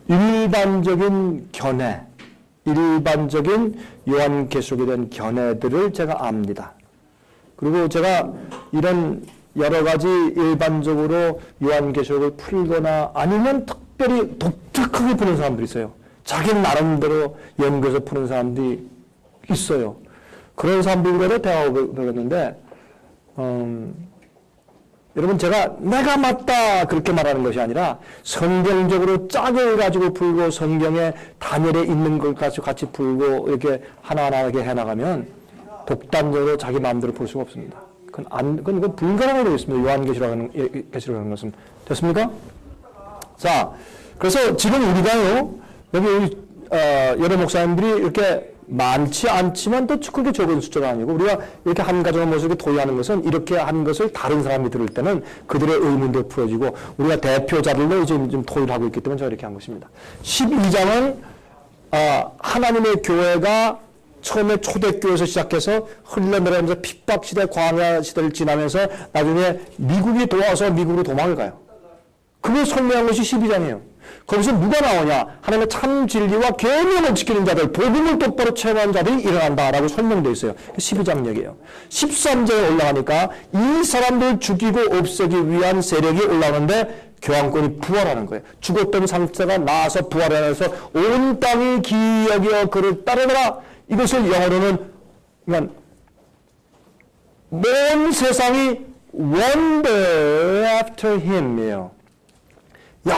일반적인 견해, 일반적인 요한계시록에 대한 견해들을 제가 압니다. 그리고 제가 이런 여러 가지 일반적으로 요한계시록을 풀거나 아니면 특별히 독특하게 푸는 사람들이 있어요. 자기 나름대로 연구해서 푸는 사람들이 있어요. 그런 사람들과도 대화를 해봤는데 여러분, 제가 내가 맞다 그렇게 말하는 것이 아니라 성경적으로 짝을 가지고 풀고 성경에 단열에 있는 것 같이 풀고 이렇게 하나하나하게 해나가면 독단적으로 자기 마음대로 풀 수가 없습니다. 그건 불가능하게 되어 있습니다. 요한계시록이라는 것은. 됐습니까? 자, 그래서 지금 우리가요, 여기 우리 여러 목사님들이 이렇게 많지 않지만 또 그렇게 적은 숫자가 아니고, 우리가 이렇게 한 가정의 모습을 토의하는 것은 이렇게 한 것을 다른 사람이 들을 때는 그들의 의문도 풀어지고, 우리가 대표자들로 지금 좀 토의를 하고 있기 때문에 제가 이렇게 한 것입니다. 12장은 하나님의 교회가 처음에 초대교회에서 시작해서 흘러내려가면서 핍박시대, 광야시대를 지나면서 나중에 미국이 도와서 미국으로 도망을 가요. 그걸 설명한 것이 12장이에요. 거기서 누가 나오냐? 하나님의 참 진리와 계명을 지키는 자들, 복음을 똑바로 체험한 자들이 일어난다라고 설명되어 있어요. 12장 얘기예요. 13장에 올라가니까 이 사람들 죽이고 없애기 위한 세력이 올라오는데 교황권이 부활하는 거예요. 죽었던 상태가 나아서 부활해서 온 땅이 기이 여겨 그를 따르더라. 이것을 영어로는 그러니까 온 세상이 wonder after him이에요. 야,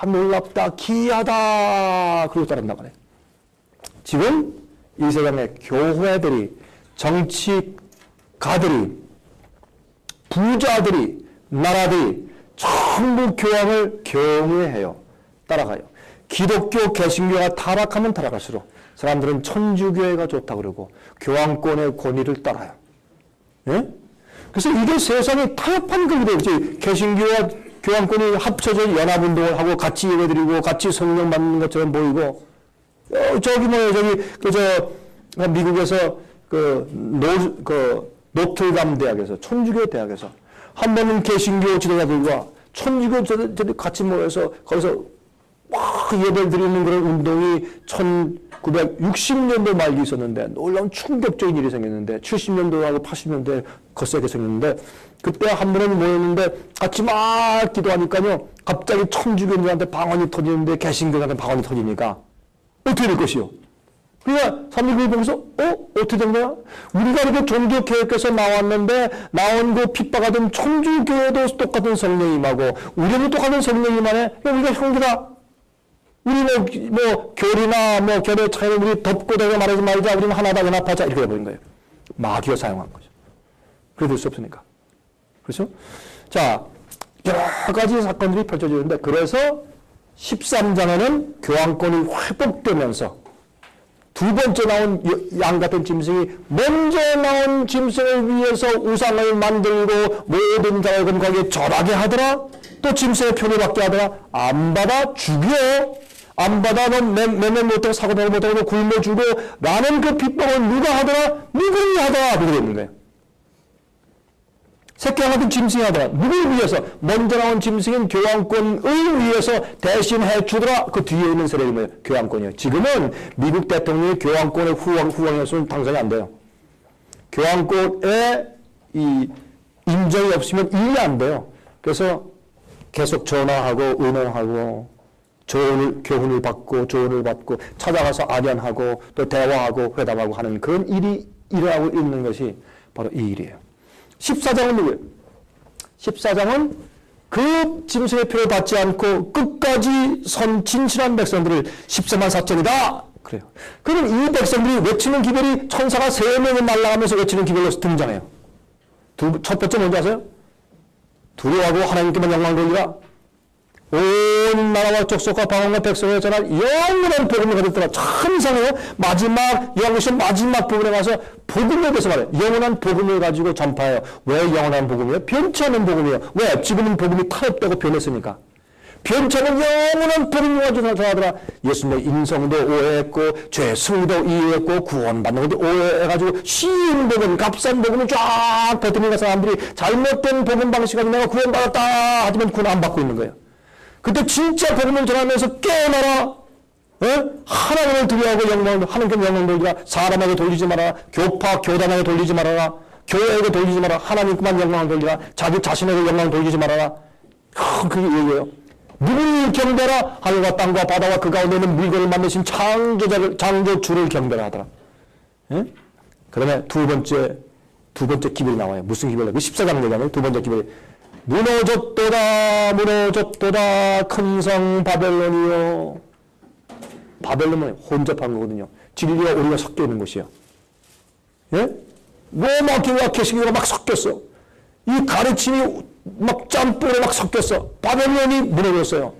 놀랍다, 기이하다, 그러고 따른단 말이에요. 지금 이 세상의 교회들이, 정치가들이, 부자들이, 나라들이 전부 교황을 경외해요. 따라가요. 기독교, 개신교가 타락하면 타락할수록 사람들은 천주교회가 좋다 그러고 교황권의 권위를 따라요. 예? 그래서 이게 세상에 타협한 거거든요. 개신교와 교황권이 합쳐져 연합운동을 하고 같이 예배드리고 같이 성령 받는 것처럼 보이고, 미국에서 노틀담 대학에서, 천주교 대학에서 한 번은 개신교 지도자들과 천주교 지도자들이 같이 모여서 거기서 막 예배를 드리는 그런 운동이 1960년도 말기 있었는데, 놀라운 충격적인 일이 생겼는데, 70년도하고 80년도에 거세게 생겼는데, 그때 한 번은 모였는데 같이 막 기도하니까요, 갑자기 천주교인들한테 방언이 터지는데 개신교한테 방언이 터지니까 어떻게 될 것이요? 그러니까 3.19 보면서 어떻게 된 거야? 우리가 이렇게 종교개혁에서 나왔는데 나온 그 핍박하던 천주교에도 똑같은 성령이 임하고 우리는 똑같은 성령이 임하네? 우리가 형제다. 우리 교리나 결의 차이는 우리 덮고 대고 말하지 말자. 우리는 하나다, 연합하자. 이렇게 해버린 거예요. 마귀가 사용한 거죠. 그래 될 수 없으니까. 그렇죠? 자, 여러 가지 사건들이 펼쳐지는데, 그래서 13장에는 교황권이 회복되면서 두 번째 나온 양 같은 짐승이 먼저 나온 짐승을 위해서 우상을 만들고 모든 자를 거기에 절하게 하더라. 또 짐승의 표를 받게 하더라. 안 받아 죽여. 안 받아 넌 매매 못하고 사고 내고 못하고 굶어 죽어. 라는 그 핍박을 누가 하더라? 누구이 하더라. 그렇게 있는 거예요. 새끼 같은 짐승이 하더라. 누구를 위해서? 먼저 나온 짐승인 교황권을 위해서 대신 해주더라. 그 뒤에 있는 세력이 뭐예요? 교황권이에요. 지금은 미국 대통령이 교황권의 후왕이었으면 당선이 안 돼요. 교황권에 이 인정이 없으면 일이 안 돼요. 그래서 계속 전화하고 의논하고 교훈을 받고 조언을 받고 찾아가서 아련하고 또 대화하고 회담하고 하는 그런 일이 일어나고 있는 것이 바로 이 일이에요. 14장은 누구예요? 14장은 그 짐승의 표를 받지 않고 끝까지 진실한 백성들을 14만 4천이다. 그래요. 그럼 이 백성들이 외치는 기별이 천사가 3명이 날아가면서 외치는 기별로 등장해요. 첫 번째 뭔지 아세요? 두려워하고 하나님께만 영광 돌리라. 온 나라와 족속과 방언과 백성에 전할 영원한 복음을 가졌더라. 참 이상해요. 요한계시록 마지막 부분에 가서 복음에 대해서 말해요. 영원한 복음을 가지고 전파해요. 왜 영원한 복음이에요? 변치 않는 복음이에요. 왜? 지금은 복음이 타협되고 변했으니까. 변치 않는 영원한 복음을 가지고 전하더라. 예수님의 인성도 오해했고 죄 승리도 이해했고 구원받는 것도 오해해가지고 쉬운 복음, 값싼 복음을 쫙 뱉으니까 사람들이 잘못된 복음 방식 가지고 내가 구원받았다 하지만 구원 안 받고 있는 거예요. 그때 진짜 복음을 전하면서 깨어나라. 하나님을 두려워하고 영광을, 하나님께 영광을 돌리라. 사람에게 돌리지 말아라. 교파, 교단에게 돌리지 말아라. 교회에게 돌리지 말아라. 하나님께만 영광을 돌리라. 자기 자신에게 영광을 돌리지 말아라. 그게 얘기예요. 누구를 경배라? 하늘과 땅과 바다와 그 가운데 있는 물건을 만드신 창조주를 경배라 하더라. 그다음에 두 번째 기별이 나와요. 무슨 기별이야? 그 14장 얘기하면 두 번째 기별이 무너졌도다 무너졌도다 큰 성 바벨론이요. 바벨론은 혼잡한 거거든요. 진리와 오리가 섞여 있는 곳이에요. 로마 교회와 개신교가 막 섞였어. 이 가르침이 막 짬뽕으로 막 섞였어. 바벨론이 무너졌어요.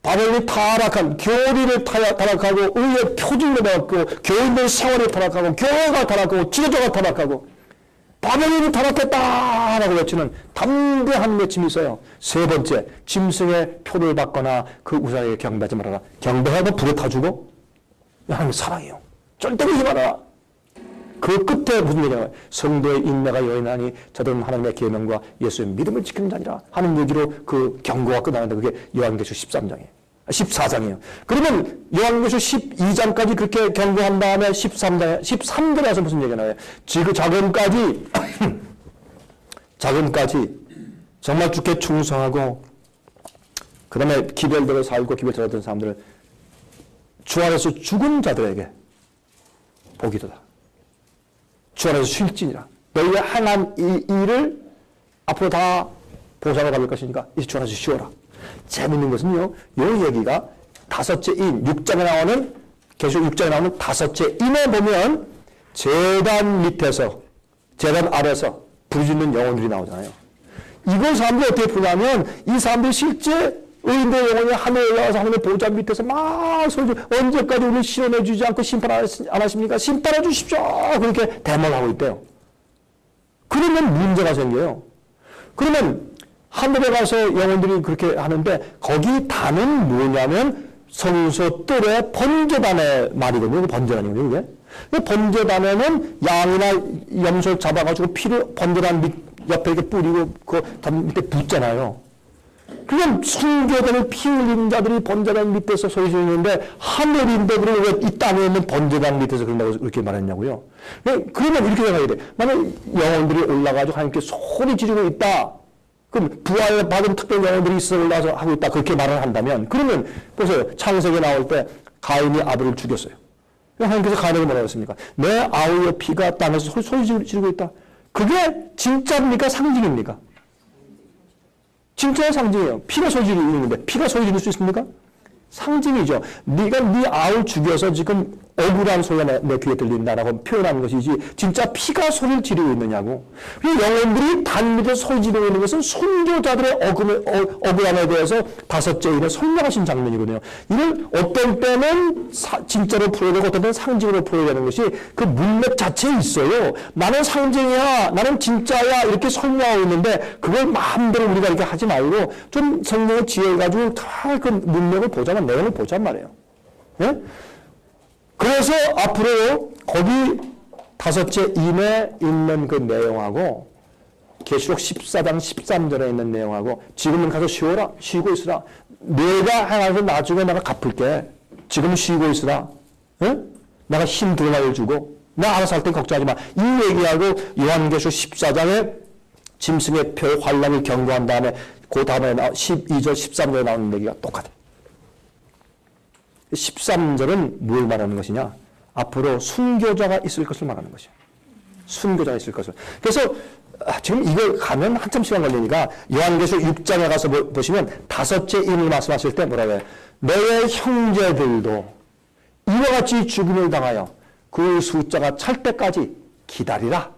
바벨론이 타락한 교리를 타락하고 의의 표준으로 나왔고 교인들 생활이 타락하고 교회가 타락하고 지도자가 타락하고 바벨론이 타락했다라고 외치는 담대한 외침이 있어요. 세 번째, 짐승의 표를 받거나 그 우상에게 경배하지 말아라. 경배하면 불에 타주고 하나님 사랑해요. 절대 그러지 말아라. 그 끝에 무슨 얘기가 나와요? 성도의 인내가 여인하니 저들은 하나님의 계명과 예수의 믿음을 지키는 자니라 하는 얘기로 그 경고가 끝나는데 그게 요한계시록 14장이에요. 그러면 요한계시록 12장까지 그렇게 경고한 다음에 13절에 와서 무슨 얘기가 나와요? 지금 자금까지 정말 주께 충성하고 그 다음에 기별대로 살고 기별대로 살던 사람들을 주 안에서 죽은 자들에게 복이도다. 주 안에서 쉴지니라. 너희가 행한 이 일을 앞으로 다 보상을 받을 것이니까 이 주 안에서 쉬어라. 재밌는 것은요, 이 얘기가 다섯째 인, 6장에 나오는, 계시록 6장에 나오는 다섯째 인에 보면 제단 밑에서, 제단 아래서 부르짖는 영혼들이 나오잖아요. 이걸 사람들이 어떻게 보냐면, 이 사람들이 실제 의인들의 영혼이 하늘에 올라가서 하늘의 보좌 밑에서 막 소리, 언제까지 우리를 실현해 주지 않고 심판 안 하십니까? 심판해 주십시오! 그렇게 대모하고 있대요. 그러면 문제가 생겨요. 그러면 하늘에 가서 영혼들이 그렇게 하는데 거기 단은 뭐냐면 성소 뜰의 번제단의 말이거든요. 번제단이거든요. 그게. 번제단에는 양이나 염소를 잡아가지고 피를 번제단 밑 옆에 이렇게 뿌리고 그 밑에 붓잖아요. 그냥 순교자를 피 흘리는 자들이 번제단 밑에서 소리 지르는데 하늘인데 그럼 왜 이 땅에 있는 번제단 밑에서 그런다고 그렇게 말했냐고요. 그러면 이렇게 생각해야 돼. 만약 영혼들이 올라가지고 하나님께 소리 지르고 있다. 그럼 부활받은 특별 영혼들이 있어 올라와서 하고 있다. 그렇게 말을 한다면 그러면 보세요. 창세기에 나올 때 가인이 아벨을 죽였어요. 하나님께서 가인에게 뭐라고 했습니까? 내 아우의 피가 땅에서 소리 지르고 있다. 그게 진짜입니까? 상징입니까? 진짜의 상징이에요. 피가 소리 지르는데 피가 소리 지를 수 있습니까? 상징이죠. 네가 네 아우를 죽여서 지금 억울한 소리가 내 귀에 들린다라고 표현하는 것이지 진짜 피가 소리를 지르고 있느냐고. 영혼들이 단 밑에 소리 지르고 있는 것은 순교자들의 억울함에 대해서 다섯째 일에 설명하신 장면이거든요. 이걸 어떤 때는 진짜로 풀어야 되고 어떤 때는 상징으로 풀어야 되는 것이 그 문맥 자체에 있어요. 나는 상징이야, 나는 진짜야 이렇게 설명하고 있는데 그걸 마음대로 우리가 이렇게 하지 말고 좀 성령의 지혜를 가지고 다 그 문맥을 보자면 내용을 보자는 말이에요. 예? 그래서 앞으로 거기 다섯째 인에 있는 그 내용하고 계시록 14장 13절에 있는 내용하고 지금은 가서 쉬어라. 쉬고 있으라. 내가 행해서 나중에 내가 갚을게. 지금 쉬고 있으라. 응? 내가 힘 들어가게 주고 나 알아서 할 땐 걱정하지 마. 이 얘기하고 요한계시록 14장에 짐승의 표 환란을 경고한 다음에 그 다음에 12절 13절에 나오는 얘기가 똑같아. 13절은 뭘 말하는 것이냐? 앞으로 순교자가 있을 것을 말하는 것이야. 순교자가 있을 것을. 그래서 지금 이걸 가면 한참 시간 걸리니까 요한계시록 6장에 가서 보시면 다섯째 인을 말씀하실 때 뭐라고 해요? 너의 형제들도 이와 같이 죽임을 당하여 그 숫자가 찰 때까지 기다리라.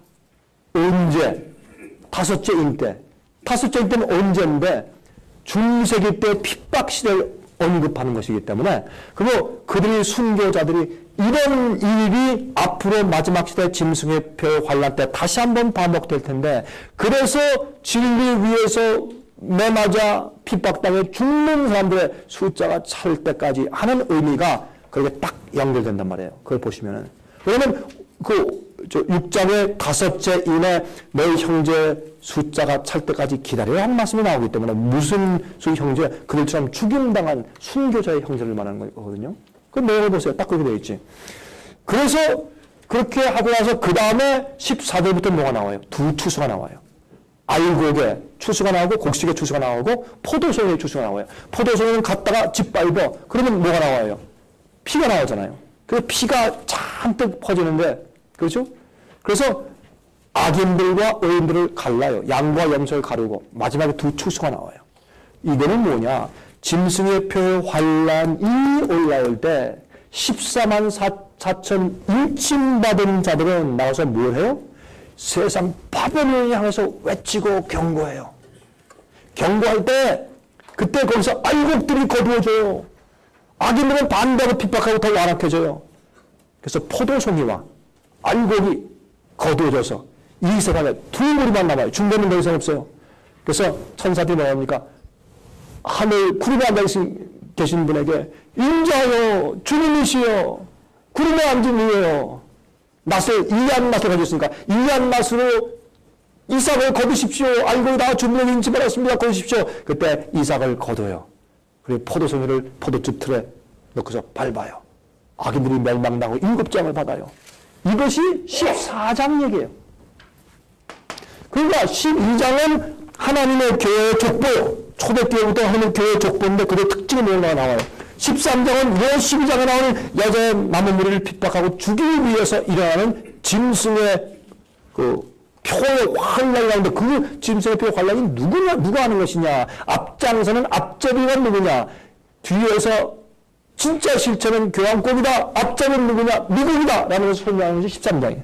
언제? 다섯째 인 때. 다섯째 인 때는 언제인데 중세기 때 핍박 시대를 언급하는 것이기 때문에 그리고 그들이 순교자들이 이런 일이 앞으로 마지막 시대 짐승의 표 환란 때 다시 한번 반복될 텐데 그래서 진리 위에서 매맞아 핍박당해 죽는 사람들의 숫자가 찰 때까지 하는 의미가 그렇게 딱 연결된단 말이에요. 그걸 보시면은. 왜냐면 그 6장의 5째 이내 너희 형제 숫자가 찰 때까지 기다려야 하는 말씀이 나오기 때문에 무슨 형제, 그들처럼 죽임당한 순교자의 형제를 말하는 거거든요. 그 내용을 보세요. 딱 그렇게 되어 있지. 그래서 그렇게 하고 나서 그 다음에 14절부터 뭐가 나와요? 두 추수가 나와요. 알곡의 추수가 나오고 곡식의 추수가 나오고 포도송의 추수가 나와요. 포도송은 갖다가 짓밟아. 그러면 뭐가 나와요? 피가 나오잖아요. 그 피가 잔뜩 퍼지는데, 그렇죠? 그래서 악인들과 의인들을 갈라요. 양과 염소를 가르고 마지막에 두 추수가 나와요. 이거는 뭐냐? 짐승의 표의 환란이 올라올 때 14만 4천 일침받은 자들은 나와서 뭘 해요? 세상 바벨론을 향해서 외치고 경고해요. 경고할 때 그때 거기서 알곡들이 거두어져요. 악인들은 반대하고 핍박하고 더 완악해져요. 그래서 포도송이와 알곡이 거두어져서 이스라엘에 두 무리만 남아요. 중대는 더 이상 없어요. 그래서 천사들이 뭐합니까? 하늘 구름에 앉아 계신 분에게 인자여 주님이시여 구름에 앉은 이에요. 낫을 이한 낫을 가졌으니까 이한 낫으로 이삭을 거두십시오. 알고 다 주님의 인치 받았습니다. 거두십시오. 그때 이삭을 거둬요. 그리고 포도송이를 포도즙 틀에 넣고서 밟아요. 악인들이 멸망당하고 7장을 받아요. 이것이 14장 얘기예요. 그러니까 12장은 하나님의 교회의 족보, 초대교회부터 하나님의 교회의 족보인데 그의 특징이 뭐가 나와요. 13장은 왜 12장에 나오는 여자의 남은 무리를 핍박하고 죽이기 위해서 일어나는 짐승의 그 표의 환란이 나오는데 그 짐승의 표의 환란이 누가 하는 것이냐. 앞장서는 앞제비가 누구냐. 뒤에서 진짜 실체는 교황권이다. 앞장은 누구냐. 미국이다. 라는 것을 설명하는 것이 13장이에요.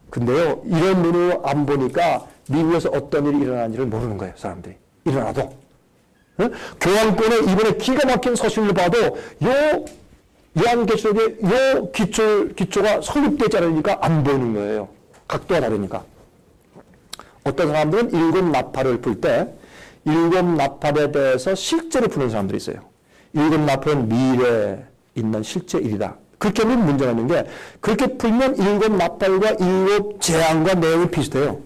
근데요, 이런 눈으로 안 보니까 미국에서 어떤 일이 일어나는지를 모르는 거예요, 사람들이. 일어나도. 응? 교황권의 이번에 기가 막힌 서신을 봐도 요한계시록의 요 기초가 설립되지 않으니까 안 보이는 거예요. 각도가 다르니까. 어떤 사람들은 7 나팔을 풀 때 7 나팔에 대해서 실제로 푸는 사람들이 있어요. 7 나팔은 미래에 있는 실제 일이다. 그렇게 하면 문제가 있는 게 그렇게 풀면 7 나팔과 7 재앙과 내용이 비슷해요.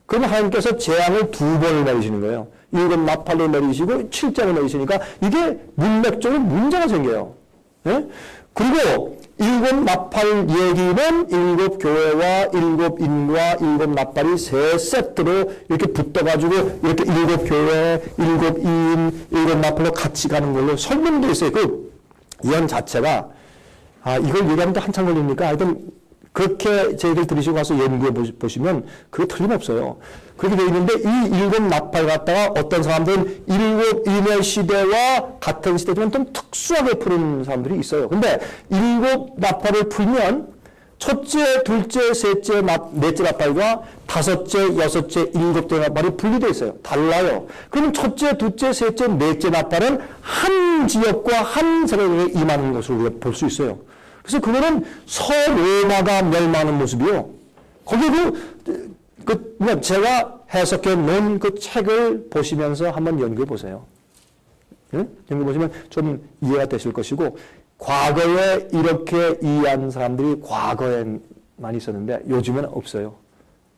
그럼 하나님께서 재앙을 2번을 내리시는 거예요. 7 나팔로 내리시고 7장을 내리시니까 이게 문맥적으로 문제가 생겨요. 네? 그리고 7 나팔 얘기는 7 교회와 7 인과 7 나팔이 세 세트로 이렇게 붙어가지고 이렇게 7 교회, 7 인, 7 나팔로 같이 가는 걸로 설명되어 있어요. 그 예언 자체가 이걸 얘기하는데 한참 걸립니까? 하여튼 그렇게 저희들 들으시고 가서 연구해 보시면 그게 틀림없어요. 그렇게 되어 있는데 이 7 나팔 갖다가 어떤 사람들은 7 인의 시대와 같은 시대지만 좀 특수하게 푸는 사람들이 있어요. 근데 7 나팔을 풀면 첫째, 둘째, 셋째, 넷째 나팔과 5째, 6째, 7째 나팔이 분리되어 있어요. 달라요. 그럼 첫째, 둘째, 셋째, 넷째 나팔은 한 지역과 한 세력에 임하는 것으로 우리가 볼 수 있어요. 그래서 그거는 서로마가 멸망하는 모습이요. 거기 제가 해석해 놓은 그 책을 보시면서 한번 연구해 보세요. 응? 연구해 보시면 좀 이해가 되실 것이고, 과거에 이렇게 이해한 사람들이 과거에만 있었는데 요즘에는 없어요.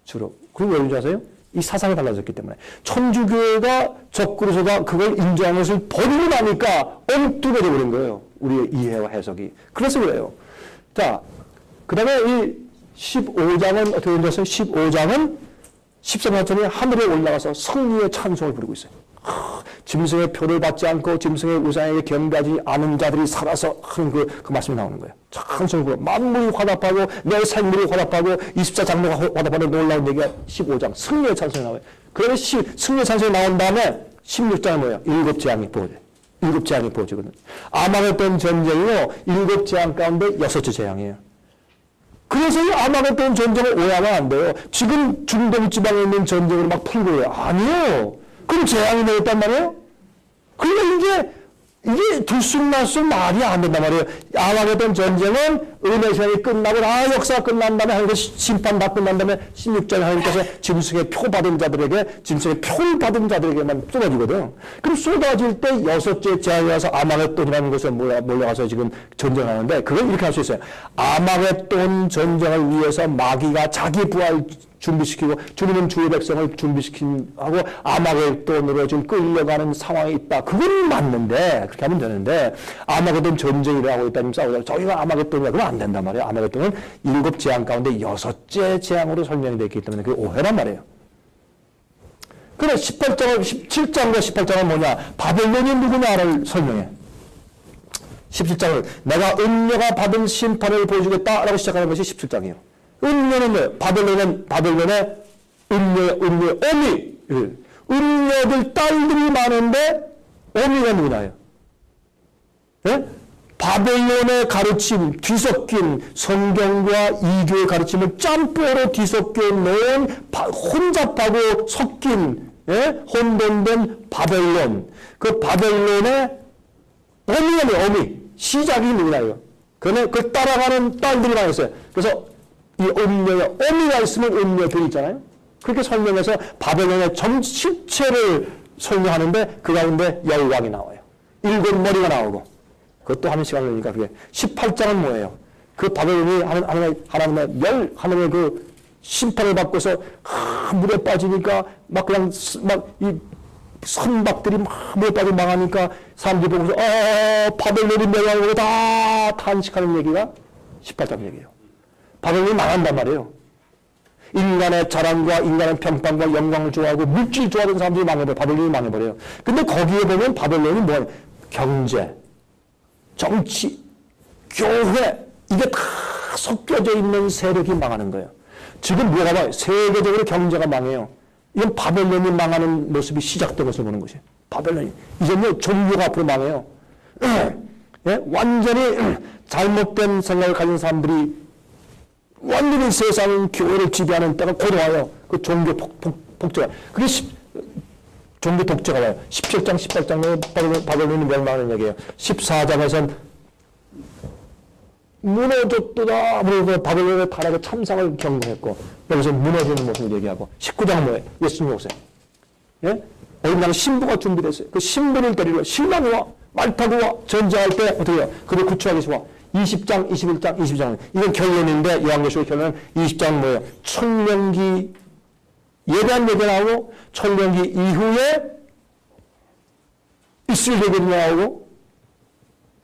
주로. 그리고 왜 그런지 아세요? 이 사상이 달라졌기 때문에. 천주교회가 적그리스도가 그걸 인정한 것을 버리고 나니까 엉뚱해 버린 거예요. 우리의 이해와 해석이. 그래서 그래요. 자, 그 다음에 이 15장은 어떻게 된다고요? 15장은 13장이 하늘에 올라가서 승리의 찬송을 부르고 있어요. 짐승의 표를 받지 않고 짐승의 우상에게 경배하지 않은 자들이 살아서 하는 그 말씀이 나오는 거예요. 찬송을 부르고 만물이 화답하고 내 생물이 화답하고 24장로가 화답하는 놀라운 얘기가 15장 승리의 찬송이 나와요. 그러면 승리의 찬송이 나온 다음에 16장은 뭐예요? 7 재앙이 부어져요. 7 재앙이 부어지거든요. 아마겟돈 전쟁이요 7 재앙 가운데 6째 재앙이에요. 그래서 이 아마겟돈 전쟁을 오해하면 안 돼요. 지금 중동 지방에 있는 전쟁을 막 풀고 해요. 아니요. 그럼 재앙이 내렸단 말이에요? 그러니까 이게 이게 들쑥날쑥 말이 안 된단 말이에요. 아마겟돈 전쟁은 은혜 시간이 끝나고 역사가 끝난 다음에 하나님께서 심판 다 끝난 다음에 16장에 하나님께서 짐승의 표 받은 자들에게 짐승의 표를 받은 자들에게만 쏟아지거든. 그럼 쏟아질 때 여섯째 재앙이 와서 아마겟돈이라는 곳에 몰려가서 지금 전쟁하는데 그걸 이렇게 할 수 있어요. 아마겟돈 전쟁을 위해서 마귀가 자기 부활 준비시키고 주님은 주의 백성을 준비시키고 아마겟돈으로 지금 끌려가는 상황이 있다. 그건 맞는데 그렇게 하면 되는데 아마겟돈 전쟁이라고 있다면 싸우자. 저희가 아마겟돈이라 그러면 안 된단 말이에요. 아마겟돈은 7 재앙 가운데 6째 재앙으로 설명이 되어 있기 때문에 그게 오해란 말이에요. 그래 17장과 18장은 뭐냐? 바벨론이 누구냐를 설명해. 17장은 내가 음녀가 받은 심판을 보여주겠다라고 시작하는 것이 17장이에요. 음녀는 뭐예요? 바벨론의 음녀, 어미. 음녀들 딸들이 많은데 어미가 누구나요? 네? 바벨론의 가르침, 뒤섞인 성경과 이교의 가르침을 짬뽕으로 뒤섞여 놓은 혼잡하고 섞인 혼돈된 바벨론. 그 바벨론의 어미. 시작이 누구나요? 그걸 따라가는 딸들이 많았어요. 그래서 이 음녀의 어미가 있으면 음녀들이 있잖아요. 그렇게 설명해서 바벨론의 실체를 설명하는데 그 가운데 여왕이 나와요. 7머리가 나오고 그것도 하는 시간을 내니까 그게 18장은 뭐예요? 그 바벨론이 하나님의 그 심판을 받고서 물에 빠지니까 막 이 선박들이 막 물에 빠져 망하니까 사람들이 보고서 바벨론이 멸망하고 다 탄식하는 얘기가 18장 얘기예요. 바벨론이 망한단 말이에요. 인간의 자랑과 인간의 평판과 영광을 좋아하고 물질 좋아하는 사람들이 망해버려요. 바벨론이 망해버려요. 근데 거기에 보면 바벨론이 뭐예요? 경제, 정치, 교회 이게 다 섞여져 있는 세력이 망하는 거예요. 지금 뭐가 봐요? 세계적으로 경제가 망해요. 이건 바벨론이 망하는 모습이 시작된 것을 보는 것이에요. 바벨론이. 이제는 종교가 앞으로 망해요. 예? 완전히 잘못된 생각을 가진 사람들이 완전히 세상 교회를 지배하는 때가 곧 와요. 그 종교 복제가. 그게 종교 독재가 와요. 17장, 18장에 바벨론이 멸망하는 얘기예요. 14장에서는 무너졌도다. 그래서 바벨론의 타락의 참상을 경고했고 여기서 무너지는 모습을 얘기하고 19장은 뭐예요? 예수님 오세요. 예? 어린 신부가 준비됐어요. 그 신부를 데리러 신랑이 와. 말 타고 와. 전쟁할 때 어떻게 해요? 그를 구출하기 위해서 와. 20장, 21장, 22장은 이건 결론인데 요한계시록 결론은 20장은 뭐예요? 천년기에 대한 얘기가 나오고 천년기 이후에 있을 얘기가 나오고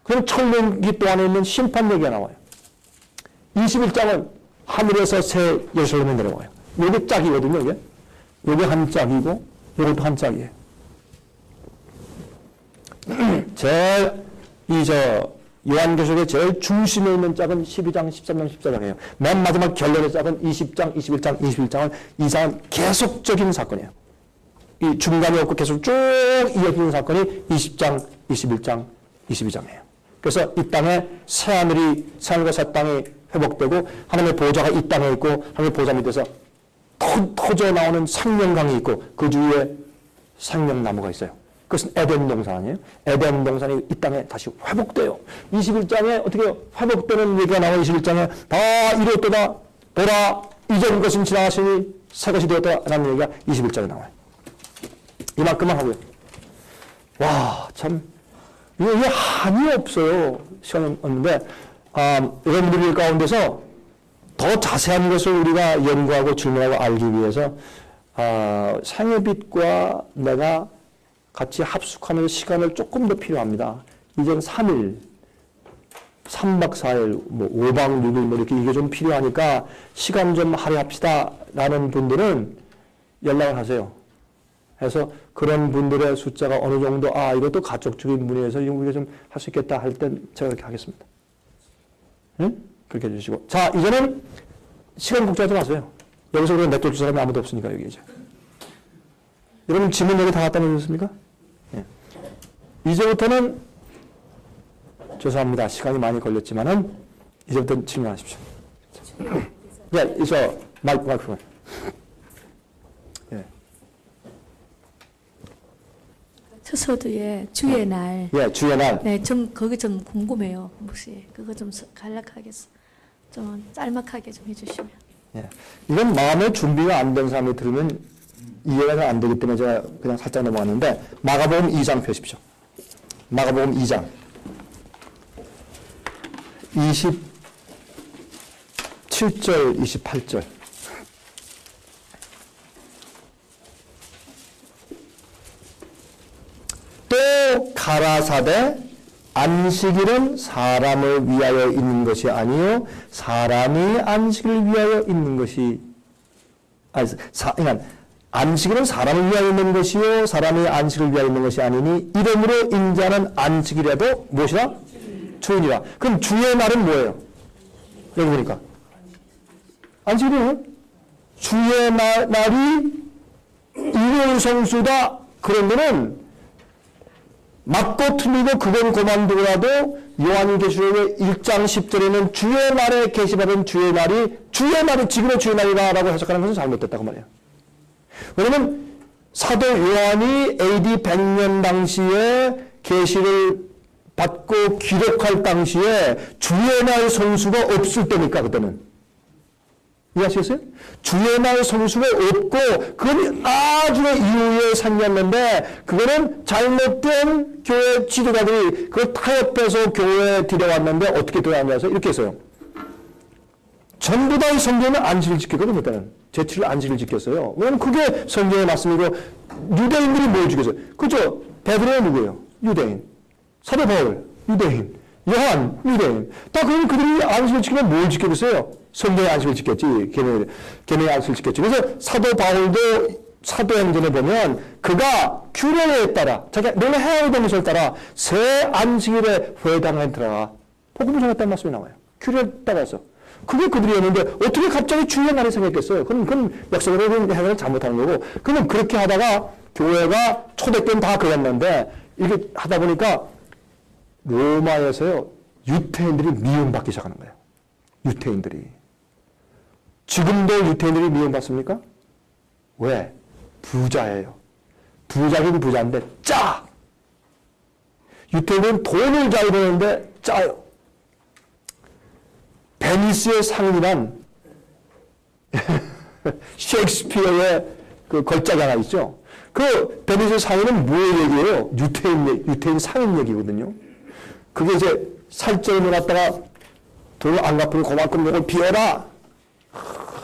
그럼 천년기 동안에 있는 심판 얘기가 나와요. 21장은 하늘에서 새 예루살렘에 내려와요. 이게 짝이거든요. 이게. 이게 한 짝이고 이것도 한 짝이에요. 요한계시록의 제일 중심에 있는 짝은 12장, 13장, 14장이에요. 맨 마지막 결론의 짝은 20장, 21장, 21장은 이상한 계속적인 사건이에요. 이 중간이 없고 계속 쭉 이어지는 사건이 20장, 21장, 22장이에요. 그래서 이 땅에 새하늘과 새 땅이 회복되고 하나님의 보좌가 이 땅에 있고 하나님의 보좌 밑에서 터져 나오는 생명강이 있고 그 주위에 생명나무가 있어요. 그것은 에덴 동산 아니에요? 에덴 동산이 이 땅에 다시 회복돼요. 21장에 어떻게 회복되는 얘기가 나와요. 21장에 다 이루었도다. 보라 이전 것은 지나가시니 새 것이 되었다. 라는 얘기가 21장에 나와요. 이만큼만 하고요. 와, 참 이게 한이 없어요. 시간이 없는데 여러분들 가운데서 더 자세한 것을 우리가 연구하고 질문하고 알기 위해서 생애빛과 내가 같이 합숙하는 시간을 조금 더 필요합니다. 이젠 3일, 3박 4일, 5박 6일 이렇게 이게 좀 필요하니까 시간 좀 할애합시다 라는 분들은 연락을 하세요. 해서 그런 분들의 숫자가 어느 정도 이것도 가족적인 문의에서 우리가 좀 할 수 있겠다 할 땐 제가 그렇게 하겠습니다. 응? 그렇게 해주시고 자 이제는 시간 걱정하지 마세요. 여기서 우리가 냅둬줄 사람이 아무도 없으니까 여기 이제. 여러분 질문 여기 다 갖다 놓으셨습니까? 예. 이제부터는 죄송합니다. 시간이 많이 걸렸지만은 이제부터는 질문하십시오. 예, 이서 마이크로폰. 예. 서서두에 주의 날. 예, 주의 날. 네, 그거 좀 궁금해요. 혹시 그거 좀 간략하게 좀 짤막하게 좀 해주시면. 예. 이건 마음의 준비가 안 된 사람이 들으면 이해가 잘 안 되기 때문에 제가 그냥 살짝 넘어갔는데 마가복음 2장 펴십시오. 마가복음 2장 27절 28절 또 가라사대 안식일은 사람을 위하여 있는 것이 아니요 사람이 안식을 위하여 있는 것이 그러니까 안식일은 사람을 위하여 있는 것이요 사람이 안식을 위하여 있는 것이 아니니 이름으로 인자는 안식이라도 무엇이라? 주인이라. 그럼 주의 날은 뭐예요? 여기 보니까 안식일이에요. 주의 날이 일요일 성수다. 그런 거는 맞고 틀리고 그건 그만두고라도 요한계시록의 1장 10절에는 주의 날에 계시받은 주의 날이 지금의 주의 날이라고 해석하는 것은 잘못됐다고 말해요. 왜냐면 사도 요한이 AD 100년 당시에 계시를 받고 기록할 당시에 주의 날 성수가 없을 때니까 그때는. 이해하시겠어요? 주의 날 성수가 없고 그건 아주 이후에 생겼는데 그거는 잘못된 교회 지도자들이 그걸 타협해서 교회에 들여왔는데 어떻게 들어왔냐서 이렇게 했어요. 전부 다 이 성경은 안식을 지켰거든요. 일단은 제7일 안식을 지켰어요. 왜냐면 그게 성경의 말씀이고 유대인들이 뭘 지켰어요? 그죠? 베드로는 누구예요? 유대인. 사도 바울 유대인. 요한 유대인. 다 그럼 그들이 안식을 지키면 뭘 지켰어요? 성경의 안식을 지켰지. 계명의 안식을 지켰지. 그래서 사도 바울도 사도행전에 보면 그가 규례에 따라 자기가 내가 해야 되는 것을 따라 새 안식일에 회당에 들어가 복음을 전했다는 말씀이 나와요. 규례에 따라서. 그게 그들이 했는데 어떻게 갑자기 주의 날이 생겼겠어요? 그건 역사적으로 해석을 잘못하는 거고. 그러면 그렇게 하다가 교회가 초대교는 다 그랬는데 이렇게 하다 보니까 로마에서요 유태인들이 미움받기 시작하는 거예요. 유태인들이. 지금도 유태인들이 미움받습니까? 왜? 부자예요. 부자긴 부자인데 짜! 유태인은 돈을 잘 버는데 짜요. 베니스의 상이란 셰익스피어의 그 걸작이 하나 있죠. 그 베니스의 상인은 뭐의 얘기예요? 유태인 상인 얘기거든요. 그게 이제 살점을 갖다가 돈을 안 갚으면 그만큼 이걸 비워라.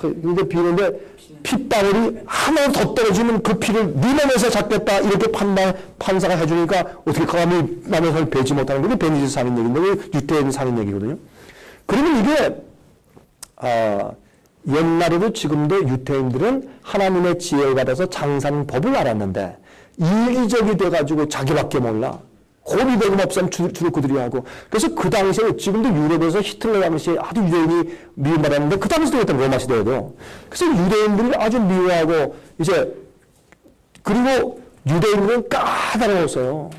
근데 비우는데 핏방울이 하나 더 떨어지면 그 피를 네 몸에서 잡겠다 이렇게 판사가 해주니까 어떻게 감히 남의 손을 베지 못하는 게 베니스 상인 얘기인데 유태인 상인 얘기거든요. 그러면 이게 옛날에도 지금도 유태인들은 하나님의 지혜를 받아서 장사하는 법을 알았는데 이기적이 돼가지고 자기밖에 몰라. 고비 되고 없으면 주로 그들이 하고. 그래서 그 당시에 지금도 유럽에서 히틀러 당시에 아주 유대인이 미움받았는데 그 당시도 그랬던 로마 시대에도. 그래서 유대인들이 아주 미워하고 이제 그리고 유대인들은 까다로웠어요.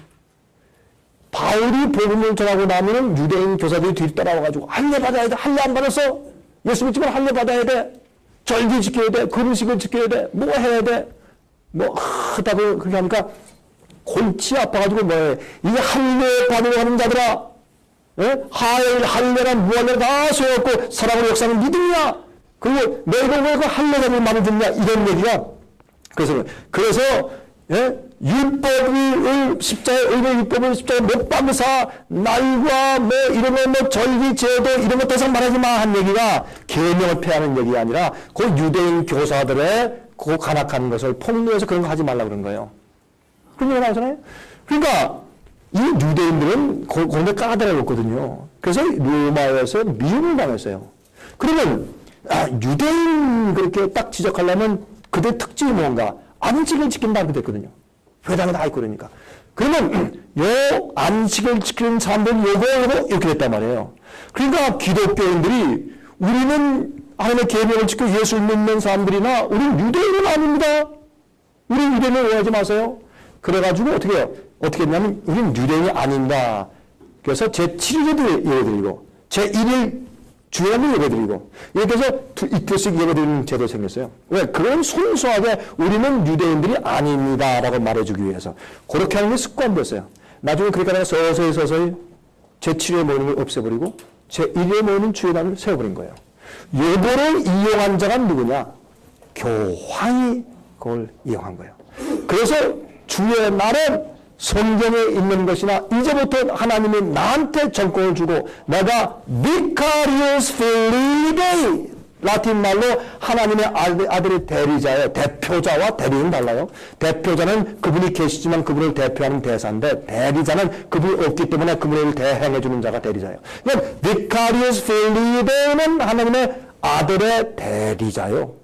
바울이 복음을 전하고 나면은 유대인 교사들이 뒤를 따라와가지고 할례 받아야 돼. 할례 안 받았어? 예수 믿지만 할례 받아야 돼. 절기 지켜야 돼. 금식을 지켜야 돼. 뭐 해야 돼. 뭐 하다고 그렇게 하니까 골치 아파가지고 뭐해. 이게 할례 받으러 하는 자들아. 예? 할례란 무할례 다 소용없고 사랑으로 역사는 믿음이야. 그리고 내가 왜 그 할례자들 많이 듣냐. 이런 얘기야. 그래서 예? 율법을 십자가에 못 박으사 날과 뭐 이런 거 뭐 절기 제도 이런 거 더 이상 말하지 마 한 얘기가 계명을 폐하는 얘기가 아니라 그 유대인 교사들의 그 간악한 것을 폭로해서 그런 거 하지 말라 그런 거예요. 그런 얘기 나오잖아요. 그러니까 이 유대인들은 거기에 까다로웠거든요. 그래서 로마에서 미움을 당했어요. 그러면 유대인 그렇게 딱 지적하려면 그들의 특징이 뭔가? 안식을 지킨다 그렇게 됐거든요. 회당에 다 있고 그러니까. 그러면 요 안식을 지키는 사람들은 요거 이렇게 됐단 말이에요. 그러니까 기독교인들이 우리는 하나님의 계명을 지켜 예수를 믿는 사람들이나 우리는 유대인은 아닙니다. 우리는 유대인을 오해하지 마세요. 그래가지고 어떻게 해요? 어떻게 했냐면 우리는 유대인이 아닌다. 그래서 제7일에도 예를 들고 제1일 주의 날도 예배드리고 이렇게 해서 이틀씩 예배드리는 제도 생겼어요. 왜? 그건 순수하게 우리는 유대인들이 아닙니다라고 말해주기 위해서 그렇게 하는 게 습관됐어요. 나중에 그렇게 하다가 서서히 제7회 모이는 걸 없애버리고 제1회 모이는 주의 날을 세워버린 거예요. 요거를 이용한 자가 누구냐? 교황이 그걸 이용한 거예요. 그래서 주의 날은 성경에 있는 것이나 이제부터 하나님이 나한테 정권을 주고 내가 vicarious filii Dei 라틴 말로 하나님의 아들의 대리자예요. 대표자와 대리는 달라요. 대표자는 그분이 계시지만 그분을 대표하는 대사인데 대리자는 그분이 없기 때문에 그분을 대행해 주는 자가 대리자예요. 그러니까 vicarious filii Dei는 하나님의 아들의 대리자요.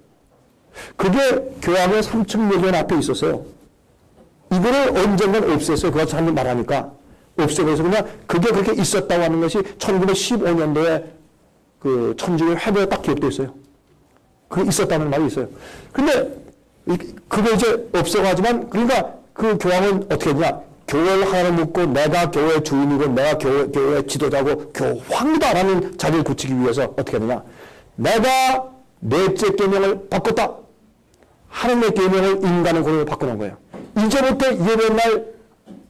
그게 교황의 3,600년 앞에 있었어요. 이거를 언젠간 없앴어요. 그거 참 말하니까. 없애버려서 그냥 그게 그렇게 있었다고 하는 것이 1915년도에 그 천주교 회고에 딱 기록되어 있어요. 그게 있었다는 말이 있어요. 근데 그거 이제 없애가지만 그러니까 그 교황은 어떻게 했냐. 교회를 하나를 묻고 내가 교회 주인이고 내가 교회 지도자고 교황이다라는 자리를 굳히기 위해서 어떻게 하느냐. 내가 넷째 계명을 바꿨다. 하나님의 계명을 인간의 권위로 바꿔놓은 거예요. 이제부터 예배날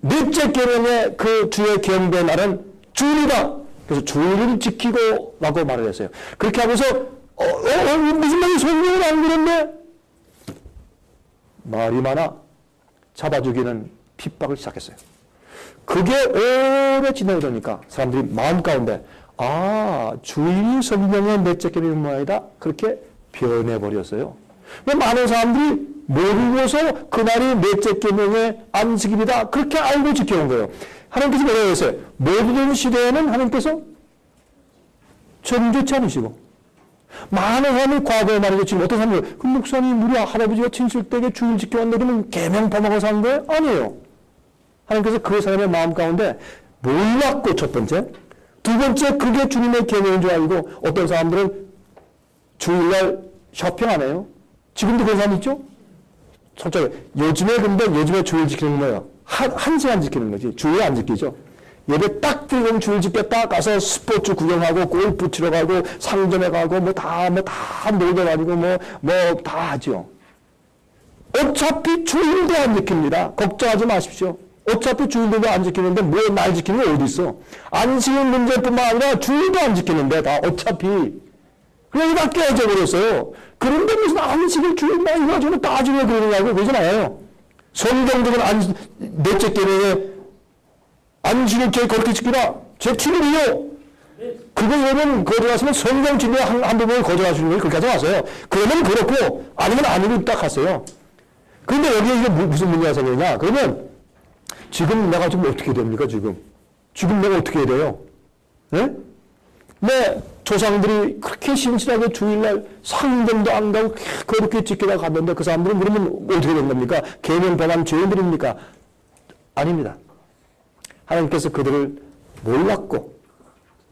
넷째 계명의 그 주의 경배의 날은 주일이다. 그래서 주일을 지키고 라고 말을 했어요. 그렇게 하면서 무슨 말이 성경을 안 그랬네? 말이 많아 잡아 죽이는 핍박을 시작했어요. 그게 오래 지나려니까 사람들이 마음 가운데 주일이 성경의 넷째 계명의 모양이다. 그렇게 변해버렸어요. 많은 사람들이 모르고서 그날이 넷째 계명의 안식일이다. 그렇게 알고 지켜온 거예요. 하나님께서 뭐라고 했어요? 모든 시대에는 하나님께서 정죄치 않으시고 많은 사람이 과거에 말이죠. 지금 어떤 사람들 그 목사님 우리 할아버지가 친실되게 주일 지켜왔는데 그러면 계명 범하고서 한 거예요? 아니에요. 하나님께서 그 사람의 마음 가운데 몰랐고 첫 번째 두 번째 그게 주님의 계명인 줄 알고 어떤 사람들은 주일날 쇼핑 안 해요. 지금도 그런 사람 있죠? 솔직히 요즘에 주일 지키는 거예요. 한 시간 지키는 거지. 주일 안 지키죠. 예배 딱 들고 주일 지켰다 가서 스포츠 구경하고 골프 치러 가고 상점에 가고 다 놀러 다니고 다 하죠. 어차피 주일도 안 지킵니다. 걱정하지 마십시오. 어차피 주일도 안 지키는데 뭐 날 지키는 게 어디 있어? 안식일 문제뿐만 아니라 주일도 안 지키는데 다 어차피 그냥 다 깨져 버렸어요. 그런데 무슨 안식일 주일날 이거 가지고 따지고 그러냐고 그러지 마요. 성경적인 넷째 계명에 안식일 제일 그렇게 지키라. 제 7일이요. 그거 여러분 거절하시면 성경 진리의 한 부분을 거절하시는 거예요. 그렇게 하지 마세요. 그러면 그렇고 아니면 아니고 딱 하세요. 그런데 여기에 이게 무슨 문제가 생기냐. 그러면 지금 내가 좀 어떻게 됩니까 지금 내가 어떻게 해야 돼요? 네? 내 조상들이 그렇게 신실하게 주일날 상점도 안 가고 그렇게 지키다가 갔는데 그 사람들은 그러면 어떻게 된 겁니까? 계명 범한 죄인들입니까? 아닙니다. 하나님께서 그들을 몰랐고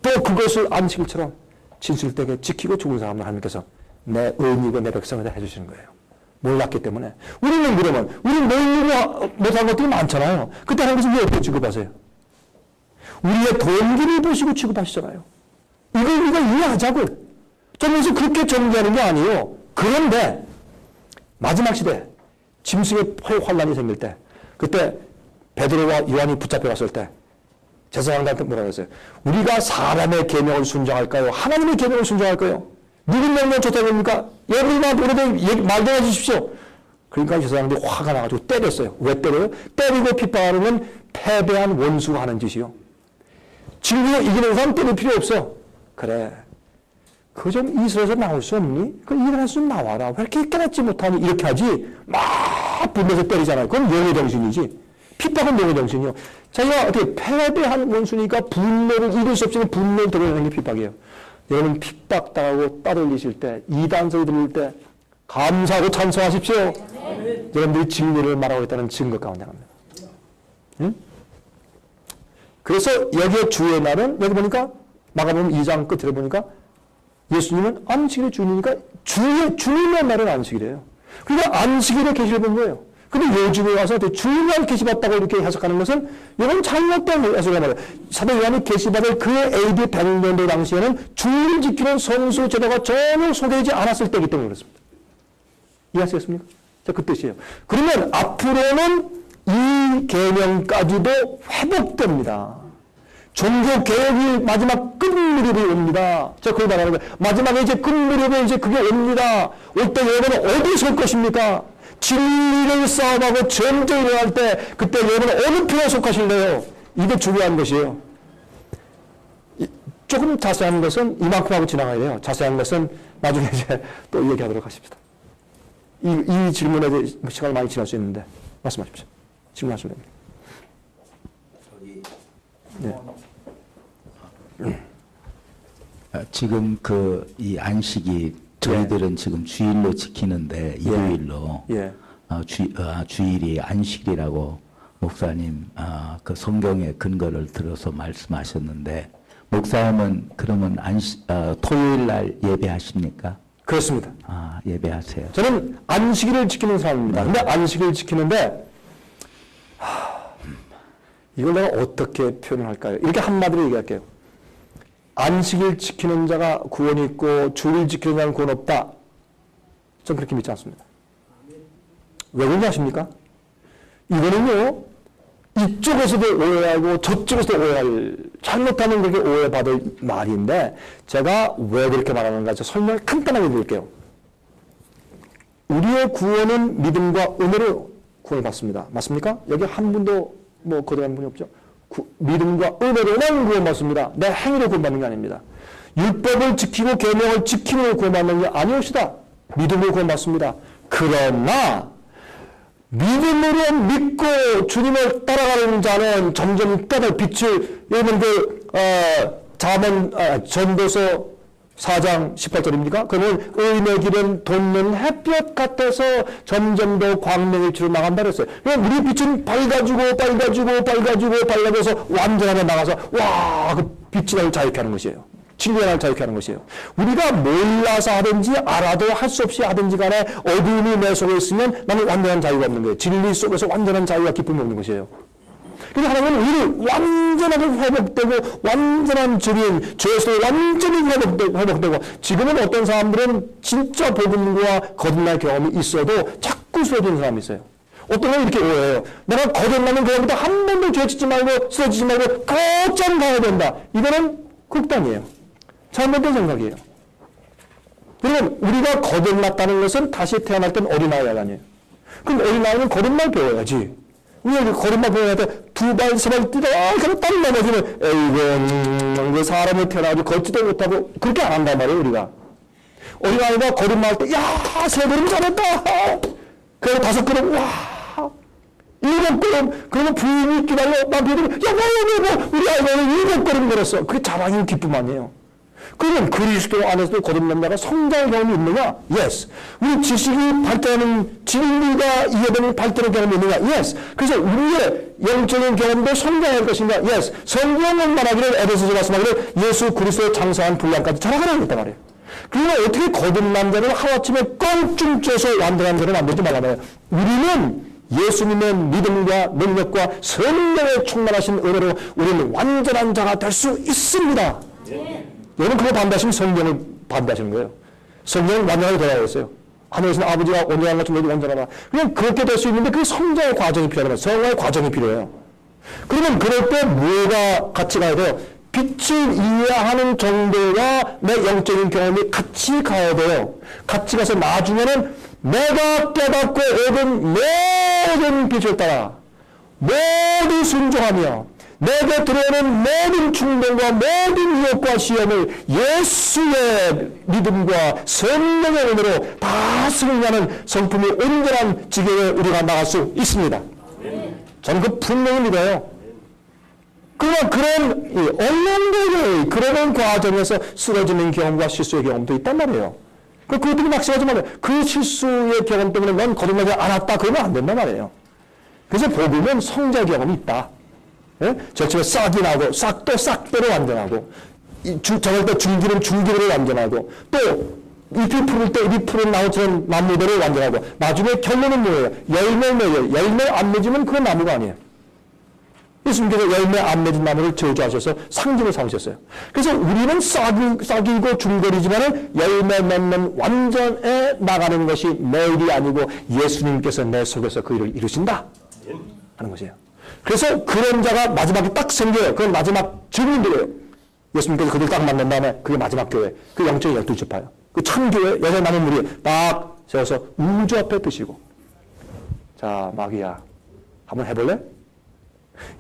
또 그것을 안식일처럼 진실되게 지키고 죽은 사람을 하나님께서 내 의인이고 내 백성을 해주시는 거예요. 몰랐기 때문에. 우리는 그러면 우리는 모르고 못한 것들이 많잖아요. 그때 하나님께서 왜 어떻게 취급하세요? 우리의 동기를 보시고 취급하시잖아요. 이걸 이해하자고. 그러면서 그렇게 정리하는 게 아니에요. 그런데 마지막 시대 짐승의 환란이 생길 때 그때 베드로와 요한이 붙잡혀 갔을 때 제사장들한테 뭐라고 했어요? 우리가 사람의 계명을 순종할까요? 하나님의 계명을 순종할까요? 누구 명령 좋다고 합니까? 여러분한테 그래도 말도 해주십시오. 그러니까 제사장들이 화가 나가지고 때렸어요. 왜 때려요? 때리고 핍박하는 건 패배한 원수가 하는 짓이요. 진리로 이기는 사람 때릴 필요 없어. 그래. 그 좀 이스라엘에서 나올 수 없니? 그 일어날 수 나와라. 왜 이렇게 깨닫지 못하니? 이렇게 하지. 막 분내서 때리잖아요. 그건 영의 정신이지. 핍박은 영의 정신이요. 자기가 어떻게 패배한 원수니까 분노를 이길 수 없으니 분노를 드러내는 게 핍박이에요. 여러분 핍박당하고 따돌리실 때, 이단소리 들릴 때 감사하고 찬송하십시오. 네. 여러분들이 진리를 말하고 있다는 증거 가운데 합니다. 응? 그래서 여기에 주의 날은 여기 보니까 마가복음 2장 끝에 보니까 예수님은 안식일의 주님이니까 주님의 날은 안식일이에요. 그러니까 안식일에 계시를 본 거예요. 근데 요즘에 와서 되게 중요한 계시받다고 이렇게 해석하는 것은 이건 잘못된 해석이란 말이에요. 사도 요한이 계시받을 그 AD 100년도 당시에는 주를 지키는 성수 제도가 전혀 소개되지 않았을 때이기 때문에 그렇습니다. 이해하시겠습니까? 자, 그 뜻이에요. 그러면 앞으로는 이 계명까지도 회복됩니다. 종교 개혁이 마지막 끝무렵이 옵니다. 제가 그걸 말하는 거예요. 마지막에 이제 끝무렵에 이제 그게 옵니다. 올 때 여러분은 어디 설 것입니까? 진리를 싸움하고 전쟁이 일어날 때 그때 여러분은 어느 편에 속하실래요? 이게 중요한 것이에요. 조금 자세한 것은 이만큼 하고 지나가야 돼요. 자세한 것은 나중에 이제 또 얘기하도록 하십시다. 이 질문에 대해 시간을 많이 지날 수 있는데 말씀하십시오. 질문하시면 됩니다. 네. 지금 이 안식이 저희들은 지금 주일로 지키는데 일요일로 주일이 안식이라고 목사님 그 성경의 근거를 들어서 말씀하셨는데 목사님은 그러면 토요일 날 예배하십니까? 그렇습니다. 예배하세요. 저는 안식일을 지키는 사람입니다. 근데 안식일을 지키는데 이걸 내가 어떻게 표현을 할까요? 이렇게 한마디로 얘기할게요. 안식일 지키는 자가 구원이 있고 주일 지키는 자는 구원 없다. 전 그렇게 믿지 않습니다. 왜 그런지 아십니까? 이거는요, 이쪽에서도 오해하고 저쪽에서도 오해할, 잘못하면 그렇게 오해받을 말인데 제가 왜 그렇게 말하는가 설명을 간단하게 드릴게요. 우리의 구원은 믿음과 은혜로 구원을 받습니다. 맞습니까? 여기 한 분도 거듭난 분이 없죠? 믿음과 은혜로만 구원받습니다. 내 행위로 구원받는 게 아닙니다. 율법을 지키고 계명을 지키고 구원받는 게 아니옵시다. 믿음으로 구원받습니다. 그러나 믿음으로 믿고 주님을 따라가는 자는 점점 깨달 빛을 여러분들 전도서 4장 18절입니까? 그러면 의의 길은 돋는 햇볕 같아서 점점 더 광명의 길로 나간다 그랬어요. 그럼 우리 빛은 밝아지고 완전하게 나가서 그 빛이 날 자유케 하는 것이에요. 진리가 날 자유케 하는 것이에요. 우리가 몰라서 하든지 알아도 할 수 없이 하든지 간에 어둠이 내 속에 있으면 나는 완전한 자유가 없는 거예요. 진리 속에서 완전한 자유와 기쁨이 없는 것이에요. 그래서 하나님은 우리를 완전하게 회복되고 완전한 주님, 죄에서 완전히 회복되고 지금은 어떤 사람들은 진짜 복음과 거듭날 경험이 있어도 자꾸 쓰러지는 사람이 있어요. 어떤 건 이렇게 오해해요. 내가 거듭나는 경험부터 한 번도 죄 짓지 말고 쓰러지지 말고 거점 가야 된다. 이거는 극단이에요. 잘못된 생각이에요. 그러면 우리가 거듭났다는 것은 다시 태어날 땐 어린아이가 아니에요. 그럼 어린아이는 거듭날 배워야지. 우리가 거듭날 배워야 돼. 두 발, 세 발 뛰다, 그럼 딱 넘어지면, 에이구, 사람을 태어나가지고 걷지도 못하고, 그렇게 안 한단 말이에요, 우리가. 어린아이가 거듭날 때, 야, 세 걸음 잘했다! 그리고 다섯 걸음, 와! 일곱 걸음, 그러면 부인이 기다려, 남편이, 야, 우리 아이가 일곱 걸음 걸었어. 그게 자랑이고 기쁨 아니에요. 그러면 그리스도 안에서도 거듭난 자가 성장의 경험이 있느냐? Yes. 우리 지식이 발전하는 진리가 이해되는 발전의 경험이 있느냐? Yes. 그래서 우리의 영적인 경험도 성장할 것인가? Yes. 성경은 말하기를 에베소서 말씀하기를 예수 그리스도의 장사한 분량까지 자라가라고 했단 말이에요. 그러면 어떻게 거듭난 자를 하루아침에 껑충 쪄서 완전한 자를 만들지 말라고요. 우리는 예수님의 믿음과 능력과 성령에 충만하신 은혜로 우리는 완전한 자가 될 수 있습니다. 여러분 그거 반대하시면 성경을 반대하시는 거예요. 성경은 완전하게 되라고 했어요. 하늘에서는 아버지가 온전한 것처럼 너희도 온전하다. 그냥 그렇게 될 수 있는데 그게 성장의 과정이 필요하다. 성화의 과정이 필요해요. 그러면 그럴 때 뭐가 같이 가야 돼요? 빛을 이해하는 정도와 내 영적인 경험이 같이 가야 돼요. 같이 가서 나중에는 내가 깨닫고 얻은 모든 빛을 따라 모두 순종하며 내게 들어오는 모든 충동과 모든 유혹과 시험을 예수의 믿음과 성령의 은혜로 다 승리하는 성품이 온전한 지경에 우리가 나갈 수 있습니다. 저는 그 분명히 믿어요. 그러나 그런 언론들의 그런 과정에서 쓰러지는 경험과 실수의 경험도 있단 말이에요. 그것들이 낙심하지 말아요. 그 실수의 경험 때문에 넌 거듭나지 않았다. 그러면 안 된단 말이에요. 그래서 복음은 성자 경험이 있다. 예? 절침에 싹이 나고 싹도 싹대로 완전하고 저럴 때 중기는 중기대로 완전하고 또 잎이 푸를 때 잎이 푸른 나무처럼 나무들을 완전하고 나중에 결론은 뭐예요? 열매를 맺어요. 열매 안 맺으면 그건 나무가 아니에요. 예수님께서 열매 안 맺은 나무를 저주하셔서 상징을 삼으셨어요. 그래서 우리는 싹이고 중거리지만 열매 맺는 완전에 나가는 것이 내 일이 아니고 예수님께서 내 속에서 그 일을 이루신다 하는 것이에요. 그래서 그런 자가 마지막에 딱 생겨요. 그건 마지막 증인들이에요. 예수님께서 그들 딱 만난 다음에 그게 마지막 교회, 그 영적인 12지파예요. 그 참교회, 여자 많은 무리 딱 세워서 우주 앞에 드시고, 자 마귀야 한번 해볼래?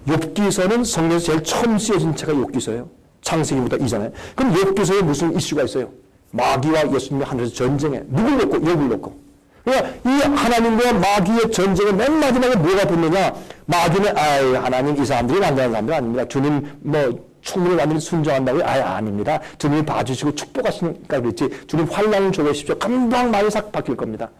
욥기서는 성경에서 제일 처음 쓰여진 책이 욥기서예요. 창세기보다 이전에. 그럼 욥기서에 무슨 이슈가 있어요? 마귀와 예수님이 하늘에서 전쟁에 누굴 놓고 욥을 놓고. 그러니까 이 하나님과 마귀의 전쟁에 맨 마지막에 뭐가 붙느냐? 마귀는 아이 하나님 이 사람들이 완전한 사람들 아닙니다. 주님 뭐 충분히 완전히 순종한다고요? 아닙니다. 주님이 봐주시고 축복하시니까 그랬지. 주님 환난을 줘보십시오. 금방 마음이 싹 바뀔 겁니다.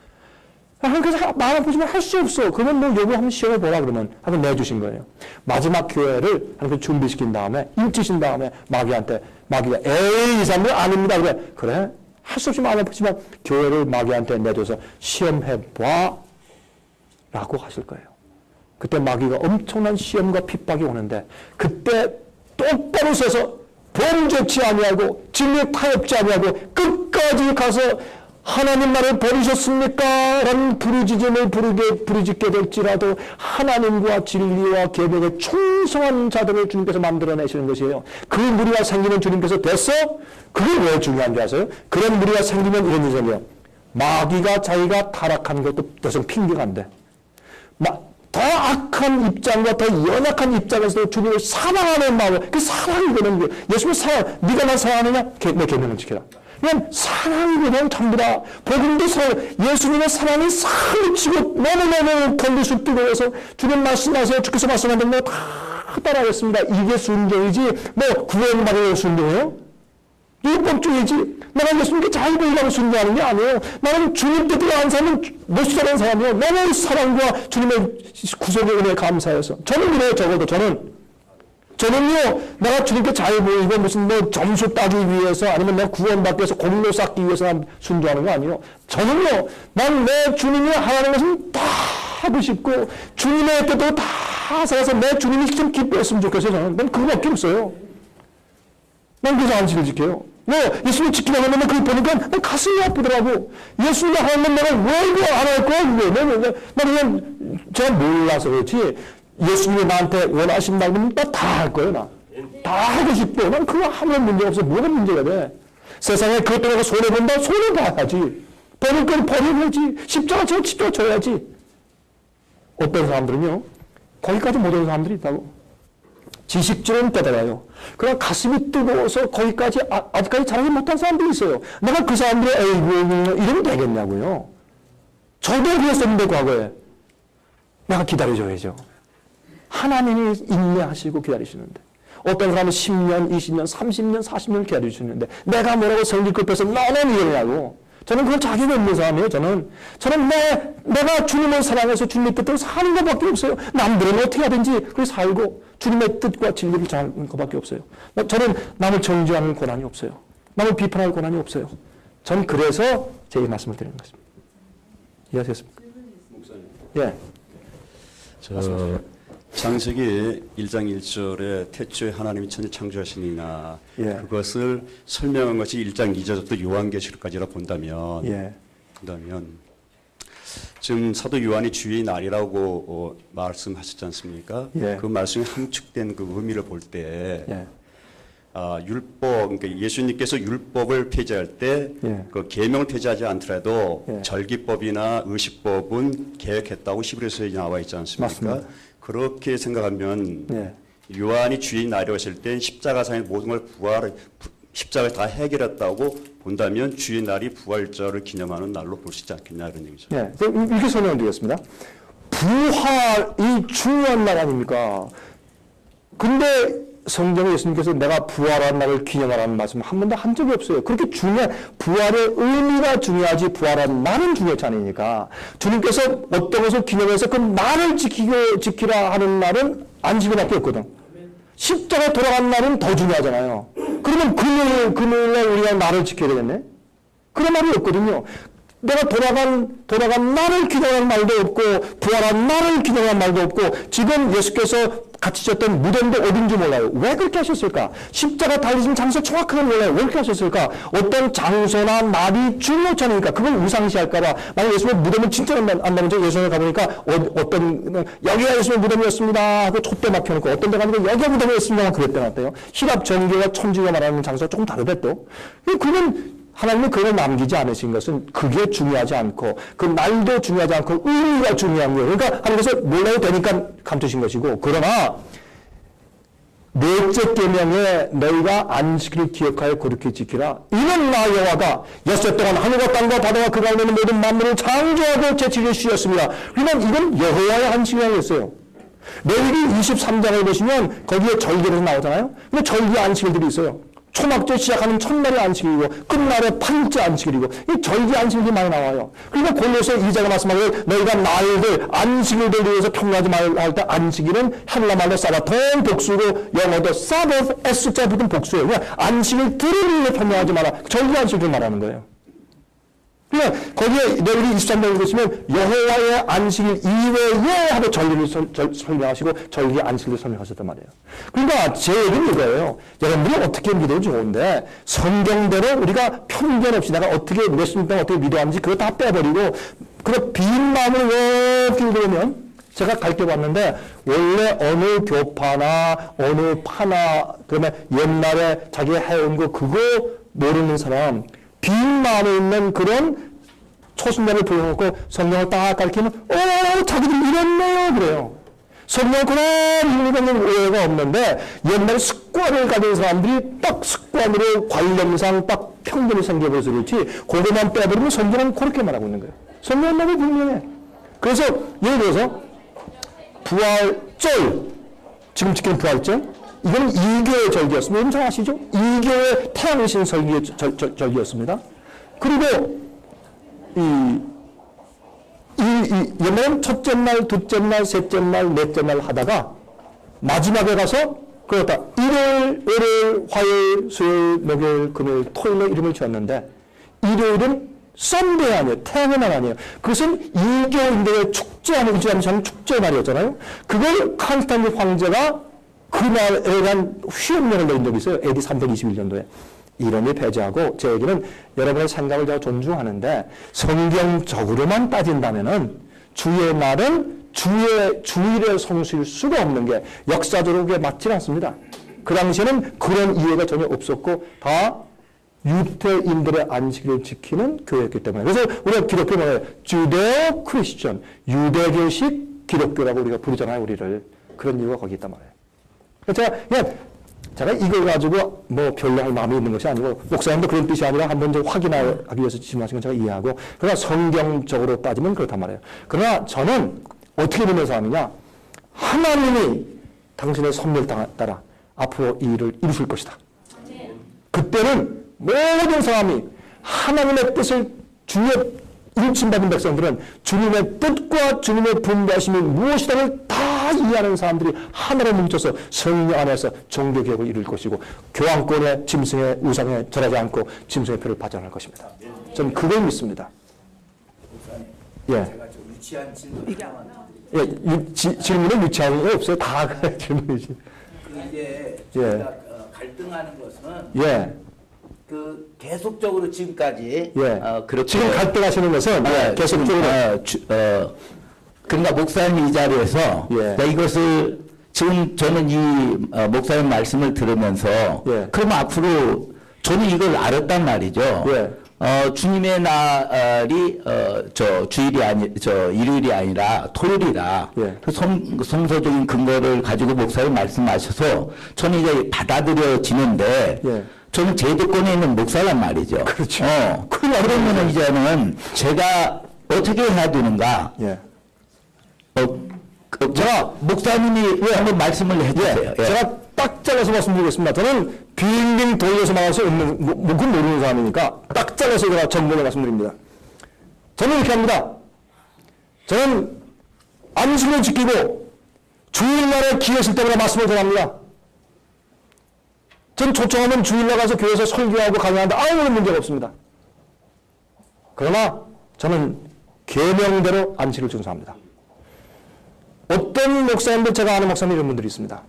그래서 마음 아프지만 할 수 없어. 그러면 뭐 요거 한번 시험해보라 그러면 한번 내주신 거예요. 마지막 교회를 하나님 준비시킨 다음에 일치신 다음에 마귀가 에이 이 사람들 아닙니다. 그래 할 수 없이 마음 아프지만 교회를 마귀한테 내줘서 시험해봐 라고 하실 거예요. 그때 마귀가 엄청난 시험과 핍박이 오는데 그때 똑바로 서서 범죄치 아니하고 진리에 타협지 아니하고 끝까지 가서 하나님 나를 버리셨습니까? 라는 부르짖음을 부르짖게 될지라도 하나님과 진리와 계명에 충성한 자들을 주님께서 만들어내시는 것이에요. 그 무리가 생기면 주님께서 됐어? 그게 왜 중요한지 아세요? 그런 무리가 생기면 이런 일이 생겨요. 마귀가 자기가 타락한 것도 더 이상 핑계가 안 돼. 더 악한 입장과 더 연약한 입장에서도 주님을 사랑하는 마음, 그 사랑이거든요. 예수님을 사랑, 네가 날 사랑하느냐? 내 계명을 지켜라. 그냥 사랑이거든 전부다. 복음도 사랑, 예수님의 사랑이 살치고 너무너무 건들수 뜨거워서 주님 말씀하세요. 주께서 말씀하는 거 다 따라하겠습니다. 이게 순종이지 뭐 구원받으려고 순종해요? 율법주의지. 내가 예수님께 잘 보이려고 순종하는 게 아니에요. 나는 주님 뜻대로 한 사람은 못 살아는 사람이에요. 나는 사랑과 주님의 구속의 은혜에 감사해서. 저는 그래요. 적어도 저는요, 내가 주님께 잘 보이고 무슨 뭐 점수 따기 위해서 아니면 내가 구원받기 위해서 공로 쌓기 위해서 순종하는 거 아니에요. 저는요, 난 내 주님이 하라는 것은 다 하고 싶고 주님의 뜻도 다 살아서 내 주님이 좀 기뻐했으면 좋겠어요. 저는. 난 그거밖에 없어요. 난 그래서 안식을 지켜요. 예수님 지키려고 하면 그걸 보니까 가슴이 아프더라고. 예수님이 하면 내가 왜 이거 안 할 거야? 나 그냥 제가 몰라서 그렇지. 예수님이 나한테 원하신다고 하면 다 할 거예요, 나. 다 하고 싶어. 난 그거 하면 문제가 없어. 뭐가 문제가 돼? 세상에 그것 때문에 손해본다? 손해봐야지. 버릴 건 버려야지. 십자가 쳐야지. 어떤 사람들은요, 거기까지 못 오는 사람들이 있다고. 지식적으로는 깨달아요. 그러나 가슴이 뜨거워서 거기까지 아직까지 잘하지 못한 사람들이 있어요. 내가 그 사람들의 에이구 이러면 되겠냐고요. 저도 그랬었는데 과거에. 내가 기다려줘야죠. 하나님이 인내하시고 기다리시는데 어떤 사람은 10년, 20년, 30년, 40년 기다려주시는데 내가 뭐라고 성질 급해서 너는 이러냐고. 저는 그건 자격이 없는 사람이에요. 저는 내가 주님을 사랑해서 주님의 뜻대로 사는 것밖에 없어요. 남들은 어떻게 하든지 그렇게 살고 주님의 뜻과 진리를 전하는 것밖에 없어요. 저는 남을 정죄하는 권한이 없어요. 남을 비판할 권한이 없어요. 저는 그래서 제 이 말씀을 드리는 것입니다. 이해하셨습니까? 예. 창세기 1장 1절에 태초에 하나님이 천지 창조하시니나 그것을 설명한 것이 1장 2절부터 요한계시록까지라 본다면 지금 사도 요한이 주의 날이라고 말씀하셨지 않습니까? 그 말씀이 함축된 그 의미를 볼 때 율법, 그러니까 예수님께서 율법을 폐지할 때 그 계명을 폐지하지 않더라도 절기법이나 의식법은 계획했다고 히브리서에 나와 있지 않습니까? 맞습니다. 그렇게 생각하면 요한이 주의 날이라고 했을 때 십자가상의 모든 걸 십자가를 다 해결했다고 본다면 주의 날이 부활절을 기념하는 날로 볼 수 있지 않겠냐 이런 얘기죠. 이렇게 설명드리겠습니다. 부활이 중요한 날 아닙니까? 근데 성경에 예수님께서 내가 부활한 날을 기념하라는 말씀을 한 번도 한 적이 없어요. 그렇게 부활의 의미가 중요하지 부활한 날은 중요치 않으니까 주님께서 어떤 것을 기념해서 그 날을 지키라 하는 날은 안식일밖에 없거든. 십자가 돌아간 날은 더 중요하잖아요. 그러면 금요일날 우리가 날을 지켜야 되겠네? 그런 말이 없거든요. 내가 돌아간 나를 기념하는 말도 없고, 부활한 나를 기념하는 말도 없고, 지금 예수께서 갇히셨던 무덤도 어딘지 몰라요. 왜 그렇게 하셨을까? 십자가 달리신 장소 정확하게 몰라요. 왜 그렇게 하셨을까? 어떤 장소나 날이 중요치 않으니까, 그걸 우상시할까봐. 만약 예수님의 무덤은 진짜 안다면 예수님을 가보니까, 여기가 예수님의 무덤이었습니다 하고 촛대 막혀놓고, 어떤 데 가니까 여기가 무덤이었습니다 그랬대 놨대요. 히랍 정교와 천주가 말하는 장소가 조금 다르대 또. 그러면 하나님은 그걸 남기지 않으신 것은 그게 중요하지 않고 그 날도 중요하지 않고 의미가 중요한 거예요. 그러니까 하나님께서 몰라도 되니까 감추신 것이고, 그러나 넷째 계명에 너희가 안식일을 기억하여 거룩히 지키라. 이는 나 여호와가 엿새 동안 하늘과 땅과 바다와 그 가운데 있는 모든 만물을 창조하고 제7일 쉬었습니다. 그러면 이건 여호와의 안식이라고 했어요. 레위기 23장을 보시면 거기에 절기로 나오잖아요. 근데 절기 안식일들이 있어요. 초막절 시작하는 첫날의 안식일이고 끝날의 8일째 안식일이고 이 절기 안식일이 많이 나와요. 그러니까 골로새 2장에 말씀하기를 너희가 날들 안식일들 위해서 평가하지 말라 할 때 안식일은 헬라 말로 사바톤 복수고 영어도 사바스 S자 붙은 복수예요. 그냥 안식일들을 위해 평가하지 마라. 절기 안식일을 말하는 거예요. 그러니까 거기에 레위기 23장을 보시면 여호와의 안식일 이외에 하루 절기를 설명하시고 절기 안식일을 설명하셨단 말이에요. 그러니까 제 얘기는 이거예요. 여러분들이 어떻게 믿어도 좋은데 성경대로 우리가 편견 없이 내가 어떻게 몇십 년 어떻게 믿어하는지 그거 다 빼버리고 그런 빈 마음으로 이렇게 읽으면 제가 가르쳐봤는데 원래 어느 교파나 어느 파나 그러면 옛날에 자기가 해온 거 그거 모르는 사람 빈 마음에 있는 그런 초순자를 불러놓고 성경을 딱 가르치면 자기들 이랬네요 그래요. 성경을 그런 읽는 오해가 없는데 옛날에 습관을 가진 사람들이 딱 습관으로 관념상 딱 편견이 생겨버려서 그렇지 그것만 빼버리면 성경은 그렇게 말하고 있는 거예요. 성경은 너무 분명해. 그래서 예를 들어서 부활절 지금 지키는 부활절 이건 이교의 절기였습니다. 여러분 잘 아시죠? 이교의 태양신 절기였습니다. 그리고 옛날엔 첫째 날, 둘째 날, 셋째 날, 넷째 날 하다가 마지막에 가서 그렇다. 일요일, 월요일, 화요일, 수요일, 목요일, 금요일, 토요일로 이름을 지었는데 일요일은 썬데이 아니에요. 태양의 날 아니에요. 그것은 이교인들의 축제하는 축제 날이었잖아요. 그걸 칸스탄tin 황제가 그날에 대한 휴업령을 내린 적이 있어요. AD 321년도에. 이름이 배제하고 제 얘기는 여러분의 생각을 제가 존중하는데 성경적으로만 따진다면은 주의 날은 주일의 성수일 수가 없는 게 역사적으로 그게 맞지 않습니다. 그 당시에는 그런 이해가 전혀 없었고 다 유대인들의 안식일을 지키는 교회였기 때문에 그래서 우리가 기독교 말에 주데오 크리스천 유대교식 기독교라고 우리가 부르잖아요. 우리를. 그런 이유가 거기 있단 말이에요. 제가 이걸 가지고 뭐 별로 할 마음이 있는 것이 아니고 목사님도 그런 뜻이 아니라 한번 좀 확인하기 위해서 질문하신 건 제가 이해하고 그러나 성경적으로 따지면 그렇단 말이에요. 그러나 저는 어떻게 믿는 사람이냐 하나님이 당신의 섭리를 따라 앞으로 이 일을 이루실 것이다. 그때는 모든 사람이 하나님의 뜻을 주의 일침받은 백성들은 주님의 뜻과 주님의 분배하심이 무엇이다를 다 이해하는 사람들이 하나로 뭉쳐서 성령 안에서 종교개혁을 이룰 것이고 교황권의 짐승의 우상에 절하지 않고 짐승의 표를 받아낼 것입니다. 저는 그걸 믿습니다. 예. 제가 좀 유치한 질문 질문은 유치한 게 없어요. 다 질문이지. 이제 예. 제가 갈등하는 것은 예. 그 계속적으로 지금까지 그렇게 지금 갈등하시는 것은 계속적으로 그러니까 목사님 이 자리에서 이것을 지금 저는 이 목사님 말씀을 들으면서 그럼 앞으로 저는 이걸 알았단 말이죠. 주님의 날이 일요일이 아니라 토요일이다. 그 성서적인 근거를 가지고 목사님 말씀하셔서 저는 이제 받아들여지는데. 저는 제도권에 있는 목사란 말이죠. 그렇죠. 그러면은 이제는 제가 어떻게 해야 되는가? 제가 목사님이 한번 말씀을 해주세요. 제가 딱 잘라서 말씀드리겠습니다. 저는 빙빙 돌려서 말할 수 없는, 그건 모르는 사람이니까 딱 잘라서 제가 정보를 말씀드립니다. 저는 이렇게 합니다. 저는 안식을 지키고 주일날에 기회 있을 때마다 말씀을 전합니다. 전 초청하면 주일날 가서 교회에서 설교하고 강의하는데 아무런 문제가 없습니다. 그러나 저는 계명대로 안식을 준수합니다. 어떤 목사님들, 제가 아는 목사님 이런 분들이 있습니다.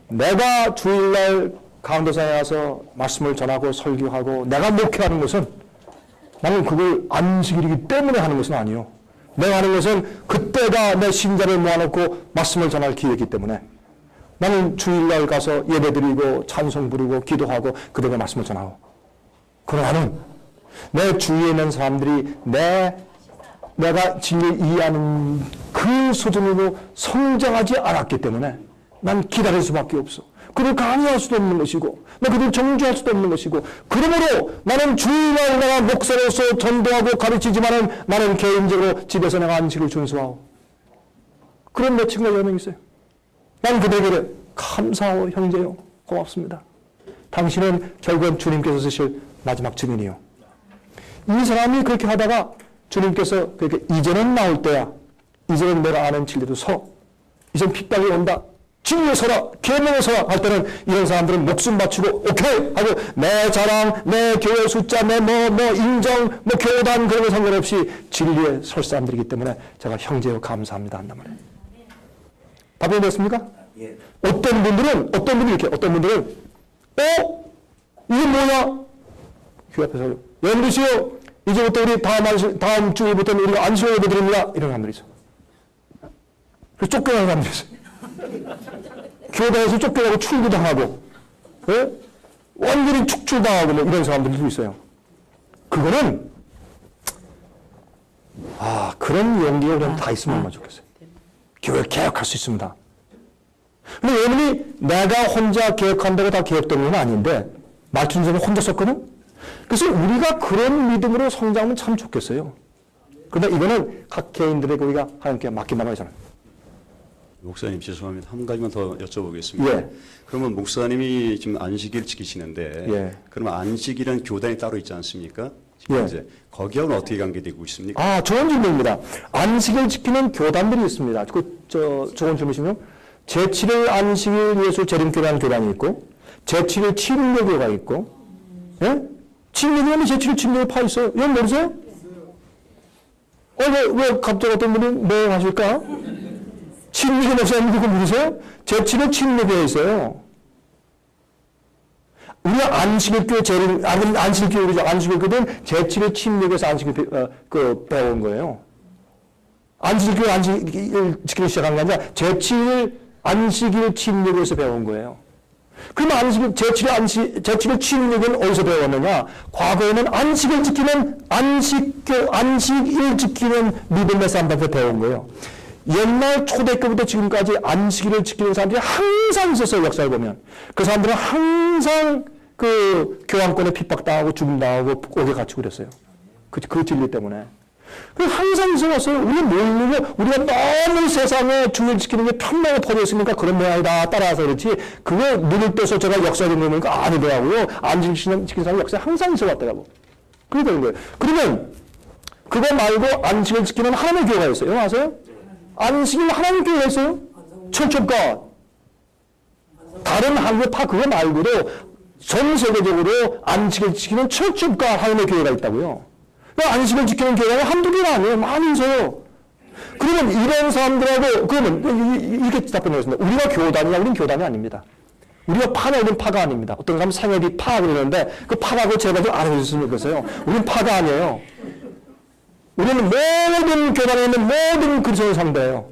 내가 주일날 강도사에 와서 말씀을 전하고 설교하고 내가 목회하는 것은 나는 그걸 안식일이기 때문에 하는 것은 아니요. 내가 하는 것은 그때가 내 신자를 모아놓고 말씀을 전할 기회이기 때문에 나는 주일날 가서 예배드리고 찬송 부르고 기도하고 그들에게 말씀을 전하고, 그러나 나는 내 주위에 있는 사람들이 내가 진리를 이해하는 그 수준으로 성장하지 않았기 때문에 난 기다릴 수밖에 없어. 그를 강요할 수도 없는 것이고 그들을 정죄할 수도 없는 것이고, 그러므로 나는 주일날 내가 목사로서 전도하고 가르치지만은 나는 개인적으로 집에서 내가 안식을 준수하고, 그런 내 친구가 여러 명 있어요. 난 그들에게 감사하고 형제요 고맙습니다. 당신은 결국은 주님께서 쓰실 마지막 증인이요. 이 사람이 그렇게 하다가 주님께서 그렇게 이제는 나올 때야, 이제는 내가 아는 진리도 서, 이젠 핍박이 온다, 진리에 서라, 계명에 서라 할 때는 이런 사람들은 목숨 바치고 오케이 하고 내 자랑, 내 교회 숫자, 내 인정, 교단 그런 거 상관없이 진리에 설 사람들이기 때문에 제가 형제요 감사합니다 한단 말이에요. 답이 됐습니까? 예. 어떤 분들은 이게 뭐냐? 교회 앞에서 연두시오, 이제부터 우리 다음 주일부터는 우리가 안식을 예배드립니다. 이런 사람들이 있어. 그래서 쫓겨나는 사람들이 있어. 교단에서 쫓겨나고 출구당하고, 예? 완전히 축출당하고 이런 사람들도 있어요. 그거는 그런 용기가 그냥 다 있으면 얼마나 좋겠어요. 교회 개혁할 수 있습니다. 근데 여러분이 내가 혼자 개혁한다고 다 개혁되는 건 아닌데 말춘선을 혼자 썼거든? 그래서 우리가 그런 믿음으로 성장하면 참 좋겠어요. 그런데 이거는 각 개인들에게 우리가 하나님께 맡기만 하잖아요. 목사님 죄송합니다. 한 가지만 더 여쭤보겠습니다. 예. 그러면 목사님이 지금 안식일 지키시는데 예. 그러면 안식일은 교단이 따로 있지 않습니까? 예. 이제 거기하고는 어떻게 관계되고 있습니까? 좋은 질문입니다. 안식일 지키는 교단들이 있습니다. 좋은 질문이시면 제7일 안식일 예수 재림교회라는 교단이 있고 제7일 침례교회가 있고, 예? 침례교회는 제7일 침례교회 파 있어요. 이건 모르세요? 왜 갑자기 어떤 분이 뭐 하실까? 침례교 목사님 그거 모르세요? 제7일 침례교회 있어요. 우리가 안식일교회 안식일교회죠. 안식일교회는 제7일 침례교회에서 안식일 배운 거예요. 안식일교회 안식일 지키기 시작한 게 아니라 제7일 안식일 침례교회에서 배운 거예요. 그러면 제7일 침례교회는 어디서 배웠느냐? 과거에는 안식일 지키는 믿음의 사람들한테 배운 거예요. 옛날 초대교부터 지금까지 안식일을 지키는 사람들이 항상 있었어요. 역사를 보면. 그 사람들은 항상 그 교황권에 핍박당하고 죽임당하고 옥에 갇히고 그랬어요. 그 진리 때문에. 항상 있어왔어요. 우리는 모르고 우리가 너무 세상에 주일 지키는 게 편하게 퍼져 있으니까 그런 모양이다 따라서 그렇지, 그거 눈을 떠서 제가 역사를 보니까 아니더라고요. 안식일 지키는 사람 역사에 항상 있어왔더라고. 그게 되는 거예요. 그러면 그거 말고 안식일 지키는 하나님의 교회가 있어요. 여러분 아세요? 안식일 하나님의 교회가 있어요. 천천가. 다른 한국파 그거 말고도 전 세계적으로 안식일 지키는 철쭉과 하나님의 교회가 있다고요. 안식을 지키는 교회가 한두 개가 아니에요. 많이 있어요. 그러면 이런 사람들하고, 그러면 이렇게 답변하겠습니다. 우리가 교단이냐? 우리는 교단이 아닙니다. 우리가 파냐? 우리는 파가 아닙니다. 어떤 사람은 상엽이 파 그러는데 그 파라고 제가 좀 알아주셨으면 좋겠어요. 우리는 파가 아니에요. 우리는 모든 교단에 있는 모든 그리스도를 상대해요.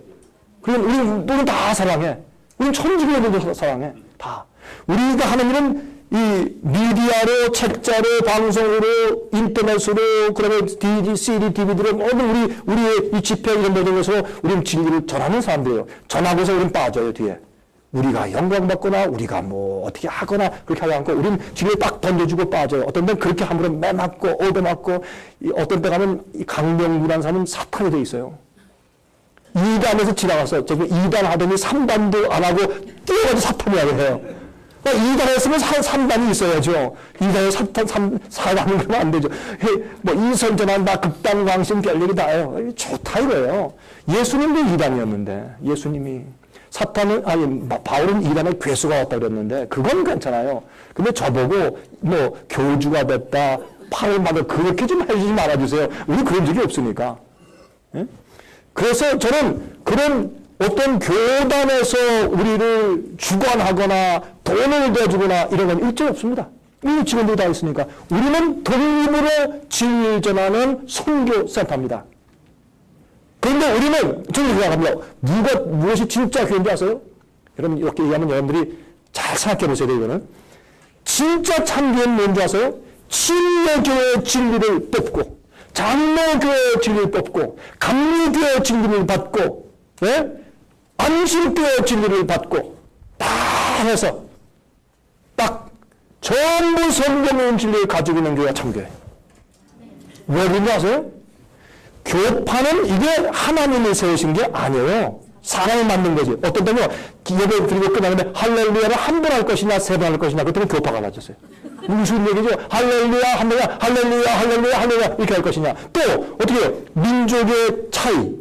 그러면 우리는 다 사랑해. 우리는 천주교회들도 사랑해. 다. 우리가 하는 일은 이 미디어로, 책자로, 방송으로, 인터넷으로, 그다음에 CD, DVD로 모든 우리의 이 집회 이런 모든 것으로 우리는 진리를 전하는 사람들이에요. 전하고서 우리는 빠져요, 뒤에. 우리가 영광받거나 우리가 뭐 어떻게 하거나 그렇게 하지 않고 우리는 진리를 딱 던져주고 빠져요. 어떤 데는 그렇게 함부로 매맞고 얻어맞고, 어떤 때 가면 이 강명구라는 사람은 사탄이 돼 있어요. 2단에서 지나가서 저기 2단 하더니 3단도 안 하고 뛰어가지고 사탄이라고 해요. 2단 했으면 3단이 있어야죠. 2단에 4단은 그러면 안 되죠. 뭐 이선전한다, 극단, 광신, 별력이 다예요. 좋다 이거예요. 예수님도 2단이었는데, 예수님이. 바울은 2단에 괴수가 왔다 그랬는데, 그건 괜찮아요. 근데 저보고, 뭐, 교주가 됐다, 팔을 막아 그렇게 좀 해주지 말아주세요. 우리 그런 적이 없으니까. 예? 그래서 저는 그런 어떤 교단에서 우리를 주관하거나 돈을 대주거나 이런 건 일절 없습니다. 우리 직원들이 다 있으니까. 우리는 독립으로 진리를 전하는 선교센터입니다. 그런데 우리는 저는 생각합니다. 무엇이 진짜 교회인지 아세요? 여러분 이렇게 얘기하면 여러분들이 잘 생각해 보세요. 이거는 진짜 참교회는 뭔지 아세요? 침례교회의 진리를 뽑고 장로교회의 진리를 뽑고 감리교회의 진리를 받고 예? 안식교회의 진리를 받고 다 해서 딱 전부 성경의 진리를 가지고 있는 교회가 참교회. 왜 그런지 아세요? 교파는 이게 하나님이 세우신 게 아니에요. 사람이 만든 거지. 어떤 때는 예배 드리고 끝나는데 할렐루야를 한 번 할 것이냐 세 번 할 것이냐 그때는 교파가 나졌어요. 무슨 얘기죠? 할렐루야 할렐루야 할렐루야 할렐루야 할렐루야 이렇게 할 것이냐. 또 어떻게 해요? 민족의 차이,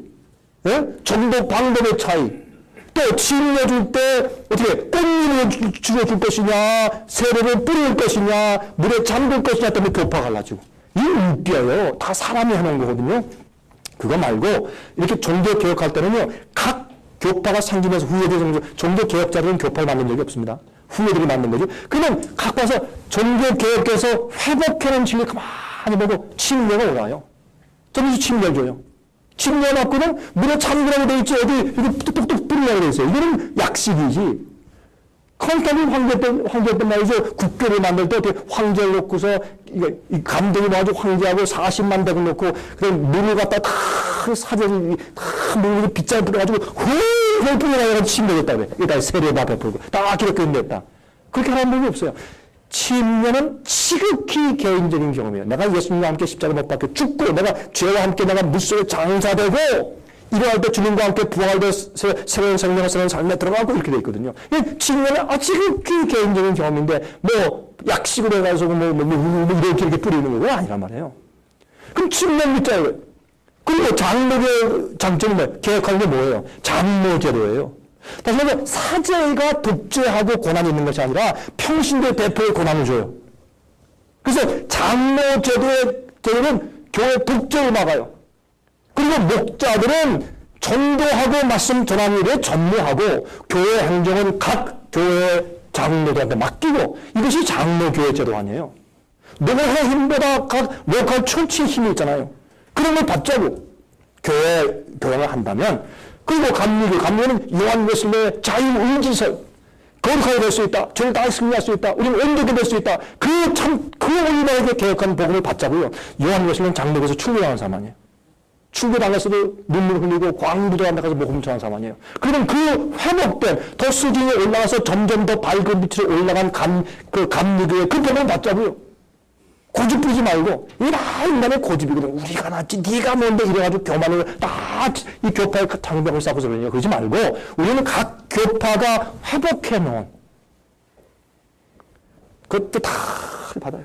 예? 전도 방법의 차이, 또 침례 줄 때 어떻게 꽃잎을 줄 것이냐 세례를 뿌릴 것이냐 물에 잠글 것이냐 때문에 교파가 갈라지고 이게 웃겨요. 다 사람이 해놓은 거거든요. 그거 말고 이렇게 종교 개혁할 때는요 각 교파가 생기면서 후예들이 종교 개혁자들은 교파를 만든 적이 없습니다. 후예들이 만든 거죠. 그러면 갖고 와서 종교 개혁해서 회복해놓은 진리 가만히 보고 침례가 올라와요. 점점 침례를 줘요. 침례 맞고는 물에 잠그라고 돼 있지 어디 이렇게 뚝뚝뚝 뿌리려고 돼 있어요. 이거는 약식이지. 컨스탄틴 황제 때 말이죠. 국교를 만들 때 어떻게 황제를 놓고서 이 감독이 와가지고 황제하고 40만 대군 놓고 그냥 물을 갖다 다 사전이 다 물을 빗자루 뿌려가지고 훌훌 뿌려가지고 침례했다 그래. 일단 세례 다 베풀고 다 기록해 냈다. 그렇게 하는 분이 없어요. 침례는 지극히 개인적인 경험이에요. 내가 예수님과 함께 십자가 못 박혀 죽고 내가 죄와 함께 내가 물속에 장사되고 일어날 때 주님과 함께 부활할 때 새로운 생명을 쓰는 삶에 들어가고 이렇게 돼 있거든요. 침례는 지극히 개인적인 경험인데 뭐 약식으로 해가지고 이렇게 뿌리는 거고 아니란 말이에요. 그럼 침례 믿자요. 그리고 장로의 장점이 뭐예요? 개혁하는 게 뭐예요? 장로제도예요. 다시 말해서 사제가 독재하고 권한이 있는 것이 아니라 평신도 대표의 권한을 줘요. 그래서 장로제도는 교회 독재를 막아요. 그리고 목자들은 전도하고 말씀 전하는 일에 전무하고 교회 행정은 각 교회 장로들한테 맡기고 이것이 장로교회 제도 아니에요. 노회 힘보다 각 로컬 처치의 힘이 있잖아요. 그런 걸 받자고 교회를 한다면 그리고 감리교는 요한 웨슬레의 자유의지설 거룩하게 될 수 있다. 죄를 다 승리할 수 있다. 우리는 온전하게 될 수 있다. 그 우리나라에게 개혁한 복음을 받자고요. 요한 웨슬레는 장로교에서 출교당한 사람 아니에요. 출교당했어도 눈물 흘리고 광부도한테 가서 복음 전한 사람 아니에요. 그러면 그 회복된 더 수준이 올라가서 점점 더 밝은 밑으로 올라간 감리교의 그 복음을 받자고요. 고집 부리지 말고 이 다 인간의 고집이거든. 우리가 낫지 네가 뭔데 이래가지고 교만을 다 이 교파의 장벽을 쌓고서 그러냐. 그러지 말고 우리는 각 교파가 회복해 놓은 그것도 다 받아요.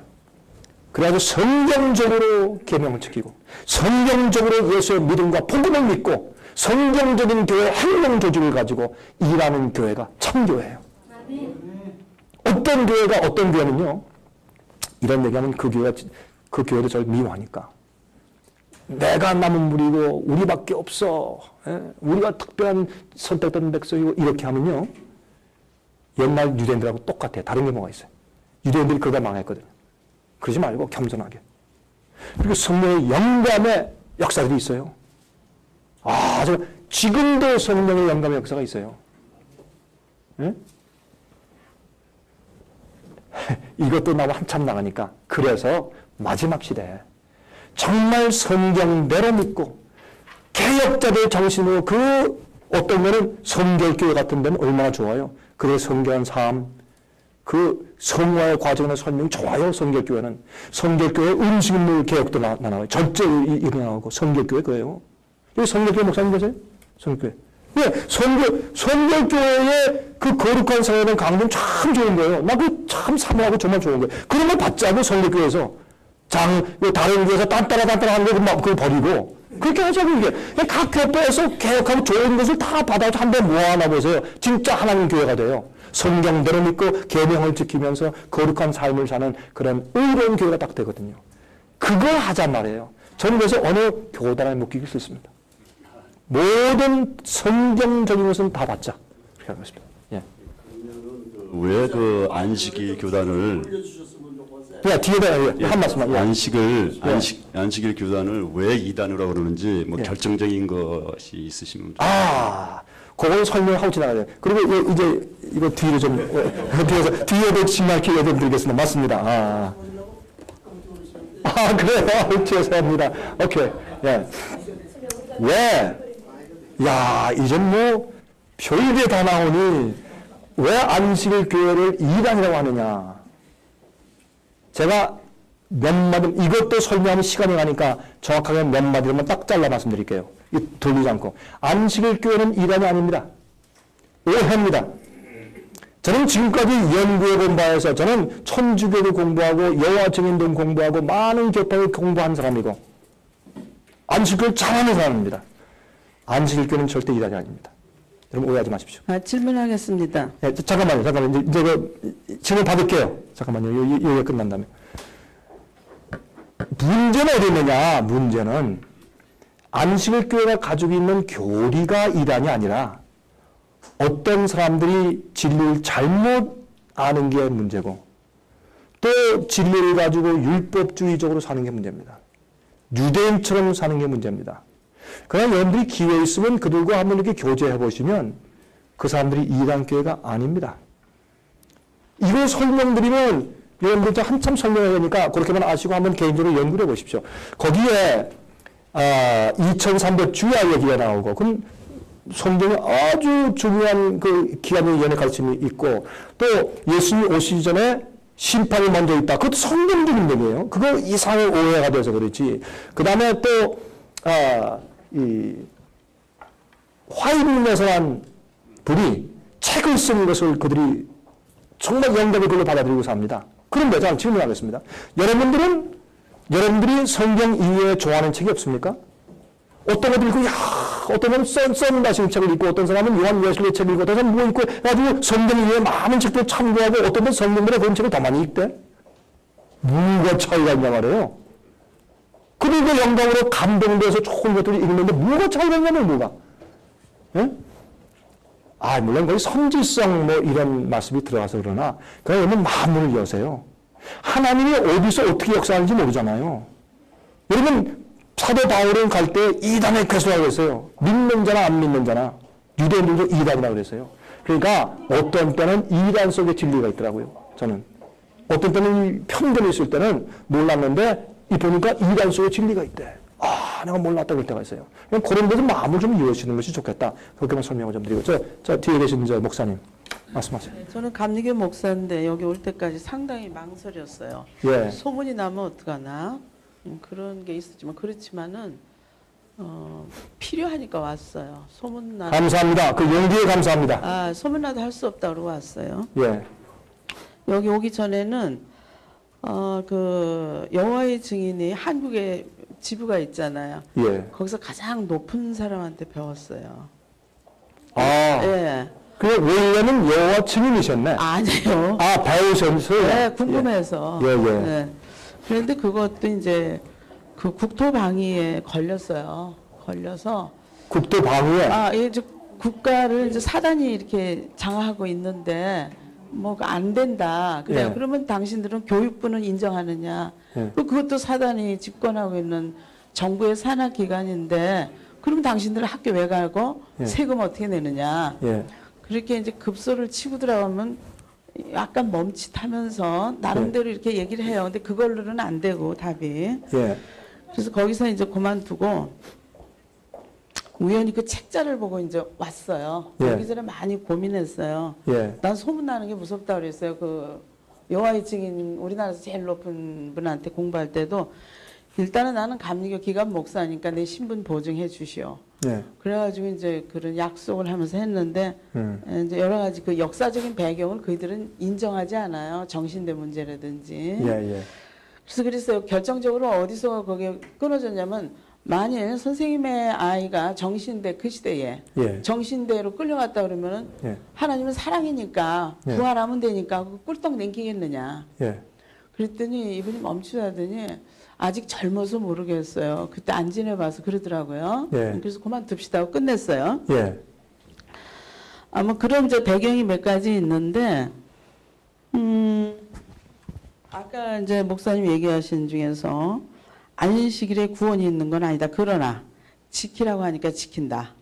그래가지고 성경적으로 계명을 지키고 성경적으로 예수의 믿음과 복음을 믿고 성경적인 교회 행동 조직을 가지고 일하는 교회가 참교회예요. 어떤 교회가 어떤 교회는요. 이런 얘기하면 그 교회도 저를 미워하니까. 내가 남은 무리고 우리밖에 없어. 우리가 특별한 선택된 백성이고 이렇게 하면요. 옛날 유대인들하고 똑같아요. 다른 게 뭐가 있어요. 유대인들이 그러다 망했거든요. 그러지 말고 겸손하게. 그리고 성령의 영감의 역사들이 있어요. 지금도 성령의 영감의 역사가 있어요. 네? 이것도 나와 한참 나가니까 그래서 마지막 시대에 정말 성경대로 믿고 개혁자들 정신으로 그 어떤 거는 성결교회 같은 데는 얼마나 좋아요. 그의 성결한 삶, 그 성화의 과정의 설명이 좋아요. 성결교회는. 성결교회 음식물 개혁도 나와요. 전체 일어나고 성결교회 그예요. 여기 성결교회 목사님 계세요? 성결교회. 네, 성결교회의 그 거룩한 생활은 강동 참 좋은 거예요. 나 그 참 사모하고 정말 좋은 거예요. 그런 걸 받자고 성결교회에서. 다른 교회에서 딴따라 하는 거 그걸 버리고. 그렇게 하자고 이게. 각 교회에서 개혁하고 좋은 것을 다 받아서 한 번 모아놔 보세요. 진짜 하나님 교회가 돼요. 성경대로 믿고 계명을 지키면서 거룩한 삶을 사는 그런 의로운 교회가 딱 되거든요. 그거 하자 말이에요. 저는 그래서 어느 교단에 묶이길 싫습니다. 모든 성경적인 것은 다 받자. 그렇게 하고 있습니다. 예. 왜 그 안식일 교단을 뒤에다 한 말씀만. 예. 안식일 교단을 왜 이단으로 그러는지 뭐 예. 결정적인 것이 있으시면 그걸 설명하고 지나가야 돼요. 그리고 이제 이거 뒤로 좀 뒤에도 심하게 여쭤드리겠습니다. 맞습니다. 그래요. 죄송합니다. 오케이. 예. 왜? 야, 이제 뭐 별게 다 나오니 왜 안식일 교회를 이단이라고 하느냐? 제가 몇 마디, 이것도 설명하면 시간이 가니까 정확하게 몇 마디로만 딱 잘라 말씀드릴게요. 돌리지 않고. 안식일 교회는 이단이 아닙니다. 오해입니다. 저는 지금까지 연구해본 바에서 저는 천주교도 공부하고 여호와 증인도 공부하고 많은 교파를 공부한 사람이고 안식교를 잘하는 사람입니다. 안식일 교회는 절대 이단이 아닙니다. 여러분 오해하지 마십시오. 질문하겠습니다. 네, 잠깐만요. 이제 질문 받을게요. 잠깐만요. 여기가 끝난 다음에. 문제는 어디 있느냐? 문제는 안식일 교회가 가지고 있는 교리가 이단이 아니라 어떤 사람들이 진리를 잘못 아는 게 문제고 또 진리를 가지고 율법주의적으로 사는 게 문제입니다. 유대인처럼 사는 게 문제입니다. 그러나 여러분들이 기회 있으면 그들과 한번 이렇게 교제해 보시면 그 사람들이 이단교회가 아닙니다. 이걸 설명드리면 여러분들 한참 설명해야 되니까 그렇게만 아시고 한번 개인적으로 연구해 보십시오. 거기에 2300주야 얘기가 나오고 그럼 성경에 아주 중요한 그 기간의 연애 가르침이 있고 또 예수님이 오시기 전에 심판이 먼저 있다. 그것도 성경적인 얘기예요. 그거 이상의 오해가 돼서 그렇지. 그 다음에 또 이 화인에서한 분이 책을 쓴 것을 그들이 정말 영접의 글로 받아들이고 삽니다. 그런데 자 질문하겠습니다. 여러분들이 성경 이외에 좋아하는 책이 없습니까? 어떤 애들 읽고 어떤 사람은 썬다신 책을 읽고 어떤 사람은 요한 웨슬리 책을 읽고 어떤 사람은 뭐 읽고 해가지고 성경 이외에 많은 책들 참고하고 어떤 사람은 성경들의 그런 책을 더 많이 읽대? 뭐가 차이가 있냐 말이에요. 그리고 영감으로 감동돼서 좋은 것들을 읽는데 뭐가 차이가 있냐면 뭐가? 예? 물론 거기 성질성 뭐 이런 말씀이 들어가서 그러나 여러분 마음을 여세요. 하나님이 어디서 어떻게 역사하는지 모르잖아요. 여러분 사도 바울은 갈 때 이단에 괴수라고 했어요. 믿는 자나 안 믿는 자나 유대인들도 이단이라고 그랬어요. 그러니까 어떤 때는 이단 속에 진리가 있더라고요. 저는 어떤 때는 편견이 있을 때는 몰랐는데 보니까 이단 속에 진리가 있대. 내가 몰랐다 그럴 때가 있어요. 그런 데서 마음을 좀 이어주시는 것이 좋겠다. 그렇게만 설명을 좀 드리고 저 뒤에 계신 목사님 말씀하세요. 저는 감리교 목사인데 여기 올 때까지 상당히 망설였어요. 예. 소문이 나면 어떡하나 그런 게 있었지만 그렇지만은 필요하니까 왔어요. 소문나. 감사합니다. 그 용기에 감사합니다. 소문나도 할 수 없다 그러고 왔어요. 예. 여기 오기 전에는 그 여호와의 증인이 한국에 지부가 있잖아요. 예. 거기서 가장 높은 사람한테 배웠어요. 예. 그게 원래는 여호와 증인이셨네. 아니요. 배우셨어요? 네, 궁금해서. 예. 네. 그런데 그것도 이제 그 국토방위에 걸렸어요. 걸려서. 국토방위에? 이제 국가를 이제 사단이 이렇게 장악하고 있는데 뭐 안 된다. 그래요. 예. 그러면 당신들은 교육부는 인정하느냐? 예. 그것도 사단이 집권하고 있는 정부의 산하 기관인데 그럼 당신들은 학교 왜 가고 예. 세금 어떻게 내느냐? 예. 그렇게 이제 급소를 치고 들어가면 약간 멈칫하면서 나름대로 이렇게 얘기를 해요. 근데 그걸로는 안 되고 답이. 예. 그래서 거기서 이제 그만두고 우연히 그 책자를 보고 이제 왔어요. 예. 오기 전에 많이 고민했어요. 예. 난 소문나는 게 무섭다 그랬어요. 그 여호와의 증인 우리나라에서 제일 높은 분한테 공부할 때도 일단은 나는 감리교 기관 목사니까 내 신분 보증해 주시오. 예. 그래가지고 이제 그런 약속을 하면서 했는데 이제 여러 가지 그 역사적인 배경을 그들은 인정하지 않아요. 정신대 문제라든지. 예. 그래서 결정적으로 어디서 거기에 끊어졌냐면 만일 선생님의 아이가 정신대 그 시대에 예. 정신대로 끌려갔다 그러면은 예. 하나님은 사랑이니까 예. 부활하면 되니까 꿀떡 냉기겠느냐. 예. 그랬더니 이분이 멈추다더니 아직 젊어서 모르겠어요. 그때 안 지내봐서 그러더라고요. 예. 그래서 그만둡시다 하고 끝냈어요. 예. 아마 그런 이제 배경이 몇 가지 있는데, 아까 이제 목사님 얘기하신 중에서 안식일에 구원이 있는 건 아니다. 그러나 지키라고 하니까 지킨다.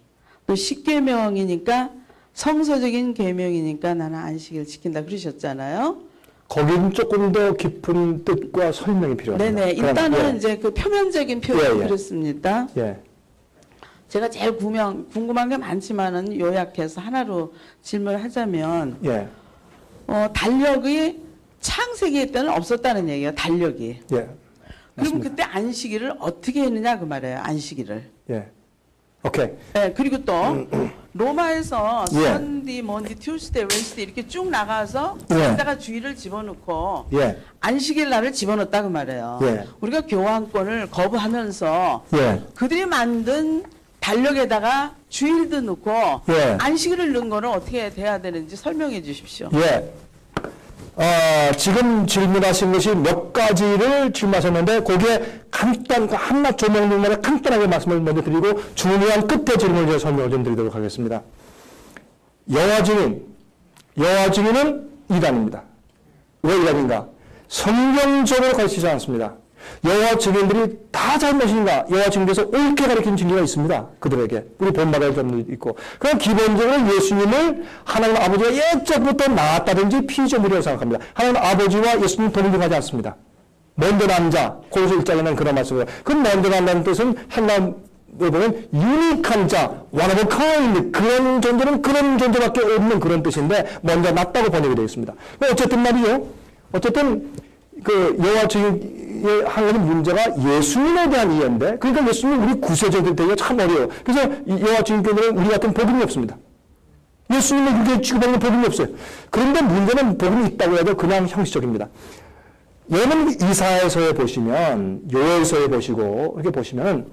또 십계명이니까 성서적인 계명이니까 나는 안식일 지킨다 그러셨잖아요. 거기는 조금 더 깊은 뜻과 설명이 필요합니다. 네네. 일단은 예. 이제 그 표면적인 표현 예. 그렇습니다. 예. 제가 제일 궁금한 게 많지만은 요약해서 하나로 질문을 하자면, 예. 달력이 창세기 때는 없었다는 얘기예요. 달력이. 예. 그럼 맞습니다. 그때 안식일을 어떻게 했느냐 그 말이에요. 안식일을. 예. 오케이. 네, 그리고 또 로마에서 예. 선디, 먼디, 튜스데이, 웬스데이 이렇게 쭉 나가서 예. 거기다가 주일을 집어넣고 예. 안식일 날을 집어넣었다 그 말이에요. 예. 우리가 교환권을 거부하면서 예. 그들이 만든 달력에다가 주일도 넣고 예. 안식일을 넣은 거는 어떻게 돼야 되는지 설명해 주십시오. 예. 지금 질문하신 것이 몇 가지를 질문하셨는데, 거기에 한낱 조명용만에 간단하게 말씀을 먼저 드리고, 중요한 끝에 질문을 위해 설명을 좀 드리도록 하겠습니다. 여호와 증인은 이단입니다. 왜 이단인가? 성경적으로 가르치지 않습니다. 여호와 증인들이 다 잘못인가? 여호와 증인께서 옳게 가르친 진리가 있습니다. 그들에게. 우리 본받아야 할 점도 있고. 그럼 기본적으로 예수님을 하나님 아버지가 옛적부터 낳았다든지 피조물이라고 생각합니다. 하나님 아버지와 예수님 동등하지 않습니다. 먼저 난 자, 고린도서 1장에는 그런 말씀을 해요. 그 먼저 난다는 뜻은 헬라어로 보면 유니크한 자, one of a kind, 그런 존재는 그런 존재밖에 없는 그런 뜻인데 먼저 낳았다고 번역이 되어 있습니다. 어쨌든 말이요. 어쨌든 그 여호와 증인의 한 가지 문제가 예수님에 대한 이해인데, 그러니까 예수님은 우리 구세주들 되기가 참 어려워요. 그래서 여호와 증인들은 우리 같은 복음이 없습니다. 예수님은 그게 취급하는 복음이 없어요. 그런데 문제는 복음이 있다고 해도 그냥 형식적입니다. 여러분 이사야서에 보시면, 요엘서에 보시고 이렇게 보시면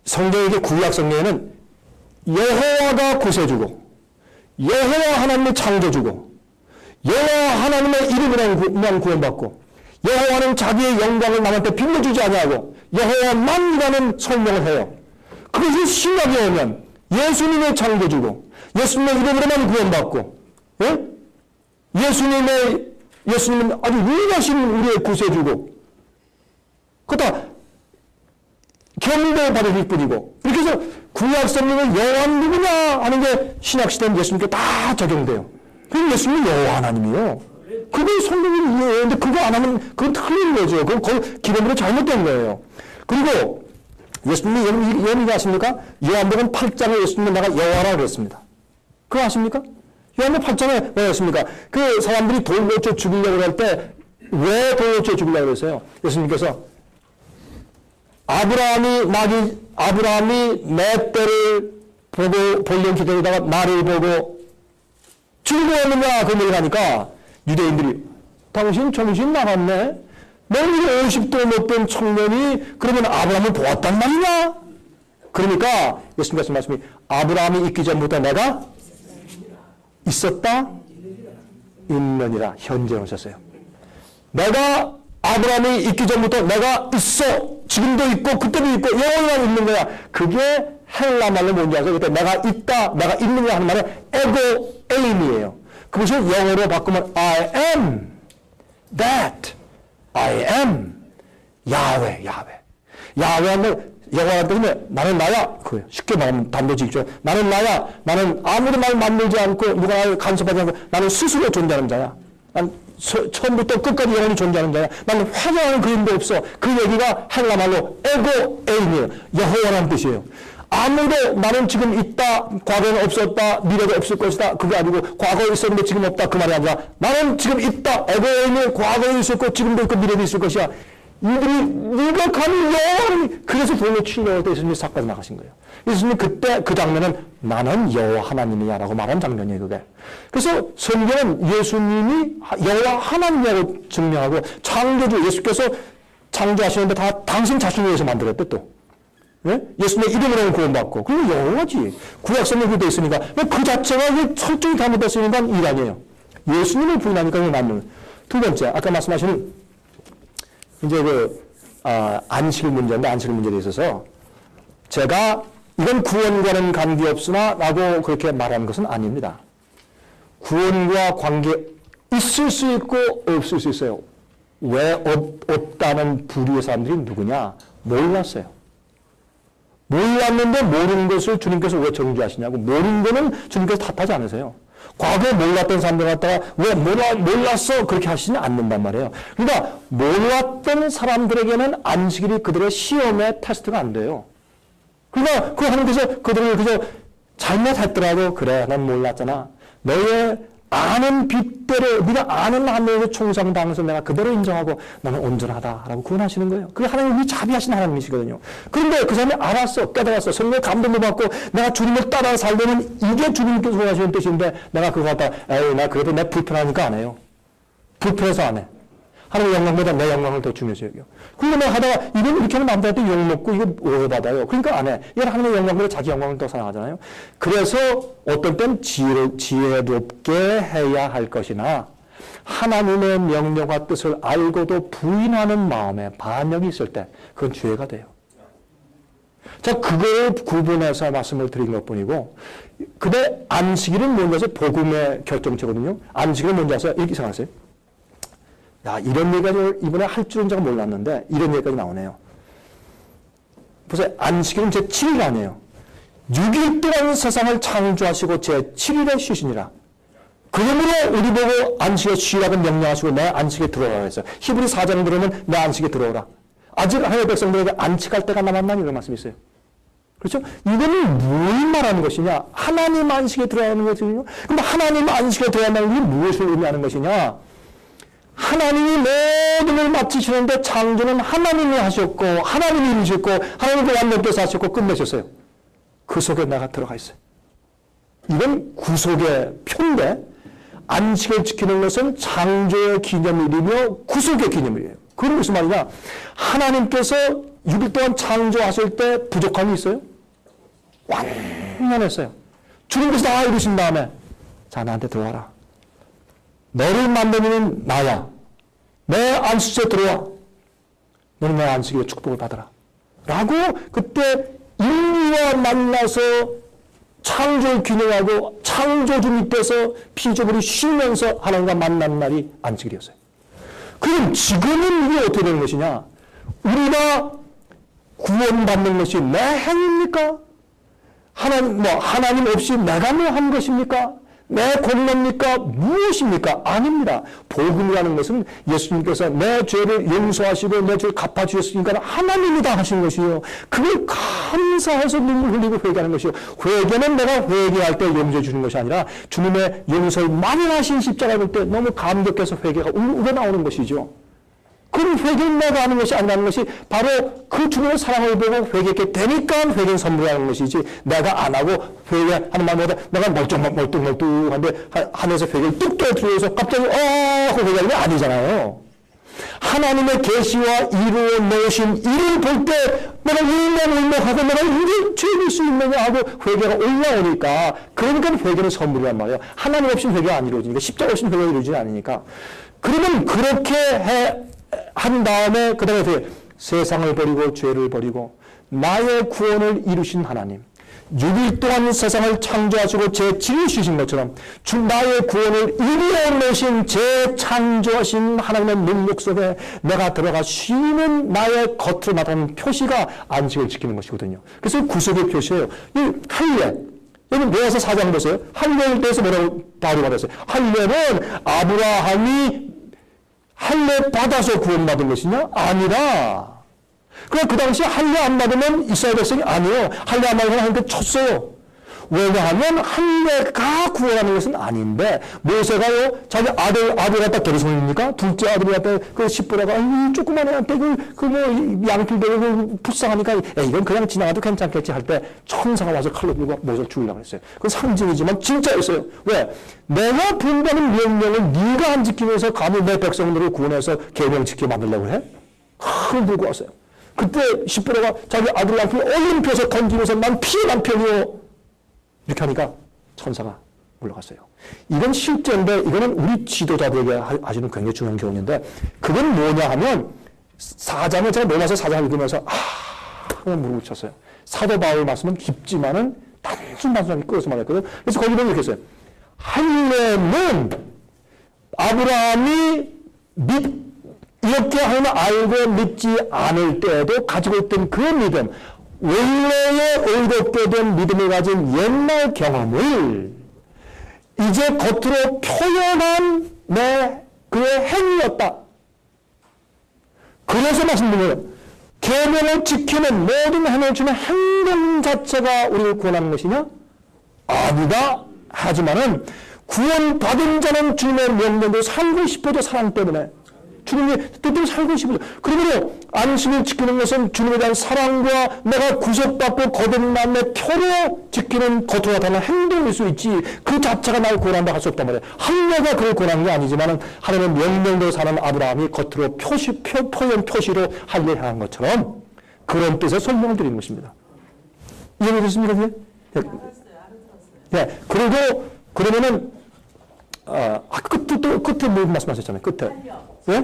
성경의 구약 성경에는 여호와가 구세주고 여호와 하나님의 창조주고 여호와 하나님의 이름으로만 구원받고 여호와는 자기의 영광을 남한테 빌려주지 아니하고 여호와만이라는 설명을 해요. 그것이 신약에 오면 예수님의 창조주고 예수님의 이름으로만 구원받고, 예? 예수님은 아주 위대하신 우리의 구세주고 그다 경배받으실 뿐이고, 이렇게 해서 구약 성경을 여호와는 누구냐 하는 게 신약 시대는 예수님께 다 적용돼요. 그럼 예수님은 여호와 하나님이에요. 그걸 성경이 이해해요. 근데 그거 안 하면 그건 틀린 거죠. 그거 기본으로 잘못된 거예요. 그리고 예수님이 여러분 아십니까? 요한복음 8장에 예수님은 내가 여호와라고 그랬습니다. 그거 아십니까? 요한복음 8장에 왜 했습니까? 그 사람들이 돌 놓쳐 죽이려고 할 때 왜 돌 놓쳐 죽이려고 그랬어요? 예수님께서 아브라함이 내 때를 보고 볼륨 기다리다가 나를 보고 즐거웠느냐 그 얘기를 하니까 유대인들이 당신 정신 나갔네? 너는 50도 못 된 청년이 그러면 아브라함을 보았단 말이냐? 그러니까 예수님께서 말씀이 아브라함이 있기 전부터 내가 있었다? 있느니라. 현재 오셨어요. 내가 아브라함이 있기 전부터 내가 있어. 지금도 있고 그때도 있고 영원히 있는 거야. 그게 헬라 말로 뭔지 아세요? 그때 내가 있다, 내가 있느냐 하는 말은 에고 에임이에요. 그것을 영어로 바꾸면 I am that. I am 야훼. 야훼는 영어라는 뜻은 나는 나야. 그거예요. 쉽게 말하면 단도직입죠. 나는 나야. 나는 아무리 날 만들지 않고 누가 나를 간섭하지 않고 나는 스스로 존재하는 자야. 난 처음부터 끝까지 영원히 존재하는 자야. 나는 화려한 그림도 없어. 그 얘기가 헬라 말로 에고 에임이에요. 여호와라는 뜻이에요. 아무도 나는 지금 있다, 과거는 없었다, 미래도 없을 것이다. 그게 아니고 과거에 있었는데 지금 없다. 그 말이 아니라 나는 지금 있다. 에고 에임이 과거에 있었고 지금도 있고 미래도 있을 것이야. 이들이 누가 감히 여호와를, 그래서 돌로 치려고 때 예수님이 싹 빠져나가신 거예요. 예수님이 그때 그 장면은 나는 여호와 하나님이야 라고 말한 장면이에요. 그게. 그래서 성경은 예수님이 여호와 하나님이라고 증명하고 창조주 예수께서 창조하시는데 다 당신 자신을 위해서 만들었대 또. 예? 예수님의 이름으로 구원받고 그건 여호와지. 구약성경에 그렇게 돼 있으니까 그 자체가 설정이 잘못됐으니까 이란이에요. 예수님을 부인하니까 그게 맞는. 두 번째 아까 말씀하신 이제 안식 문제인데 안식 문제에 있어서 제가 이건 구원과는 관계없으나 라고 그렇게 말하는 것은 아닙니다. 구원과 관계 있을 수 있고 없을 수 있어요. 왜 없다는 부류의 사람들이 누구냐? 몰랐어요. 몰랐는데 모르는 것을 주님께서 왜 정죄하시냐고. 모르는 거는 주님께서 탓하지 않으세요. 과거에 몰랐던 사람들 갖다가 왜 몰랐어? 그렇게 하시지 않는단 말이에요. 그러니까 몰랐던 사람들에게는 안식일이 그들의 시험의 테스트가 안 돼요. 그러니까 그 하나님께서 그들을 그저 잘못했더라도 그래 난 몰랐잖아. 너의 아는 빚대로 네가 아는 하나님의 총상당해서 내가 그대로 인정하고 너는 온전하다라고 구원하시는 거예요. 그게 하나님이 자비하신 하나님이시거든요. 그런데 그 사람이 알았어, 깨달았어, 성령의 감동도 받고 내가 주님을 따라 살려면 이게 주님께서 원하시는 뜻인데 내가 그거 갖다 에이 나 그래도 내 불편하니까 안 해요. 불편해서 안 해. 하나님의 영광보다 내 영광을 더 중요시 여겨. 그러면 하다가 이건 이렇게 하면 남들한테 욕먹고 이거 오해받아요. 그러니까 안 해. 이건 하나님의 영광보다 자기 영광을 더 사랑하잖아요. 그래서 어떤 땐 지혜롭게 해야 할 것이나 하나님의 명령과 뜻을 알고도 부인하는 마음에 반역이 있을 때 그건 죄가 돼요. 자, 그걸 구분해서 말씀을 드린 것뿐이고 근데 안식일은 뭔지 아세요? 복음의 결정체거든요. 안식일은 뭔지 아세요? 이렇게 생각하세요. 야, 이런 얘기를 이번에 할 줄은 제가 몰랐는데 이런 얘기까지 나오네요. 보세요. 안식일은 제7일 아니에요. 6일 동안 세상을 창조하시고 제7일에 쉬시니라. 그러므로 우리 보고 안식에 쉬라고 명령하시고 내 안식에 들어오라 했어요. 히브리 4장 들으면 내 안식에 들어오라. 아직 하나님의 백성들에게 안식할 때가 남았나 이런 말씀이 있어요. 그렇죠? 이거는 뭘 말하는 것이냐? 하나님 안식에 들어야 하는 것이거든요. 그럼 하나님 안식에 들어야 하는 것이 무엇을 의미하는 것이냐? 하나님이 모든 걸 마치시는데 창조는 하나님이 하셨고 하나님이 이루셨고 하나님도 완전께서 하셨고 끝내셨어요. 그 속에 내가 들어가 있어요. 이건 구속의 표인데 안식을 지키는 것은 창조의 기념일이며 구속의 기념일이에요. 그건 무슨 말이냐? 하나님께서 6일 동안 창조하실 때 부족함이 있어요? 완전했어요. 주님께서 다 이루신 다음에 자 나한테 들어와라. 너를 만드는 나야. 내 안식에 들어와. 너는 내 안식에 축복을 받아라. 라고 그때 인류와 만나서 창조를 기념하고 창조주 밑에서 피조물이 쉬면서 하나님과 만난 날이 안식일이었어요. 그럼 지금은 이게 어떻게 되는 것이냐? 우리가 구원받는 것이 내 행위입니까? 하나님 없이 내가 뭐 한 것입니까? 내 공로입니까? 무엇입니까? 아닙니다. 복음이라는 것은 예수님께서 내 죄를 용서하시고 내 죄를 갚아주셨으니까 하나님이 다 하신 것이요. 그걸 감사해서 눈물 흘리고 회개하는 것이요. 회개는 내가 회개할 때 용서해 주는 것이 아니라 주님의 용서를 마련하신 십자가를 볼 때 너무 감격해서 회개가 우러나오는 것이죠. 그럼 회개는 내가 하는 것이 아니라는 것이 바로 그 주님의 사랑을 보고 회개하게 되니까 회개는 선물하는 것이지 내가 안 하고 회개하는 마음보다 내가 멀뚱멀뚱한데 하늘에서 회개를 뚝 떨어뜨려서 갑자기 하고 회개하는 게 아니잖아요. 하나님의 계시와 이루어 놓으신 일을 볼 때 내가 울먹울먹하고 내가 이게 죄일 수 있느냐 하고 회개가 올라오니까 그러니까 회개는 선물이란 말이에요. 하나님 없이는 회개가 안 이루어지니까 십자가 없이는 회개가 이루어지지 않으니까 그러면 그렇게 한 다음에 그 다음에 세상을 버리고 죄를 버리고 나의 구원을 이루신 하나님 6일 동안 세상을 창조하시고 제7일 쉬신 것처럼 나의 구원을 이루어 놓으신 재창조하신 하나님의 능력 속에 내가 들어가 쉬는 나의 겉으로 나타나는 표시가 안식을 지키는 것이거든요. 그래서 구속의 표시예요. 이 할례 여기 모아서 4장 보세요. 할례에 대해서 뭐라고 바울이 말했어요. 할례는 아브라함이 할례 받아서 구원받은 것이냐? 아니라. 그 당시 할례 안 받으면 이스라엘 백성이 아니에요. 할례 안 받으면 하나님께 쳤어요. 왜냐하면 할례가 구원하는 것은 아닌데 모세가요 자기 아들 갖다 게르손입니까? 둘째 아들이 갖다 그 십보라가 조그만 애한테 뭐 양필대고 불쌍하니까 이건 그냥 지나가도 괜찮겠지 할 때 천사가 와서 칼로 들고 모세를 죽이려고 했어요. 그건 상징이지만 진짜였어요. 왜? 내가 분부하는 명령을 네가 안 지키면서 감히 내 백성들을 구원해서 계명 지키게 만들려고 해? 칼을 들고 왔어요. 그때 십보라가 자기 아들 양필 얼른 펴서 던지면서 난 피해 남편이요. 이렇게 하니까 천사가 물러갔어요. 이건 실제인데 이거는 우리 지도자들에게 아주는 굉장히 중요한 교훈인데 그건 뭐냐 하면 4장을 제가 넘어서 4장을 읽으면서 하고 무릎을 쳤어요. 사도 바울 말씀은 깊지만은 단순 단순하게 끌어서 말했거든요. 그래서 거기 보면 이렇게 했어요. 할례는 아브라함이 이렇게 하면 알고 믿지 않을 때에도 가지고 있던 그 믿음, 원래의 의롭게 된 믿음을 가진 옛날 경험을 이제 겉으로 표현한 그의 행위였다. 그래서 말씀드린 거예요. 계명을 지키는 모든 행위를 주는 행동 자체가 우리를 구원하는 것이냐? 아니다. 하지만은 구원받은 자는 주님의 명령대로 살고 싶어져 사랑 때문에. 주님의 뜻대로 살고 싶어져. 그러므로 안식을 지키는 것은 주님에 대한 사랑과 내가 구속받고 거듭남의 표로 지키는 겉으로 나타나는 행동일 수 있지. 그 자체가 날 구원한다 할 수 없단 말이에요. 할례가 그걸 구원한 게 아니지만 하나님의 명령대로 사는 아브라함이 겉으로 표현 표시로 할례를 향한 것처럼 그런 뜻의 설명을 드리는 것입니다. 이해되셨습니까? 네. 네. 그리고 그러면은 끝에 뭐 말씀하셨잖아요. 끝에. 예?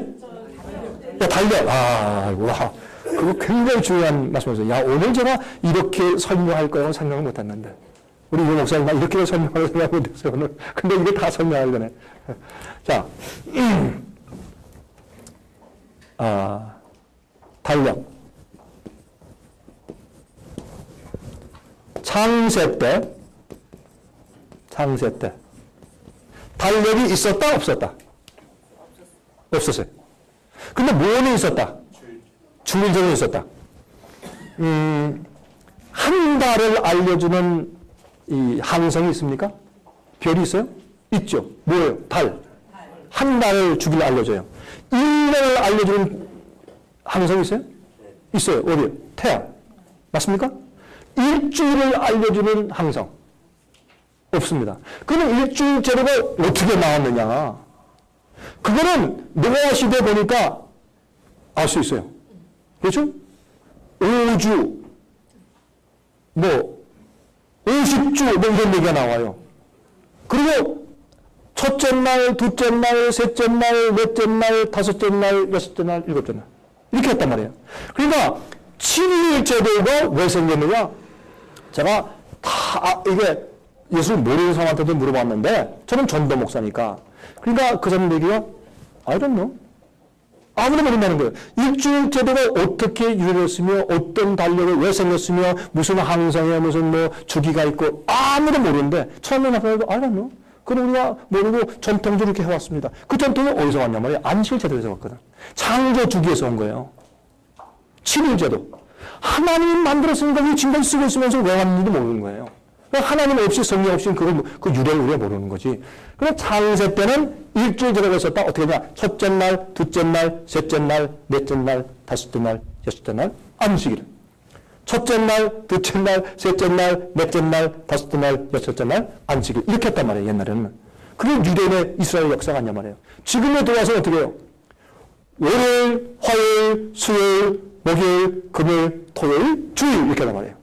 야, 달력. 와. 그거 굉장히 중요한 말씀이었어요. 야, 오늘 제가 이렇게 설명할 거라고 생각을 못 했는데. 우리 유 목사님, 이렇게 설명할 생각 못 했어요, 오늘. 근데 이게 다 설명할 거네. 자, 달력. 창세 때. 달력이 있었다, 없었다? 없었어요. 근데 뭐는 있었다? 주일절은 있었다. 한 달을 알려주는 이 항성이 있습니까? 별이 있어요? 있죠. 뭐예요? 달. 한 달을 주기를 알려줘요. 1년을 알려주는 항성이 있어요? 있어요. 어디요? 태양. 맞습니까? 일주일을 알려주는 항성. 없습니다. 그럼 일주일 제도가 어떻게 나왔느냐? 그거는 노아 시대 보니까 알 수 있어요. 그렇죠? 5주, 50주, 이런 얘기가 나와요. 그리고 첫째 날, 둘째 날, 셋째 날, 넷째 날, 다섯째 날, 여섯째 날, 일곱째 날. 이렇게 했단 말이에요. 그러니까 7일 제도가 왜 생겼느냐? 제가 이게 예수를 모르는 사람한테도 물어봤는데 저는 전도 목사니까. 그러니까 그 사람 얘기가 I don't know. 아무도 모른다는 거예요. 일주일 제도가 어떻게 유래됐으며 어떤 달력이 왜 생겼으며 무슨 항성에 무슨 주기가 있고 아무도 모르는데 처음에 나타나도 I don't know. 그럼 우리가 모르고 전통적으로 이렇게 해왔습니다. 그 전통이 어디서 왔냔 말이에요. 안식일 제도에서 왔거든. 창조 주기에서 온 거예요. 7일 제도. 하나님이 만들었으니까 우리 지금까지 쓰고 있으면서 왜 왔는지도 모르는 거예요. 하나님 없이 성령 없이 그 유래를 우리가 모르는 거지. 그래서 창세 때는 일주일 제도가 있었다. 어떻게 하냐? 첫째 날, 둘째 날, 셋째 날, 넷째 날, 다섯째 날, 여섯째 날, 안식일. 첫째 날, 둘째 날, 셋째 날, 넷째 날, 다섯째 날, 여섯째 날, 안식일. 이렇게 했단 말이에요, 옛날에는. 그게 유대인의 이스라엘 역사가 아니란 말이에요. 지금에 들어와서 어떻게 해요? 월요일, 화요일, 수요일, 목요일, 금요일, 토요일, 주일 이렇게 하단 말이에요.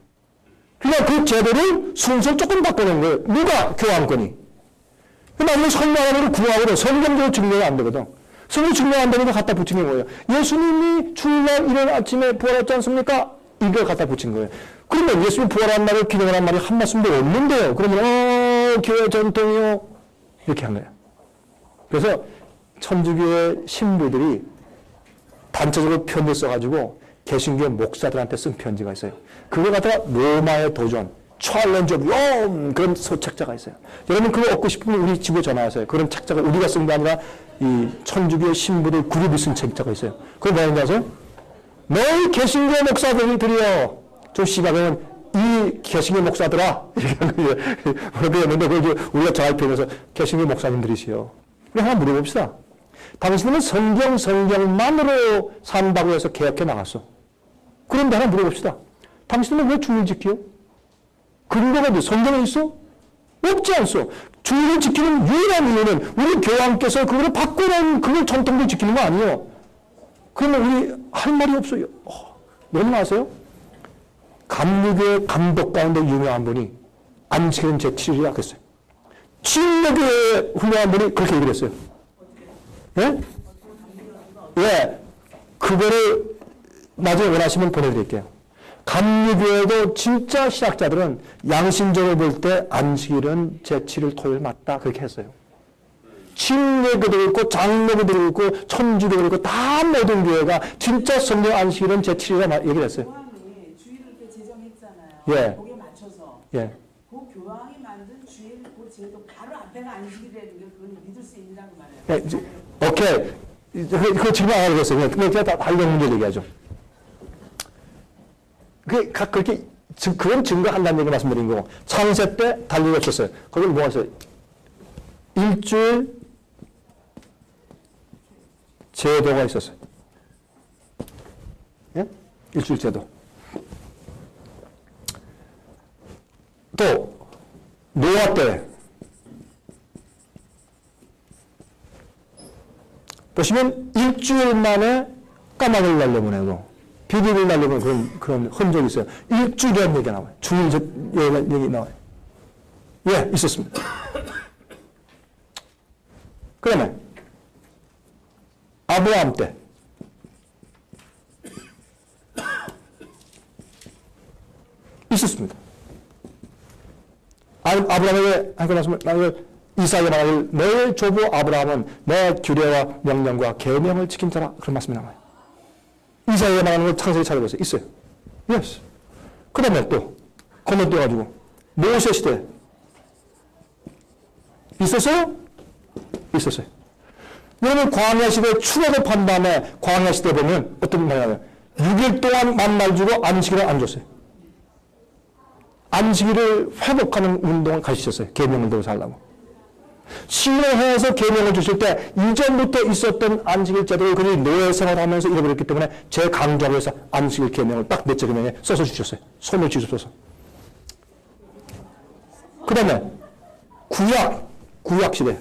그러니까 그 제도를 순서를 조금 바꾸는 거예요. 누가? 교황권이. 나중에 설명하는 구하고는 성경적으로 증명이 안 되거든. 성경 증명 안 되니까 갖다 붙이는 거예요. 예수님이 주일날 이른 아침에 부활했지 않습니까? 이걸 갖다 붙인 거예요. 그러면 예수님 부활한 날을 기념하는 말이 한 말씀도 없는데요. 그러면 교회 전통이요. 이렇게 한 거예요. 그래서 천주교의 신부들이 단체적으로 편지 써가지고 개신교 목사들한테 쓴 편지가 있어요. 그걸 갖다가 로마의 도전, 챌린지 오브 롬 그런 책자가 있어요. 여러분 그거 얻고 싶으면 우리 집에 전화하세요. 그런 책자가 우리가 쓴 게 아니라 이 천주교 신부들 그룹이 쓴 책자가 있어요. 그거 뭐인지 아세요? 너희 개신교 목사들이요. 좀 씨발은 이 개신교 목사들아 이렇게 했는데 그걸 우리가 잘 표현해서 개신교 목사님들이시요. 우리 하나 물어봅시다. 당신은 성경만으로 산다고 해서 개혁해 나갔어. 그런데 하나 물어봅시다. 당신은 왜 주일 지키요? 근거가 돼? 성경에 있어? 없지 않소. 주일을 지키는 유일한 이유는 우리 교황께서 그걸 바꾸는 그걸 전통도 지키는 거 아니에요. 그러면 우리 할 말이 없어요. 여러분 아세요? 감리교의 감독 가운데 유명한 분이 안식일은 제 7일이라고 했어요. 친례교의 훌륭한 분이 그렇게 얘기를 했어요. 예? 예. 그 그거를 나중에 원하시면 보내드릴게요. 감리교회도 진짜 신학자들은 양심적으로 볼 때 안식일은 제7일 토요일 맞다 그렇게 했어요. 침례교도 있고 장로교도 있고 천주교도 있고 다 모든 교회가 진짜 성령 안식일은 제7일이라 얘기를 했어요. 교황이 주일을 이렇게 제정했잖아요. 예. 거기에 맞춰서. 예. 그 교황이 만든 주일 그 제도 바로 앞에가 안식일이라는 게 그건 믿을 수 있느냐고 말해요. 예, 오케이. 그거 질문 안 하겠어요. 그냥 제가 다 다른 문제를 얘기하죠. 그렇게, 그건 증거한다는 얘기 말씀드린 거고. 창세 때 달리기 없었어요. 거기 뭐가 있어요? 일주일 제도가 있었어요. 예? 일주일 제도. 또, 노아 때. 보시면 일주일 만에 까마귀를 날려보내고 비둘기를 날려보내고 그런 흔적이 있어요. 일주일이라는 얘기가 나와요. 주일 얘기 나와요. 예, 있었습니다. 그 다음에 아브라함 때 있었습니다. 아브라함에게 하나님 말씀을 이사야 말하길 너의 조부 아브라함은 내 규례와 명령과 계명을 지킨 자라 그런 말씀이 나와요. 이사야 말하는 걸 창세기 찾아보세요. 있어요. 예스. 그 다음에 또 건너뛰어가지고 모세 시대 있었어요? 있었어요. 여러분 광야 시대 출애굽한 다음에 광야 시대 보면 어떤 말이 나와요? 6일 동안 만날 주고 안식일을 안 줬어요. 안식일을 회복하는 운동을 가르치셨어요. 계명을 대고 살라고. 신뢰해서 계명을 주실 때 이전부터 있었던 안식일 제도를 그들이 노예 생활하면서 잃어버렸기 때문에 재강조하기 위해서 안식일 계명을 딱 넷째 계명에 써서 주셨어요. 손을 쥐셔서. 그 다음에 구약 시대.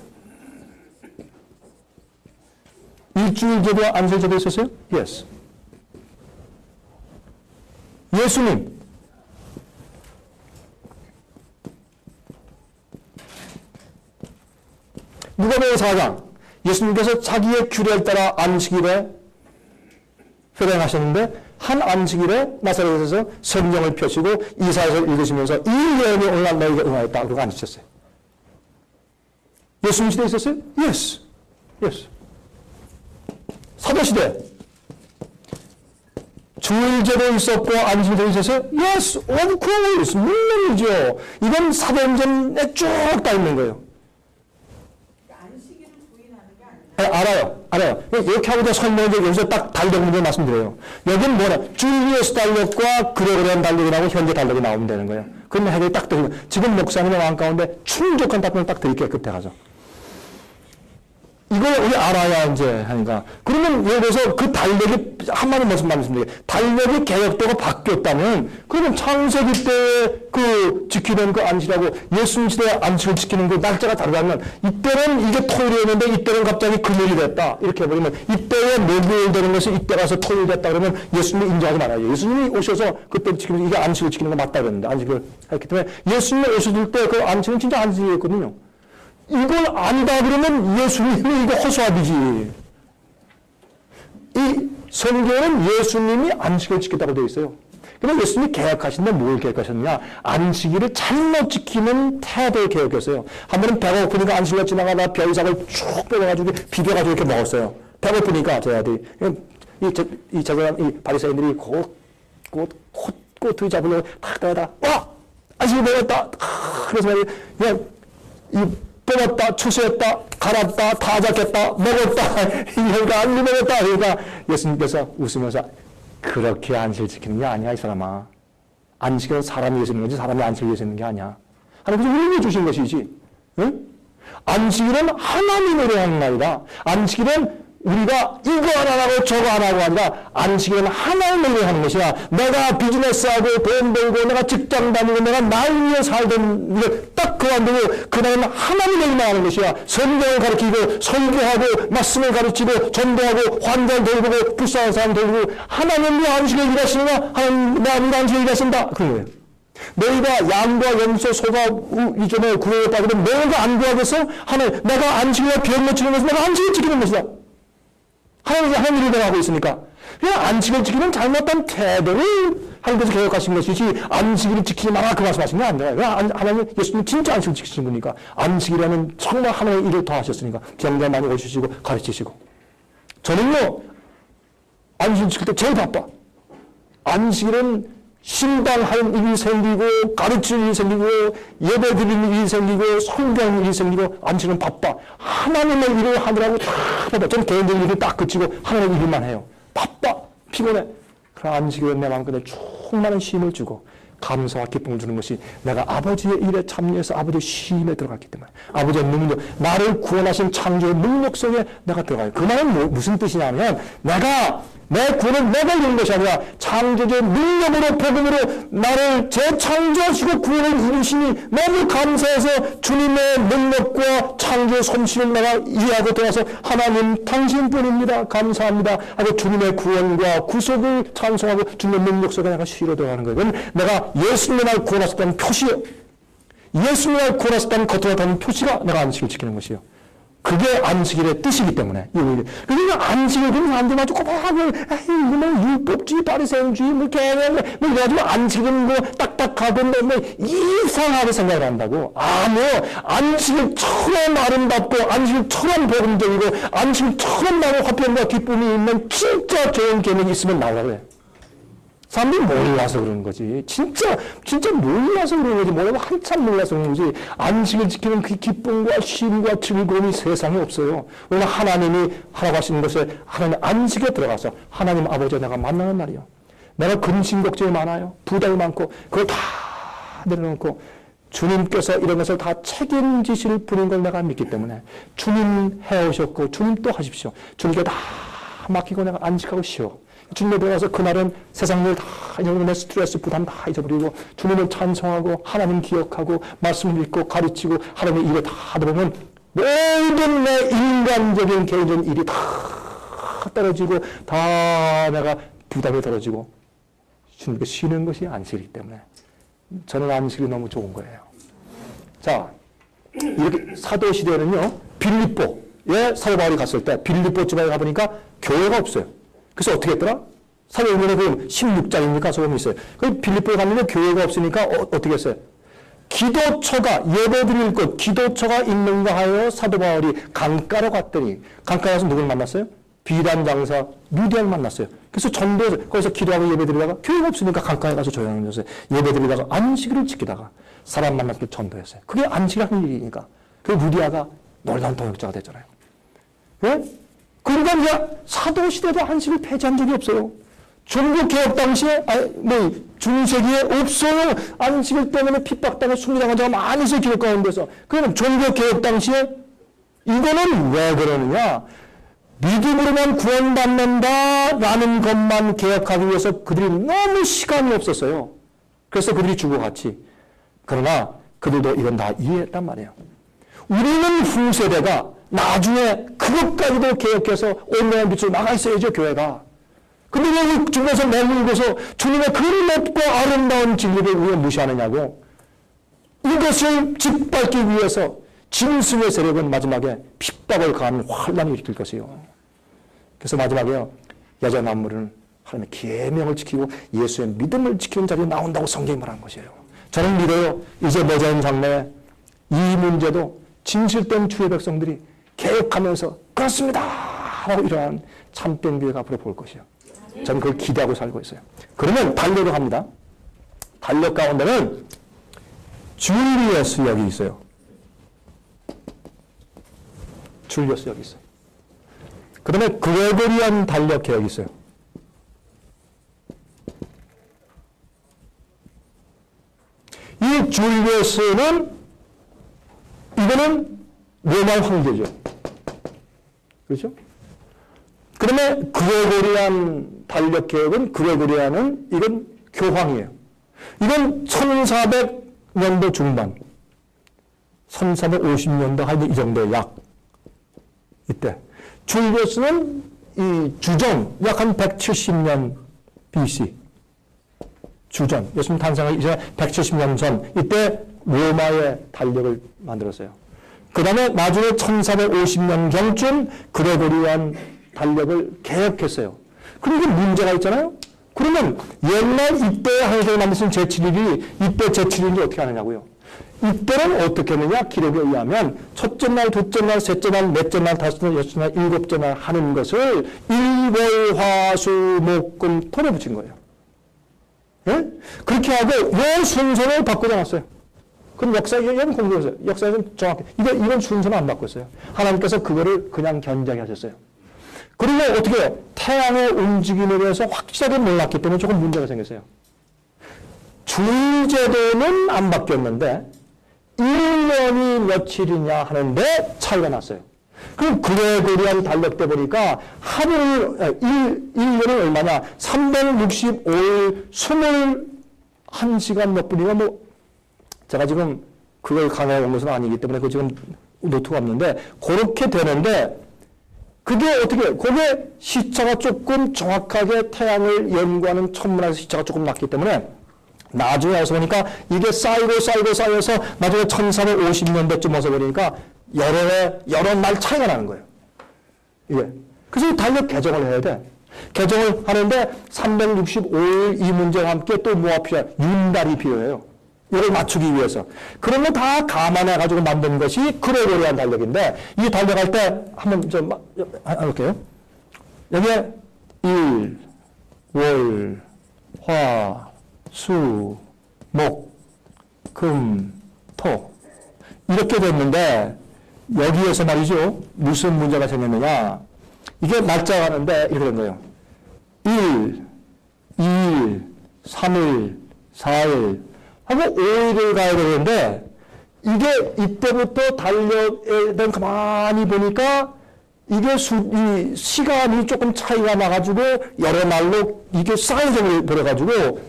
일주일 제도와 안식일 제도 있었어요? Yes. 예수님. 누가복음 4장 예수님께서 자기의 규례를 따라 안식일에 회당하셨는데 한 안식일에 나사렛에서 성경을 펴시고 이사야서 읽으시면서 이 예언이 오늘날 너희에게 응하였다. 그거 앉으셨어요. 예수님 시대에 있었어요? Yes. Yes. 사도시대 주일제도 있었고 안식일도 있었어요? Yes. Of course. 물론이죠. 이건 사도행전에 쭉 다 있는 거예요. 알아요. 이렇게 하고도 설명을 여기서 딱 달력을 문제 말씀드려요. 여기는 뭐냐? 줄리어스 달력과 그레고리안 달력이 나오고 현재 달력이 나오면 되는 거예요. 그러면 해결이 딱 되는 거예요. 지금 목사님의 마음 가운데 충족한 답변을 딱 드릴게요. 끝에 가서. 이걸 우리 알아야 이제 하니까. 그러면 예를 들어서 그 달력이, 한마디 말씀드릴게요. 달력이 개혁되고 바뀌었다면, 그러면 창세기 때 그 지키는 그 안식이라고 예수님 시대에 안식을 지키는 그 날짜가 다르다면, 이때는 이게 토요일이었는데, 이때는 갑자기 금요일이 됐다. 이렇게 해버리면, 이때에 목요일 되는 것이 이때 가서 토요일 됐다 그러면 예수님이 인정하지 말아요. 예수님이 오셔서 그때 지키면 이게 안식을 지키는 거 맞다 그랬는데, 안식을 했기 때문에 예수님이 오셨을 때 그 안식은 진짜 안식이었거든요. 이걸 안다 그러면 예수님이 이거 허수아비지. 이 성경은 예수님이 안식을 지켰다고 되어 있어요. 그런데 예수님이 개혁하신데 뭘 개혁하셨느냐? 안식일을 잘못 지키는 태도를 개혁했어요. 한 번은 배가 고프니까 안식일 지나가다 벼이삭을 쭉 빼가지고 비벼가지고 이렇게 먹었어요. 배고프니까 제 아들이 이 바리새인들이 곧 잡으려고 탁 따다 안식일 먹었다. 그래서 그냥 뽑았다, 추수했다, 갈았다, 다 잡겠다, 먹었다, 이거가 안 먹었다. 그러니까 예수님께서 웃으면서 그렇게 안식을 지키는 게 아니야, 이 사람아. 안식은 사람이 위해서 있는 거지, 사람이 안식을 위해서 있는 게 아니야. 하나님께서 우리에게 주신 것이지. 응? 안식일은 하나님으로 하는 날이다. 안식일은 우리가 이거 하나 하고 저거 하나 하고 아니라 안식일은 하나님을 하는 것이야. 내가 비즈니스하고 돈 벌고 내가 직장 다니고 내가 날 위해 살던 이걸 딱 그만두고 그날은 하나님의 일만 하는 것이야. 성경을 가르치고 설교하고 말씀을 가르치고 전도하고 환자를 돌보고 불쌍한 사람 돌보고 하나님이 안식을 일하시느냐? 하나님이 안식을 일하신다. 그런 거예요. 너희가 양과 염소, 소가 이전에 구해졌다 그러면 너희가 안 구하겠어? 하나님, 내가 안식일에 병 못 지키는 것은 내가 안식을 지키는 것이다. 하나님 일을 하고 있으니까. 그냥 안식을 지키는 잘못된 태도를 하나님께서 개혁하신 것이지 안식일을 지키지 마라 그 말씀하신 게 아니라 하나님 예수님 진짜 안식을 지키신 분이니까 안식이라는 정말 하나님의 일을 더 하셨으니까 병자 많이 오시고 가르치시고 저는요 안식일 지킬 때 제일 바빠. 안식일은 신방하는 일이 생기고 가르치는 일이 생기고 예배 드리는 일이 생기고 성경 일이 생기고 안식일은 바빠. 하나님의 일을 하느라고 다 바빠. 저는 개인적인 일을 딱 그치고 하나님의 일만 해요. 바빠. 피곤해. 그러나 안식일은 내 마음속에 충만한 쉼을 주고 감사와 기쁨을 주는 것이 내가 아버지의 일에 참여해서 아버지의 쉼에 들어갔기 때문에 아버지의 능력, 나를 구원하신 창조의 능력 속에 내가 들어가요. 그 말은 무슨 뜻이냐면 내 구원은 내가 이루는 것이 아니라 창조주의 능력으로 복음으로 나를 재창조하시고 구원을 이루시니 너무 감사해서 주님의 능력과 창조의 솜씨를 내가 이해하고 들어서 하나님 당신뿐입니다. 감사합니다. 하고 주님의 구원과 구속을 찬송하고 주님의 능력 속에 내가 쉬러 들어가는 거예요. 그건 내가 예수님의 날 구원하셨다는 표시예요. 예수님의 날 구원하셨다는 겉으로 나타나는 표시가 내가 안식을 지키는 것이에요. 그게 안식일의 뜻이기 때문에. 그러니까 안식일 그런 사람들 아주 꼬박하게 율법주의, 바리새인주의, 개념, 이래가지고 안식일은 딱딱하고 이상하게 생각을 한다고. 안식일처럼 아름답고 안식일처럼 복음적이고 안식일처럼 나의 화평과 기쁨이 있는 진짜 좋은 개념이 있으면 나오라고 그래. 사람들이 몰라서 그러는 거지. 진짜 몰라서 그러는 거지. 뭐라고 한참 몰라서 그러는 거지. 안식을 지키는 그 기쁨과 쉼과 즐거움이 세상에 없어요. 왜냐하면 하나님이 하라고 하시는 것을 하나님 안식에 들어가서 하나님 아버지와 내가 만나는 날이요. 내가 근심 걱정이 많아요. 부담이 많고 그걸 다 내려놓고 주님께서 이런 것을 다 책임지실 분인 걸 내가 믿기 때문에 주님 해오셨고 주님 또 하십시오. 주님께 다 맡기고 내가 안식하고 쉬어. 주님에 들어가서 그날은 세상 일 다 잊어버리고 스트레스 부담 다 잊어버리고 주님을 찬송하고 하나님 기억하고 말씀을 읽고 가르치고 하나님의 일을 다 하다 보면 모든 내 인간적인 개인적인 일이 다 떨어지고 다 내가 부담이 떨어지고 주님께 쉬는 것이 안식이기 때문에 저는 안식이 너무 좋은 거예요. 자, 이렇게 사도시대에는요 빌립보에 사도 바울이 갔을 때 빌립보 지방에 가보니까 교회가 없어요. 그래서 어떻게 했더라? 사도행전에 보면 16장입니까? 소문이 있어요. 그 빌립보에 갔는데 교회가 없으니까 어떻게 했어요? 기도처가 예배드릴 곳 기도처가 있는가 하여 사도 바울이 강가로 갔더니 강가에 가서 누굴 만났어요? 비단 장사 루디아를 만났어요. 그래서 전도해서 거기서 기도하고 예배드리다가 교회가 없으니까 강가에 가서 조용히 해서 예배드리다가 안식일을 지키다가 사람 만나서 전도했어요. 그게 안식이라는 일이니까. 그 루디아가 놀라운 동역자가 됐잖아요. 왜? 그러니까 이제 사도시대도 안식을 폐지한 적이 없어요. 종교개혁 당시에, 중세기에 없어요. 안식일 때문에 핍박당하고 숨기당한 자가 많이 있어요. 기록 가운데서. 그러면 종교개혁 당시에 이거는 왜 그러느냐. 믿음으로만 구원받는다라는 것만 개혁하기 위해서 그들이 너무 시간이 없었어요. 그래서 그들이 죽어갔지. 그러나 그들도 이건 다 이해했단 말이에요. 우리는 후세대가 나중에 그것까지도 개혁해서 온전한 빛으로 나가 있어야죠, 교회가. 근데 왜 중간에서 내물고서 주님의 그 높고 아름다운 진리를 왜 무시하느냐고. 이것을 짓밟기 위해서 짐승의 세력은 마지막에 핍박을 가하는 환란을 일으킬 것이요. 그래서 마지막에요. 여자 만물은 하나님의 계명을 지키고 예수의 믿음을 지키는 자리에 나온다고 성경이 말한 것이에요. 저는 믿어요. 이제 머지않은 장래에 이 문제도 진실된 주의 백성들이 개혁하면서 그렇습니다 하고 일어나는 참된 교회가 앞으로 볼 것이요. 저는 그걸 기대하고 살고 있어요. 그러면 달력으로 갑니다. 달력 가운데는 줄리어스 역이 있어요. 줄리어스 역이 있어요. 그 다음에 그레고리안 달력 개혁이 있어요. 이 줄리어스는 이거는 로마 황제죠. 그렇죠? 그러면 그레고리안 달력 개혁은 그레고리안은 이건 교황이에요. 이건 1400년도 중반, 1450년도 한 이 정도 약 이때. 줄리어스는 이 주전 약 한 170년 BC. 주전 예수님 탄생하기 이전에 170년 전 이때 로마의 달력을 만들었어요. 그 다음에 나중에 1450년경쯤 그레고리안 달력을 개혁했어요. 그리고 문제가 있잖아요. 그러면 옛날 이때 항쟁을 만드신 제7일이 이때 제7일인지 어떻게 하느냐고요. 이때는 어떻게 했느냐? 기록에 의하면 첫째 날, 둘째 날, 셋째 날, 넷째 날, 다섯째 날, 여섯째 날, 일곱째 날 하는 것을 일월화수목금 토에 붙인 거예요. 예? 그렇게 하고 이 순서를 바꾸지 않았어요. 그럼 여러분 공부해보세요. 역사에서는 정확히 이건 순서는 안 바꿨어요. 하나님께서 그거를 그냥 견제하게 하셨어요. 그리고 어떻게 해요? 태양의 움직임에 대해서 확실하게 몰랐기 때문에 조금 문제가 생겼어요. 주일제도는 안 바뀌었는데 1년이 며칠이냐 하는데 차이가 났어요. 그럼 그레고리안 달력 때 보니까 하루를 1년이 얼마냐? 365일 21시간 몇 분이가 뭐 제가 지금 그걸 강의해 온 것은 아니기 때문에 그 지금 노트가 없는데 그렇게 되는데 그게 어떻게 그게 시차가 조금 정확하게 태양을 연구하는 천문학에서 시차가 조금 낮기 때문에 나중에 와서 보니까 이게 쌓여서 나중에 1450년대쯤 와서 보니까 여러 날 차이가 나는 거예요. 이게. 그래서 달력 개정을 해야 돼. 개정을 하는데 365일 이 문제와 함께 또 뭐가 필요해요? 윤달이 필요해요. 이걸 맞추기 위해서. 그런 거 다 감안해가지고 만든 것이 그레고리안 달력인데 이 달력할 때 한번 좀 해볼게요. 여기에 일, 월, 화, 수, 목, 금, 토 이렇게 됐는데 여기에서 말이죠. 무슨 문제가 생겼느냐. 이게 날짜가 가는데 이렇게 된 거예요. 1, 2일, 3일, 4일 하고 5일을 가야 되는데 이게 이때부터 달력에 대한 가만히 보니까 이게 이 시간이 조금 차이가 나가지고 여러 날로 이게 쌓여져 버려가지고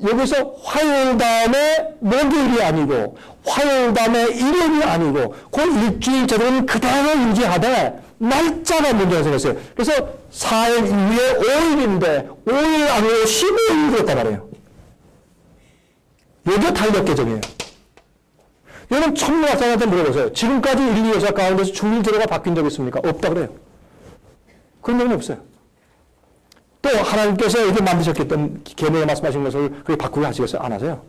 여기서 화요일 다음에 목요일이 아니고 화요일 다음에 일요일이 아니고 그 일주일 제도는 그대로 유지하되 날짜가 문제가 생겼어요. 그래서 4일 이후에 5일인데 5일 아니고 15일 그랬단 말이에요. 이게 달력 개정이에요. 여러분 천문학자한테 물어보세요. 지금까지 1, 2, 6 가운데서 주일 제도가 바뀐 적이 있습니까? 없다 그래요. 그런 적은 없어요. 또 하나님께서 이렇게 만드셨기 때문에 계명에 말씀하신 것을 그렇게 바꾸게 하시겠어요? 안 하세요.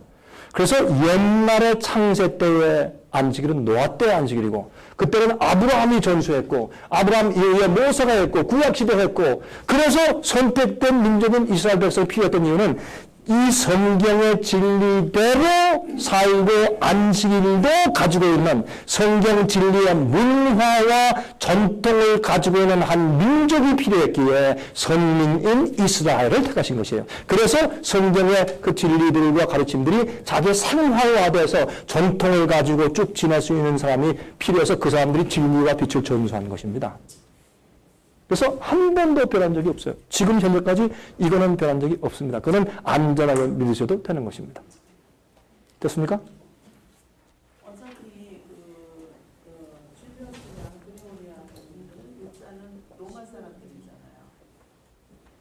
그래서 옛날에 창세 때의 안식일은 노아 때의 안식일이고 그때는 아브라함이 전수했고 아브라함 이후에 모세가 했고 구약시대 했고 그래서 선택된 민족은 이스라엘 백성이 필요했던 이유는 이 성경의 진리대로 살고 안식일도 가지고 있는 성경 진리의 문화와 전통을 가지고 있는 한 민족이 필요했기에 선민인 이스라엘을 택하신 것이에요. 그래서 성경의 그 진리들과 가르침들이 자기 생활화돼서 전통을 가지고 쭉 지낼 수 있는 사람이 필요해서 그 사람들이 진리와 빛을 전수하는 것입니다. 그래서 한 번도 변한 적이 없어요. 지금 현재까지 이거는 변한 적이 없습니다. 그건 안전하게 믿으셔도 되는 것입니다. 됐습니까? 어차피 줄리어스랑 그레고리안 역사는 로마 사람들이잖아요.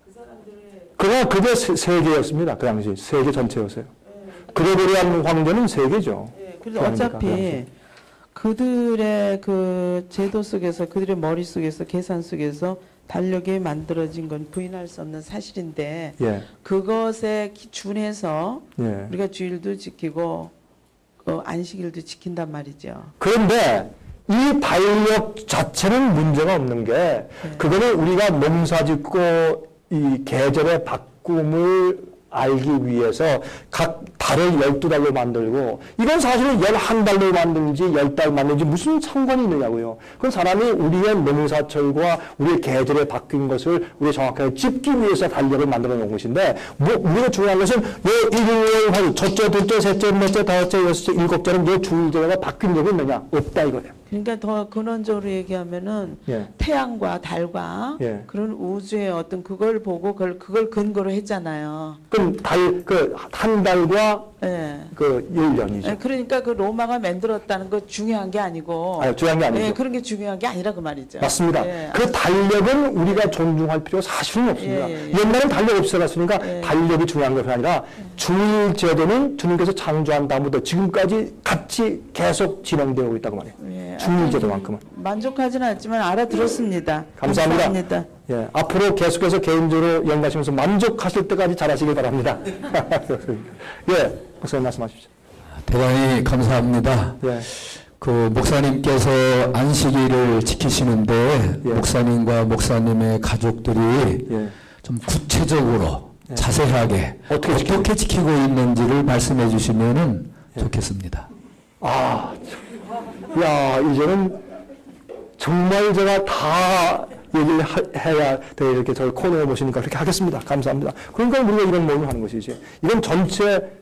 그 사람들의 그게 세계였습니다. 그 당시 세계 전체였어요. 그레고리안 황제는 세계죠. 네, 그래서 어차피 그들의 그 제도 속에서 그들의 머릿속에서 계산 속에서 달력이 만들어진 건 부인할 수 없는 사실인데 예. 그것에 준해서 예. 우리가 주일도 지키고 안식일도 지킨단 말이죠. 그런데 이 달력 자체는 문제가 없는 게 그거는 우리가 농사짓고 이 계절의 바꿈을 알기 위해서 각 달을 12달로 만들고 이건 사실은 11달로 만든지 10달 만든지 무슨 상관이 있느냐고요. 그건 사람이 우리의 농사철과 우리의 계절에 바뀐 것을 우리가 정확하게 짚기 위해서 달력을 만들어 놓은 것인데 우리가 중요한 것은 요 일요일, 첫째, 둘째, 셋째, 넷째, 다섯째, 여섯째, 일곱째는 요 주일제가 바뀐 적이 있느냐? 없다 이거예요. 그러니까 더 근원적으로 얘기하면은 예. 태양과 달과 예. 그런 우주의 어떤 그걸 보고 그걸 근거로 했잖아요. 그럼 한 달과 예. 그 1년이죠. 예, 그러니까 그 로마가 만들었다는 거 중요한 게 아니고. 아니, 중요한 게 아니죠. 예, 그런 게 중요한 게 아니라 그 말이죠. 맞습니다. 예. 그 달력은 우리가 존중할 필요가 사실은 없습니다. 옛날엔 달력 없어갔으니까 달력이 중요한 것이 아니라 주일 제도는 주님께서 창조한 다음부터 지금까지 같이 계속 진행되고 있다고 말해요. 예. 주일 제도만큼은. 만족하지는 않지만 알아들었습니다. 감사합니다. 감사합니다. 예, 앞으로 계속해서 개인적으로 연구하시면서 만족하실 때까지 잘하시길 바랍니다. 예, 목사님 말씀하십시오. 대단히 감사합니다. 예. 그 목사님께서 안식일을 지키시는데 예. 목사님과 목사님의 가족들이 예. 좀 구체적으로 예. 자세하게 어떻게 지키고 있는지를 말씀해 주시면 좋겠습니다. 아, 야, 이제는 정말 제가 다 얘기를 해야 돼. 이렇게 저를 코너에 모시니까 그렇게 하겠습니다. 감사합니다. 그러니까 우리가 이런 모임을 하는 것이지. 이건 전체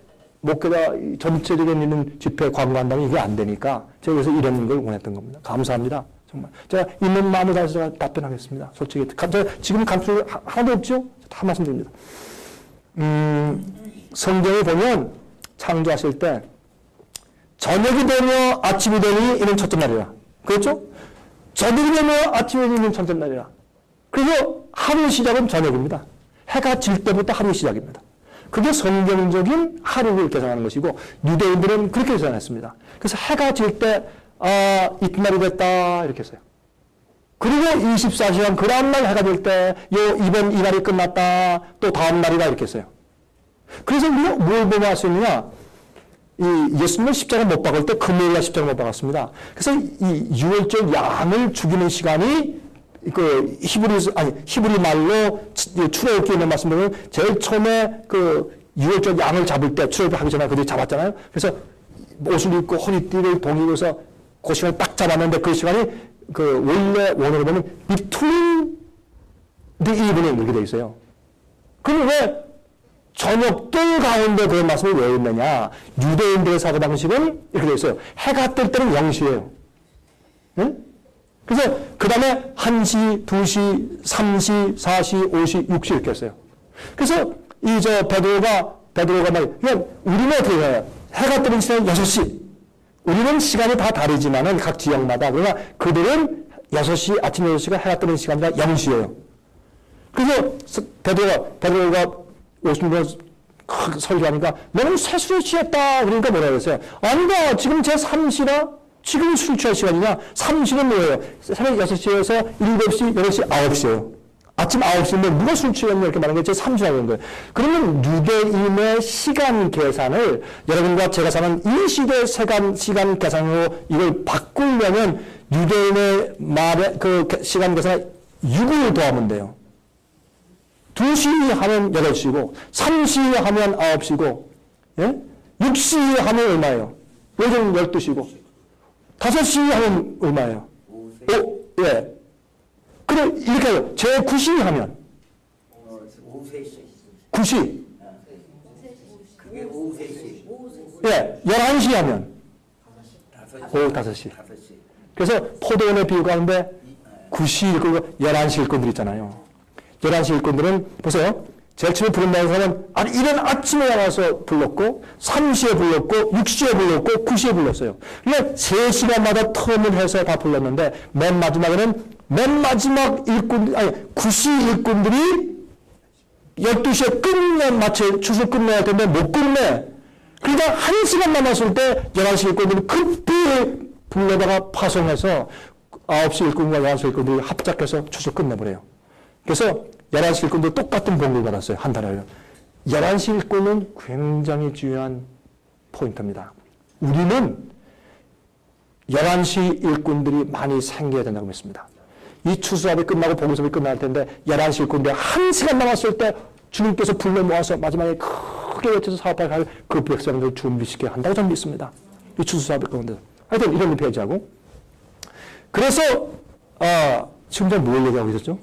목회자 전체적인 있는 집회 광고한다면 이게 안 되니까 제가 그래서 이런 걸 원했던 겁니다. 감사합니다. 정말. 제가 있는 마음을 다해서 제가 답변하겠습니다. 솔직히. 제가 지금 감출 하나도 없죠? 다 말씀드립니다. 성경에 보면 창조하실 때 저녁이 되며 아침이 되니 이는 첫째 날이라. 그렇죠? 저녁이 되며 아침이 되니 이는 첫째 날이라. 그래서 하루의 시작은 저녁입니다. 해가 질 때부터 하루의 시작입니다. 그게 성경적인 하루를 계산하는 것이고 유대인들은 그렇게 계산했습니다. 그래서 해가 질 때 이튿날이 됐다 이렇게 했어요. 그리고 24시간 그 다음날 해가 질 때 이번 이날이 끝났다 또 다음 날이다 이렇게 했어요. 그래서 우리가 뭘 보면 알 수 있느냐, 이 예수님을 십자가 못 박을 때 금요일날 십자가 못 박았습니다. 그래서 이 유월절 양을 죽이는 시간이 그 히브리 말로 출애굽기에 있는 말씀 보면 제일 처음에 그 유월절 양을 잡을 때 출애굽 하기 전에 그들이 잡았잖아요. 그래서 옷을 입고 허리띠를 동이고서 그 시간을 딱 잡았는데 그 시간이 그 원래 원어로 보면 between the evening 이렇게 돼 있어요. 그럼 왜 저녁들 가운데 그런 말씀을 왜 했느냐? 유대인들의 사고 방식은 이렇게 돼 있어요. 해가 뜰 때는 0시예요. 응? 그래서 그 다음에 1시, 2시, 3시, 4시, 5시, 6시 이렇게 했어요. 그래서 베드로가 그냥 우리는 어떻게 해요? 해가 뜨는 시간은 6시. 우리는 시간이 다 다르지만은 각 지역마다. 그러나 그들은 6시, 아침 6시가 해가 뜨는 시간이라 0시예요. 그래서 베드로가 50년 설교하니까 너는 새술에 취했다. 그러니까 뭐라 그랬어요? 아니다. 지금 제 3시나 지금 술 취할 시간이냐? 3시는 뭐예요? 새벽 6시에서 7시, 8시, 9시예요. 아침 9시인데 누가 술 취했냐 이렇게 말하는 게 제 3시라는 거예요. 그러면 유대인의 시간 계산을 여러분과 제가 사는 이 시대의 시간 계산으로 이걸 바꾸려면 유대인의 말의 그 시간 계산에 6을 더하면 돼요. 2시 하면 8시고 3시 하면 9시고 예? 6시 하면 얼마예요? 오전 12시고 5시 하면 얼마예요? 예. 그래 이렇게 해요. 제 9시 하면 9시 예, 11시 하면 오후 5시. 그래서 포도원의 비유가 하는데 9시 그리고 11시 일꾼들 있잖아요. 11시 일꾼들은 보세요. 제일 처음에 부른다는 사람은 이른 아침에 나와서 불렀고 3시에 불렀고 6시에 불렀고 9시에 불렀어요. 그러니까 3시간마다 텀을 해서 다 불렀는데 맨 마지막에는 마지막 9시 일꾼들이 12시에 마치 추수 끝내야 할 텐데 못 끝내. 그러니까 1시간 남았을 때 11시 일꾼들이 급히 불러다가 파송해서 9시 일꾼과 11시 일꾼들이 합작해서 추수 끝내버려요. 그래서 11시 일꾼도 똑같은 봉급을 받았어요. 한 달에. 11시 일꾼은 굉장히 중요한 포인트입니다. 우리는 11시 일꾼들이 많이 생겨야 된다고 믿습니다. 이 추수업이 끝나고 봉급이 끝날 텐데 11시 일꾼들이 1시간 남았을 때 주님께서 불러 모아서 마지막에 크게 외쳐서 사업할 그 백성들을 준비시켜야 한다고 저는 믿습니다. 이 추수사업의 가운데. 하여튼 이런 걸 배제하고. 그래서 지금 제가 뭘 얘기하고 있었죠?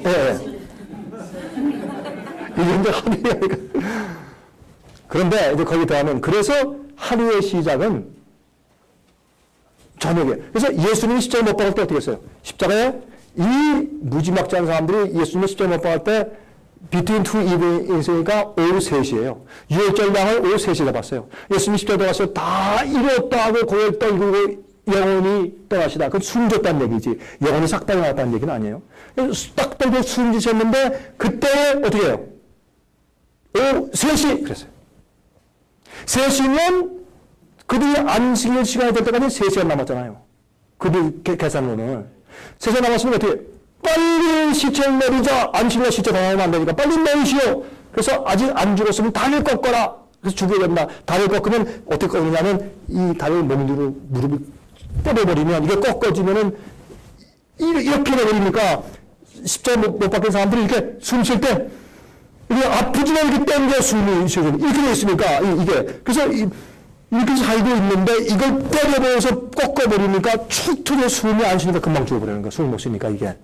예. 이런데 하루에 그런데 이제 거기 더하면 그래서 하루의 시작은 저녁에. 그래서 예수님이 십자가에 못 박을 때 어떻게 했어요? 십자가에 이 무지막지한 사람들이 예수님을 십자가에 못 박을 때 between two evening이니까 오후 3시예요. 유월절 양을 오후 3시에 잡았어요. 예수님이 십자가에 들어갔어요. 다 이뤘다 하고 고열 떨고 영혼이 떠나시다. 그건 숨졌다는 얘기지. 영혼이 싹 떠나갔다는 얘기는 아니에요. 딱 떨고 숨지셨는데 그때 어떻게 해요? 오후 3시 그랬어요. 3시면 그들이 안식일 시간이 될 때까지 3시간 남았잖아요. 그들 계산으로는. 3시간 남았으면 어떻게 빨리 시체를 내리자. 안식일날 시체 당하면 안 되니까 빨리 내리시오. 그래서 아직 안 죽었으면 다리를 꺾어라. 그래서 죽여야 된다. 다리를 꺾으면 어떻게 꺾느냐면 이 다리를 몽두로 무릎을 때려버리면 이게 꺾어지면은 이렇게 돼버리니까 십자가 못 박힌 사람들이 이렇게 숨 쉴 때 이게 아프지만 이렇게 땡겨 숨이 쉬어지는 이렇게 돼 있으니까 이게 그래서 이렇게 살고 있는데 이걸 때려버려서 꺾어버리니까 축 트여 숨이 안 쉬니까 금방 죽어버리는 거야. 숨을 못 쉬니까 이게.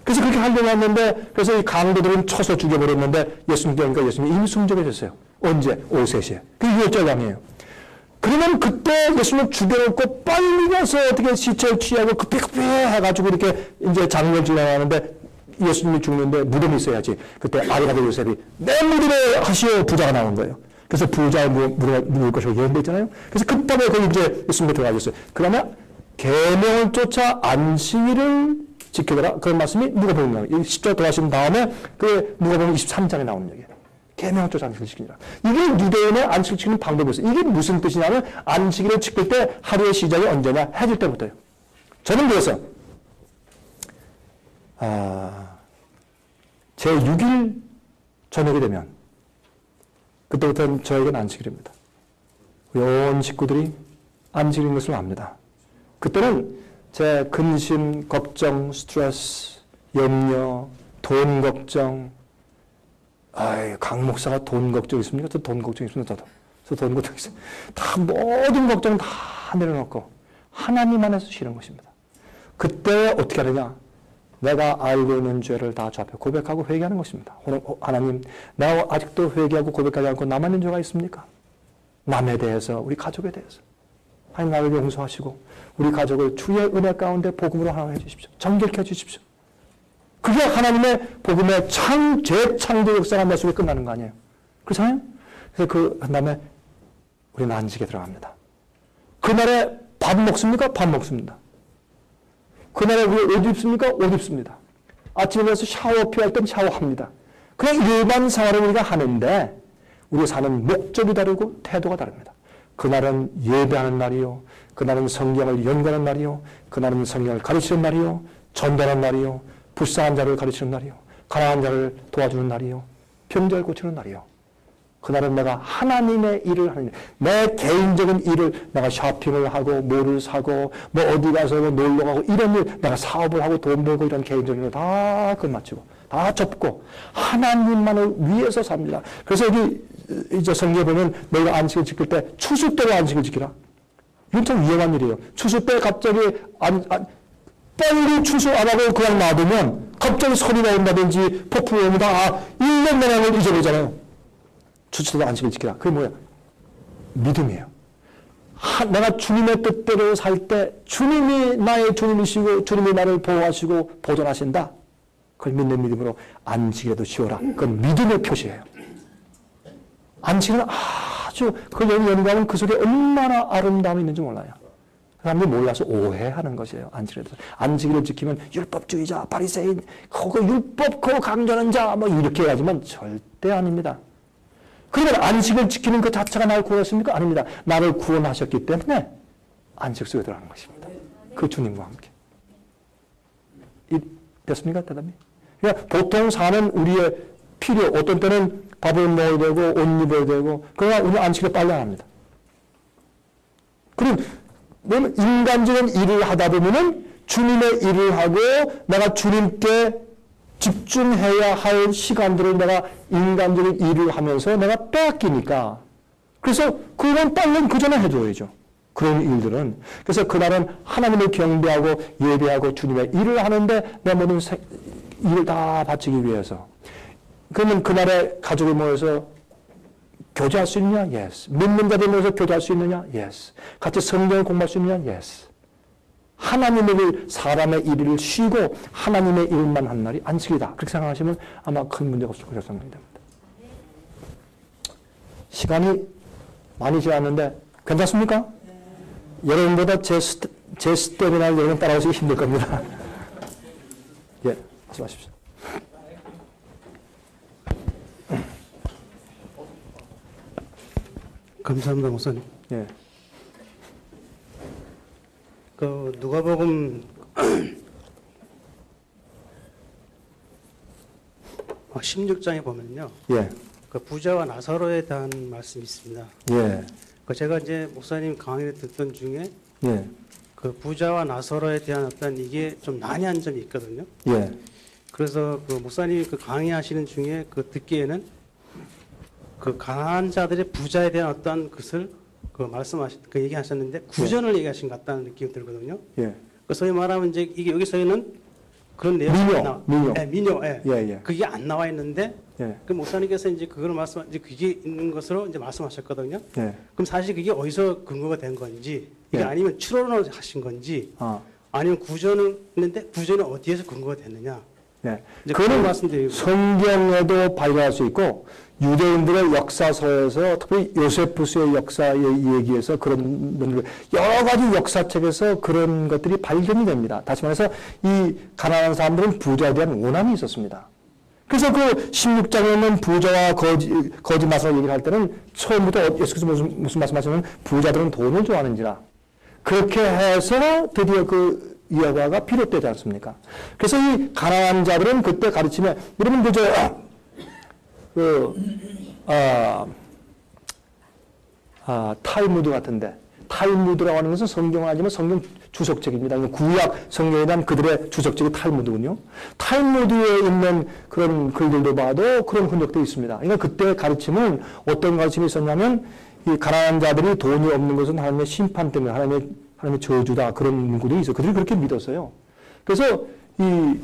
그래서 그렇게 하려고 했는데 그래서 이 강도들은 쳐서 죽여버렸는데 예수님 때니까 예수님이 이미 숨져계셨어요. 언제? 오후 3시에. 그게 6절강이에요. 그러면 그때 예수님을 죽여놓고 빨리 가서 어떻게 시체를 취하고 급히 해가지고 이렇게 이제 장례를 지나가는데 예수님이 죽는데 무덤이 있어야지. 그때 아리마대 요셉이 내 무덤에 하시오 부자가 나온 거예요. 그래서 부자의 무덤에 누울 것이고 예언돼 있잖아요. 그래서 급하게 거기 이제 예수님이 들어가셨어요. 그러면 계명을 쫓아 안식일을 지키더라. 그런 말씀이 누가복음에 나와요. 십자가 돌아가신 다음에 그 누가복음 23장에 나오는 얘기예요. 계명을 쫓아 안식일을 지키니라. 이게 유대인의 안식을 지키는 방법이었어요. 이게 무슨 뜻이냐면 안식일을 지킬 때 하루의 시작이 언제냐? 해질 때부터요. 저는 그래서 제 6일 저녁이 되면 그때부터는 저에게는 안식일입니다. 우리 온 식구들이 안식일인 것을 압니다. 그때는 제 근심, 걱정, 스트레스, 염려, 돈 걱정, 강 목사가 돈 걱정 있습니까? 저 돈 걱정 있습니다. 저 돈 걱정 있어요. 다 모든 걱정 다 내려놓고 하나님 안에서 쉬는 것입니다. 그때 어떻게 하느냐? 내가 알고 있는 죄를 다 주 앞에 고백하고 회개하는 것입니다. 하나님, 내가 아직도 회개하고 고백하지 않고 남아 있는 죄가 있습니까? 남에 대해서, 우리 가족에 대해서. 하나님 나를 용서하시고 우리 가족을 주의 은혜 가운데 복음으로 하나 해주십시오. 정결케 해주십시오. 그게 하나님의 복음의 재창조 역사가 내 속에 끝나는 거 아니에요? 그렇잖아요? 그래서 그 다음에 우리는 안식에 들어갑니다. 그날에 밥 먹습니까? 밥 먹습니다. 그날에 우리 옷 입습니까? 옷 입습니다. 아침에 일어나서 샤워 필요할 땐 샤워합니다. 그냥 일반 생활을 우리가 하는데 우리가 사는 목적이 다르고 태도가 다릅니다. 그날은 예배하는 날이요. 그날은 성경을 연구하는 날이요. 그날은 성경을 가르치는 날이요. 전도하는 날이요. 불쌍한 자를 가르치는 날이요. 가난한 자를 도와주는 날이요. 병자를 고치는 날이요. 그날은 내가 하나님의 일을 하는 내 개인적인 일을 내가 쇼핑을 하고 뭐를 사고 뭐 어디 가서 뭐 놀러 가고 이런 일 내가 사업을 하고 돈 벌고 이런 개인적인 일 다 끝마치고 다 접고 하나님만을 위해서 삽니다. 그래서 여기 이제 성경에 보면 너희가 안식을 지킬 때 추수 때로 안식을 지키라. 이건 참 위험한 일이에요. 추수 때 갑자기 빨리 추수 안 하고 그냥 놔두면 갑자기 소리 나온다든지 폭풍이 오면 1년 내내 잊어버리잖아요. 추수도 안식을 지키라. 그게 뭐야? 믿음이에요. 내가 주님의 뜻대로 살 때 주님이 나의 주님이시고 주님이 나를 보호하시고 보존하신다. 그걸 믿는 믿음으로 안식이라도 쉬어라. 그건 믿음의 표시예요. 안식은 아주 그 연구하면 그 속에 얼마나 아름다움이 있는지 몰라요. 사람들이 몰라서 오해하는 것이에요. 안식일을 지키면 율법주의자, 바리새인, 그거 율법 그거 강조하는 자 뭐 이렇게 해야지만 절대 아닙니다. 그러면 안식을 지키는 것 자체가 나를 구원했습니까? 아닙니다. 나를 구원하셨기 때문에 안식 속에 들어가는 것입니다. 그 주님과 함께. 됐습니까? 대답이? 그러니까 보통 사는 우리의 필요, 어떤 때는 밥을 먹어야 되고 옷 입어야 되고 그러나 우리는 안식을 빨리 안 합니다. 그럼 인간적인 일을 하다 보면은 주님의 일을 하고 내가 주님께 집중해야 할 시간들을 내가 인간적인 일을 하면서 내가 빼앗기니까 그래서 그건 빨리 그 전에 해줘야죠. 그런 일들은. 그래서 그날은 하나님을 경배하고 예배하고 주님의 일을 하는데 내 모든 일을 다 바치기 위해서. 그러면 그날에 가족이 모여서 교제할 수 있느냐? Yes. 믿는 자들이 모여서 교제할 수 있느냐? Yes. 같이 성경을 공부할 수 있느냐? Yes. 하나님의 일, 사람의 일을 쉬고 하나님의 일만 한 날이 안식이다. 그렇게 생각하시면 아마 큰 문제가 없을 거라고 생각이 됩니다. 시간이 많이 지났는데 괜찮습니까? 여러분보다 제 스텝이나 여러분 따라오시기 힘들 겁니다. 예, 말씀하십시오. 감사합니다, 목사님. 예. 누가복음 16장에 보면요. 예. 그 부자와 나사로에 대한 말씀이 있습니다. 예. 그 제가 이제 목사님 강의를 듣던 중에 예. 그 부자와 나사로에 대한 어떤 이게 좀 난해한 점이 있거든요. 예. 그래서 그 목사님 그 강의하시는 중에 그 듣기에는 그 가난한 자들의 부자에 대한 어떤 것을 그 얘기하셨는데 구전을 얘기하신 것 같다는 느낌이 들거든요. 예. 그 소위 말하면 이제 이게 여기서는 그런 내용이 민요, 안 나와. 민요. 예, 민요. 예. 예, 예. 그게 안 나와 있는데 예. 그 목사님께서 이제 그걸 이제 그게 있는 것으로 이제 말씀하셨거든요. 예. 그럼 사실 그게 어디서 근거가 된 건지 이게 예. 아니면 추론을 하신 건지 아. 아니면 구전은 있는데 구전은 어디에서 근거가 됐느냐. 네. 이제 그거는 그런 말씀드리고. 성경에도 발견할 수 있고 유대인들의 역사서에서 특히 요세푸스의 역사에 얘기해서 그런 분들 여러 가지 역사책에서 그런 것들이 발견이 됩니다. 다시 말해서 이 가난한 사람들은 부자에 대한 원함이 있었습니다. 그래서 그 16장에는 부자와 거짓 마사를 얘기를 할 때는 처음부터 예수께서 무슨 말씀하시냐면 부자들은 돈을 좋아하는지라 그렇게 해서 드디어 그 여호와가 비롯되지 않습니까? 그래서 이 가난한 자들은 그때 가르치면 여러분 탈무드 같은데 탈무드라고 하는 것은 성경은 아니지만 성경 주석책입니다. 구약 성경에 대한 그들의 주석책이 탈무드군요. 탈무드에 있는 그런 글들도 봐도 그런 흔적도 있습니다. 그러니까 그때 가르침은 어떤 가르침이 있었냐면 이 가난한 자들이 돈이 없는 것은 하나님의 심판 때문에 하나님의 저주다 그런 문구들이 있어요. 그들이 그렇게 믿었어요. 그래서 이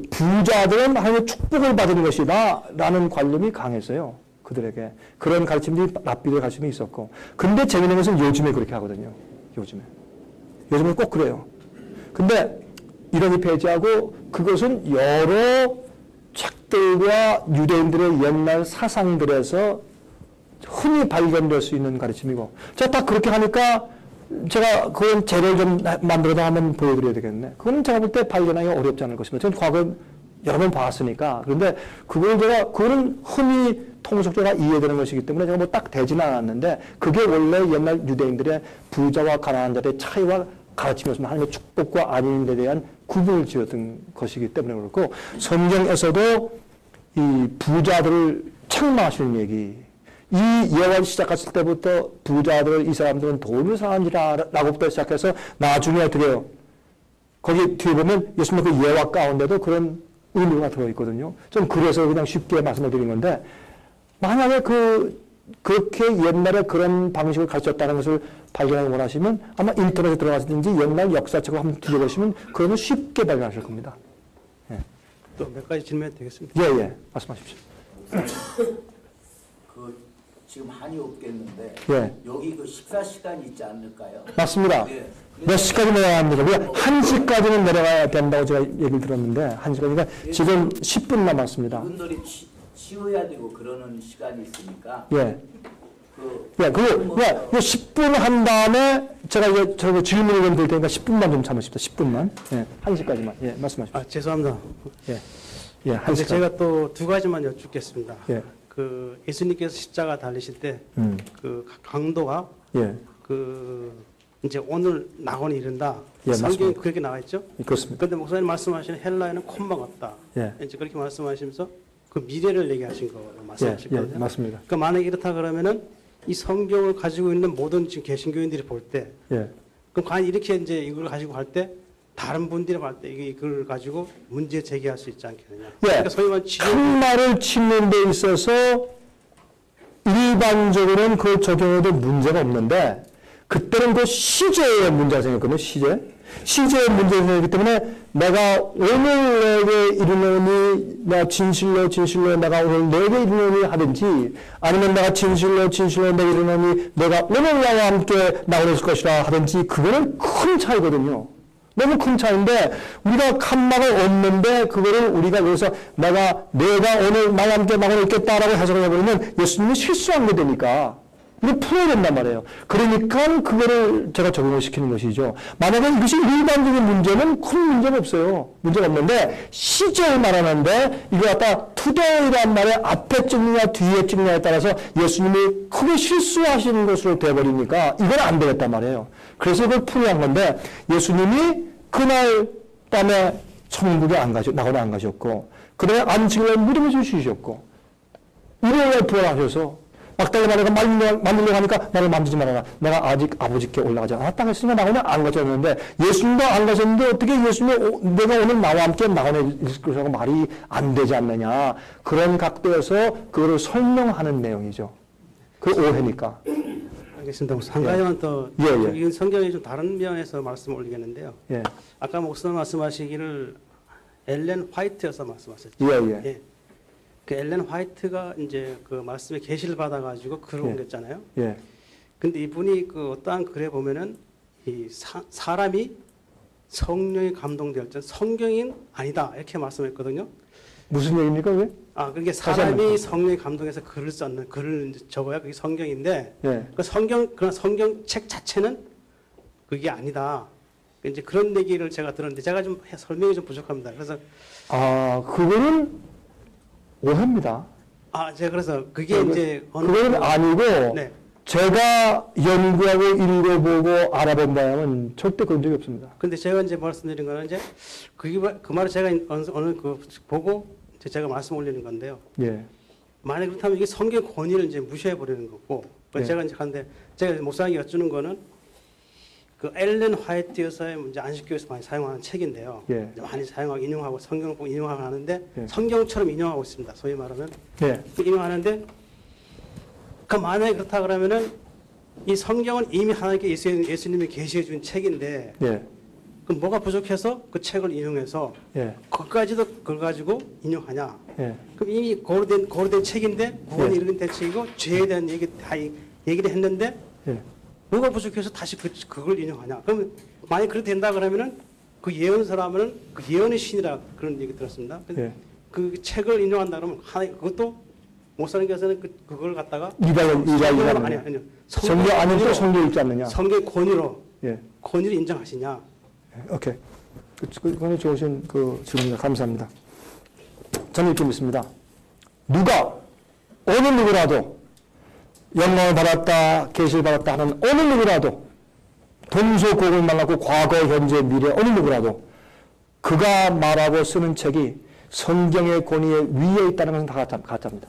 부자들은 하나님의 축복을 받은 것이다 라는 관념이 강했어요. 그들에게. 그런 가르침들이 랍비들의 가르침이 있었고. 근데 재미있는 것은 요즘에 그렇게 하거든요. 요즘은 꼭 그래요. 근데 이론이 폐지하고 그것은 여러 책들과 유대인들의 옛날 사상들에서 흔히 발견될 수 있는 가르침이고. 자, 딱 그렇게 하니까 제가 그건 재료를 좀 만들어서 한번 보여드려야 되겠네. 그건 제가 볼 때 발견하기 어렵지 않을 것입니다. 저는 과거에 여러 번 봤으니까. 그런데 그거는 흔히 통속적으로 이해되는 것이기 때문에 제가 뭐 딱 되지는 않았는데 그게 원래 옛날 유대인들의 부자와 가난한 자들의 차이와 가르침이었습니다. 하나님의 축복과 아닌에 대한 구분을 지었던 것이기 때문에 그렇고 성경에서도 이 부자들을 책망하시는 얘기 이 예언 시작했을 때부터 부자들, 이 사람들은 돈을 사랑하니라 라고부터 시작해서 나중에 드려요. 거기 뒤에 보면 예수님 그 예화 가운데도 그런 의미가 들어있거든요. 좀 그래서 그냥 쉽게 말씀을 드린 건데 만약에 그렇게 옛날에 그런 방식을 가르쳤다는 것을 발견하기 원하시면 아마 인터넷에 들어가시든지 옛날 역사책을 한번 뒤져보시면 그거는 쉽게 발견하실 겁니다. 예. 또 몇 가지 질문해도 되겠습니다. 예. 말씀하십시오. 지금 한이 없겠는데 예. 여기 그 식사 시간이 있지 않을까요? 맞습니다. 예. 몇 시까지 내려가야 합니까? 1시까지는 내려가야 된다고 제가 얘기를 들었는데 1시까지니까 지금 10분 남았습니다. 이분들이 치워야 되고 그러는 시간이 있으니까 예. 10분 한 다음에 제가 이제 저 질문을 좀 드릴 테니까 10분만 좀 참으십시오. 10분만. 예. 1시까지만. 예. 말씀하십시오. 죄송합니다. 예. 예. 근데 제가 또 두 가지만 여쭙겠습니다. 예. 그 예수님께서 십자가 달리실 때 그 강도가 예. 그 이제 오늘 낙원에 이른다. 예, 성경에 맞습니다. 그렇게 나와 있죠? 그렇습니다. 그런데 목사님 말씀하시는 헬라에는 콤마가 없다. 예. 이제 그렇게 말씀하시면서 그 미래를 얘기하신 거 말씀하셨거든요. 예, 맞습니다. 그러니까 만약 이렇다 그러면은 이 성경을 가지고 있는 모든 지금 개신교인들이 볼 때, 예. 그럼 과연 이렇게 이제 이걸 가지고 갈 때 다른 분들이 볼 때 이걸 가지고 문제 제기할 수 있지 않겠느냐. 예. 그러니까 소위 말하는 큰 말을 짓는 데 있어서 일반적으로는 그걸 적용해도 문제가 없는데 그때는 그 시제의 문제가 생겼거든요. 시제의 문제가 생겼기 때문에 내가 오늘 내게 이르노니 내가 진실로 내가 오늘 내게 이르노니 하든지 아니면 내가 진실로 내게 이르노니 내가 오늘 나와 함께 나오실 것이라 하든지 그거는 큰 차이거든요. 너무 큰 차이인데 우리가 칸막을 없는데 그거를 우리가 여기서 내가 오늘 나와 함께 나오고 있겠다라고 해석을 해버리면 예수님이 실수한 게 되니까 이거 풀어야 된단 말이에요. 그러니까 그거를 제가 적용을 시키는 것이죠. 만약에 이것이 일반적인 문제는 큰 문제가 없어요. 문제가 없는데 시제를 말하는데 이거 갖다 투데이란 말에 앞에 찍느냐 뒤에 찍느냐에 따라서 예수님이 크게 실수하시는 것으로 돼버리니까 이건 안 되겠단 말이에요. 그래서 그걸 풀이한 건데 예수님이 그날 밤에 천국에 나가러 안 가셨고 그 다음에 안식일날 무덤에서 쉬셨고, 일요일날 부활하셔서 막달라 마리아가 만들려고 하니까 나를 만지지 말아라. 내가 아직 아버지께 올라가지 않았다 했으니까 나 오늘 안 가셨는데, 예수님도 안 가셨는데 어떻게 예수님이 내가 오늘 나와 함께 나오는 것이라고 말이 안 되지 않느냐. 그런 각도에서 그거를 설명하는 내용이죠. 그 오해니까. 알겠습니다. 한 가지만 더, 예. 이 성경이 좀 다른 면에서 말씀을 올리겠는데요. 예. 아까 목사님 말씀하시기를 엘렌 화이트여서 말씀하셨죠. 예. 그 엘렌 화이트가 이제 그 말씀에 계시를 받아가지고 글을 옮겼잖아요. 예. 근데 이분이 그 어떠한 글에 보면은 이 사람이 성령이 감동될 때 성경인 아니다 이렇게 말씀했거든요. 무슨 얘기입니까, 그게? 그게 사람이 성령이 감동해서 글을 썼는 글을 이제 적어야 그게 성경인데, 예. 그런 성경책 자체는 그게 아니다. 이제 그런 얘기를 제가 들었는데 제가 좀 설명이 좀 부족합니다. 그래서 그거는 오해입니다. 제가 그래서 그게 이제 그건 아니고, 네. 제가 연구하고 읽어보고 알아본 바에는 절대 그런 적이 없습니다. 근데 제가 이제 말씀드린 거는 이제 그 말을 제가 어느 그 보고 이제 제가 말씀 올리는 건데요. 예. 만약 그렇다면 이게 성경 권위를 이제 무시해 버리는 거고, 예. 제가 이제 하는데 제가 목사님이 여쭈는 거는 그 엘렌 화이트 여사의 이제 안식교에서 많이 사용하는 책인데요. 예. 많이 사용하고 인용하고 성경을 보고 인용하고 하는데 예. 성경처럼 인용하고 있습니다. 소위 말하면 예. 인용하는데 그 만약에 그렇다 그러면은 이 성경은 이미 하나님께 예수님이 계시해 준 책인데, 예. 그럼 뭐가 부족해서 그 책을 인용해서 예. 그것까지도 그걸 가지고 인용하냐? 예. 그럼 이미 고르된 책인데 구원이 예. 이르는 책이고 죄에 대한 얘기 다 얘기를 했는데 예. 뭐가 부족해서 다시 그걸 인용하냐? 그러면 만약 그렇게 된다 그러면은 그 예언 사람은 그 예언의 신이라 그런 얘기 들었습니다. 예. 그 책을 인용한다 그러면 그것도 목사님께서는 그걸 갖다가 이라는 아니요. 성경 아니고 성경 읽지 않느냐. 성경 권위로 예. 권위를 인정하시냐? 오케이. 그건 좋으신 그 질문입니다. 감사합니다. 저는 이렇게 묻습니다. 누가 어느 누구라도 영광을 받았다, 계시를 받았다 하는 어느 누구라도 동서고금을 만났고 과거, 현재, 미래 어느 누구라도 그가 말하고 쓰는 책이 성경의 권위에 위에 있다는 것은 다 가짜입니다.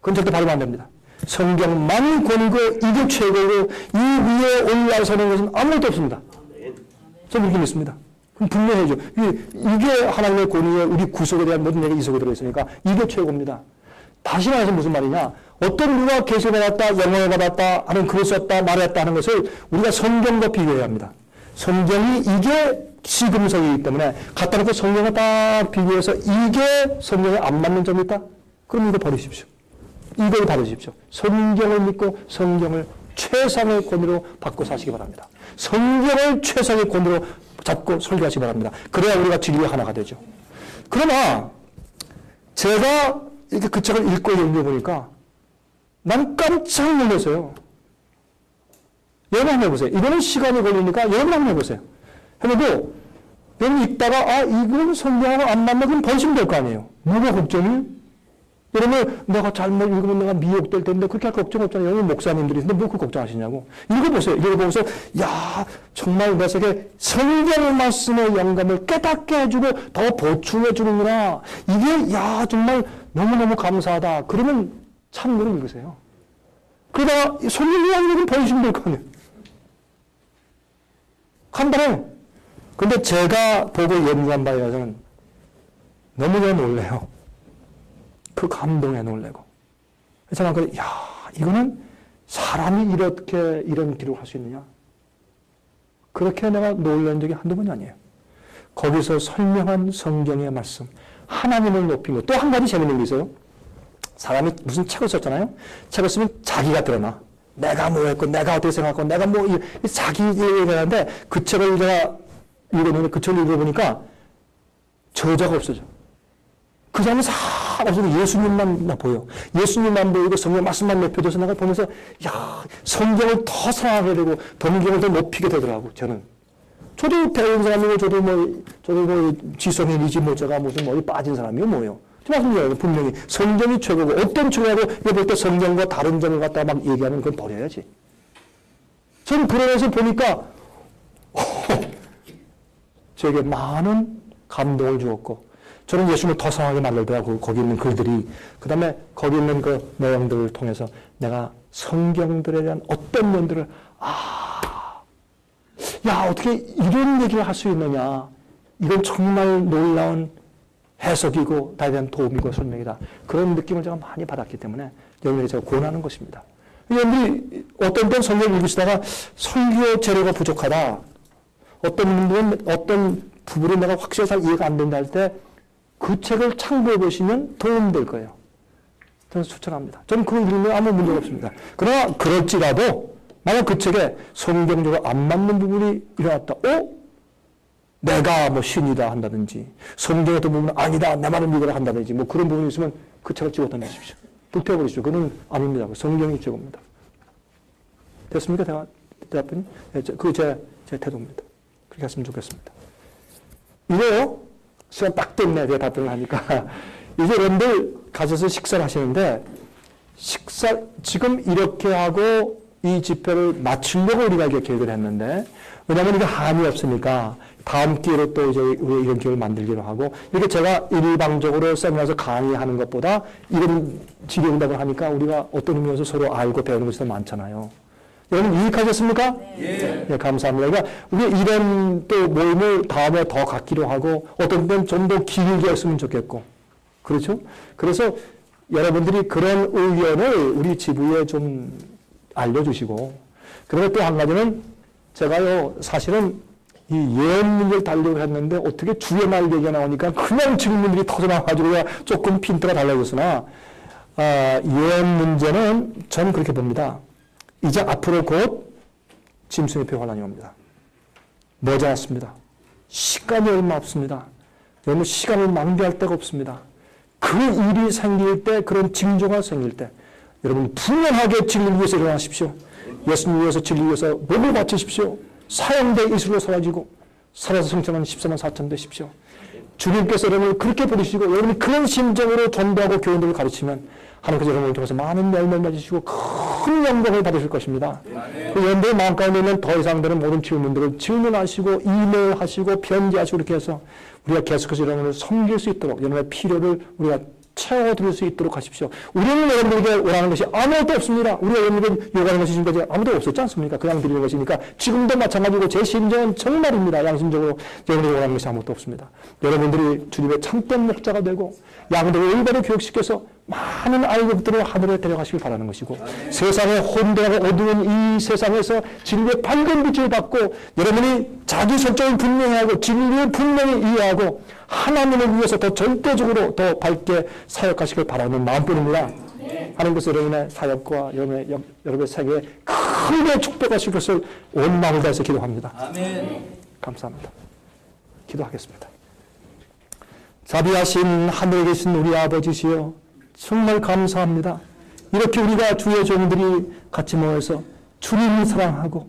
그건 절대 발음 안 됩니다. 성경만 권위고 이게 최고고 이 위에 올라서는 것은 아무것도 없습니다. 저는 이렇게 믿습니다. 그럼 분명해죠. 이게 하나님의 권위에 우리 구속에 대한 모든 얘기가 이 속에 들어있으니까 이게 최고입니다. 다시 말해서 무슨 말이냐. 어떤 누가 계시를 받았다, 영광을 받았다 하는 글을 썼다, 말했다 하는 것을 우리가 성경과 비교해야 합니다. 성경이 이게 시금석이기 때문에 갖다 놓고 성경을 딱 비교해서 이게 성경에 안 맞는 점이 있다? 그럼 이거 버리십시오. 이걸 받으십시오. 성경을 믿고 성경을 최상의 권위로 받고 사시기 바랍니다. 성경을 최상의 권위로 잡고 설교하시기 바랍니다. 그래야 우리가 진리의 하나가 되죠. 그러나 제가 이렇게 그 책을 읽고 읽어보니까 난 깜짝 놀랐어요. 여러분 한번 해보세요. 이거는 시간이 걸리니까 여러분 한번 해보세요. 해보고 여러분 읽다가 이건 성경하고 안 맞나 그럼 번심될 거 아니에요. 뭐가 걱정이? 여러분 내가 잘못 읽으면 내가 미혹될 텐데 그렇게 할 걱정 없잖아요. 여러분 목사님들이 근데 뭐 그 걱정하시냐고. 읽어보세요. 읽어보면서 야 정말 내 속에 성경 말씀의 영감을 깨닫게 해주고 더 보충해 주는구나. 이게 야 정말 너무너무 감사하다. 그러면 참고로 읽으세요. 그러다가 성경이 아니면 번심될 거 아니에요. 간단해. 근데 제가 보고 연구한 바에 의해서는 너무나 놀래요. 그 감동에 놀래고. 그래서 제가 야 이거는 사람이 이렇게 이런 기록을 할 수 있느냐. 그렇게 내가 놀란 적이 한두 번이 아니에요. 거기서 설명한 성경의 말씀, 하나님을 높인 것. 또 한 가지 재밌는 게 있어요. 사람이 무슨 책을 썼잖아요. 책을 쓰면 자기가 드러나. 내가 뭐 했고, 내가 어떻게 생각하고, 내가 뭐, 자기 얘기를 하는데, 그 책을 제가 읽었는데, 그 책을 읽어보니까, 저자가 없어져. 그 사람은 사람 예수님만 보여. 예수님만 보이고, 성경 말씀만 높여줘서 내가 보면서, 야 성경을 더 사랑하게 되고, 성경을 더 높이게 되더라고, 저는. 저도 배운 사람이고, 저도 뭐, 지성인이지, 뭐, 제가 무슨 머리 빠진 사람이고, 뭐예요. 말씀드려요. 분명히 성경이 최고고 어떤 최고고 이거 볼 때 성경과 다른 점을 갖다가 막 얘기하면 그건 버려야지. 저는 그러면서 보니까 제게 많은 감동을 주었고 저는 예수님을 더 사랑하게 만들더라고. 거기 있는 글들이. 그 다음에 거기 있는 그 내용들을 통해서 내가 성경들에 대한 어떤 면들을 야, 어떻게 이런 얘기를 할 수 있느냐. 이건 정말 놀라운 해석이고 나에 대한 도움이고 설명이다. 그런 느낌을 제가 많이 받았기 때문에 여러분에게 제가 권하는 것입니다. 여러분들이 어떤 때는 성경을 읽으시다가 설교 재료가 부족하다. 어떤 분은 어떤 부분이 내가 확실히 잘 이해가 안 된다 할 때 그 책을 참고해 보시면 도움될 거예요. 저는 추천합니다. 저는 그걸 읽으면 아무 문제가 없습니다. 그러나 그럴지라도 만약 그 책에 성경적으로 안 맞는 부분이 일어났다. 내가 뭐 신이다 한다든지 성경의 어떤 부분은 아니다 내 말을 믿으라 한다든지 뭐 그런 부분이 있으면 그 책을 집어 던지십시오. 불태워버리십시오. 그건 아닙니다. 성경이 최고입니다. 됐습니까? 대답은? 그게 제 태도입니다. 그렇게 했으면 좋겠습니다. 이제요, 시간 딱 됐네, 제가 답변을 하니까. 이제 여러분들 가셔서 식사를 하시는데, 지금 이렇게 하고 이 집회를 마치려고 우리가 이렇게 계획을 했는데, 왜냐하면 이게 한이 없으니까, 다음 기회로 또 이제 우리 이런 기회를 만들기로 하고, 이렇게 제가 일방적으로 세미나에서 강의하는 것보다 이런 질의응답을 하니까 우리가 어떤 의미에서 서로 알고 배우는 것이 더 많잖아요. 여러분 유익하셨습니까? 네. 네, 감사합니다. 그러니까 우리 이런 또 모임을 다음에 더 갖기로 하고 어떤 때는 좀 더 길게 했으면 좋겠고 그렇죠? 그래서 여러분들이 그런 의견을 우리 지부에 좀 알려주시고 그리고 또 한 가지는 제가요 사실은 이 예언 문제를 다루려고 했는데 어떻게 주의 말 얘기가 나오니까 그냥 질문들이 터져나와가지고 조금 핀트가 달라졌으나 예언 문제는 저는 그렇게 봅니다. 이제 앞으로 곧 짐승의 환란이 옵니다. 머지않았습니다. 시간이 얼마 없습니다. 여러분 시간을 낭비할 데가 없습니다. 그 일이 생길 때 그런 징조가 생길 때 여러분 분명하게 진리를 위해서 일어나십시오. 예수님 위해서 진리를 위해서 몸을 바치십시오. 사형대 이슬로 사라지고 살아서 성천한 14만 4천 되십시오. 주님께서 여러분을 그렇게 부르시고 여러분이 그런 심정으로 전도하고 교인들을 가르치면 하나님께서 여러분을 통해서 많은 열매를 맺으시고 큰 영광을 받으실 것입니다. 그 연대의 마음 가운데는 더 이상 되는 모든 질문들을 질문하시고 이메일하시고 편지하시고 이렇게 해서 우리가 계속해서 여러분을 섬길 수 있도록 여러분의 필요를 우리가 채워드릴 수 있도록 하십시오. 우리는 여러분에게 원하는 것이 아무것도 없습니다. 우리가 여러분에게 요구하는 것이 지금까지 아무도 없었지 않습니까? 그냥 드리는 것이니까 지금도 마찬가지고 제 심정은 정말입니다. 양심적으로 여러분에게 원하는 것이 아무것도 없습니다. 여러분들이 주님의 참된 목자가 되고 양들을 올바로 교육시켜서 많은 아이들을 하늘에 데려가시길 바라는 것이고 세상에 혼돈하고 어두운 이 세상에서 진리의 밝은 빛을 받고 여러분이 자기 설정을 분명히 하고 진리를 분명히 이해하고 하나님을 위해서 더 절대적으로 더 밝게 사역하시길 바라는 마음뿐입니다. 하나님께서 여러분의 사역과 여러분의 생애에 크게 축복하실 것을 온 마음을 다해서 기도합니다. 아멘. 감사합니다. 기도하겠습니다. 자비하신 하늘에 계신 우리 아버지시여 정말 감사합니다. 이렇게 우리가 주의 종들이 같이 모여서 주님을 사랑하고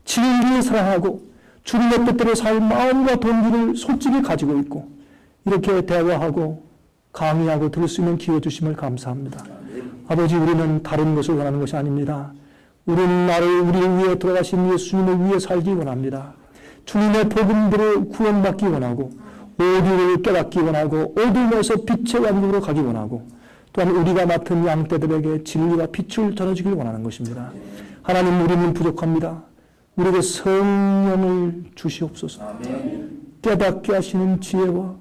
진리를 사랑하고 주님의 뜻대로 살 마음과 동기를 솔직히 가지고 있고 이렇게 대화하고 강의하고 들을 수 있는 기회 주심을 감사합니다. 아버지 우리는 다른 것을 원하는 것이 아닙니다. 우리는 나를 우리를 위해 돌아가신 예수님을 위해 살기 원합니다. 주님의 복음들을 구원받기 원하고 오류를 깨닫기 원하고 어둠에서 빛의 왕국으로 가기 원하고 또한 우리가 맡은 양떼들에게 진리와 빛을 전해주길 원하는 것입니다. 하나님 우리는 부족합니다. 우리에게 성령을 주시옵소서. 깨닫게 하시는 지혜와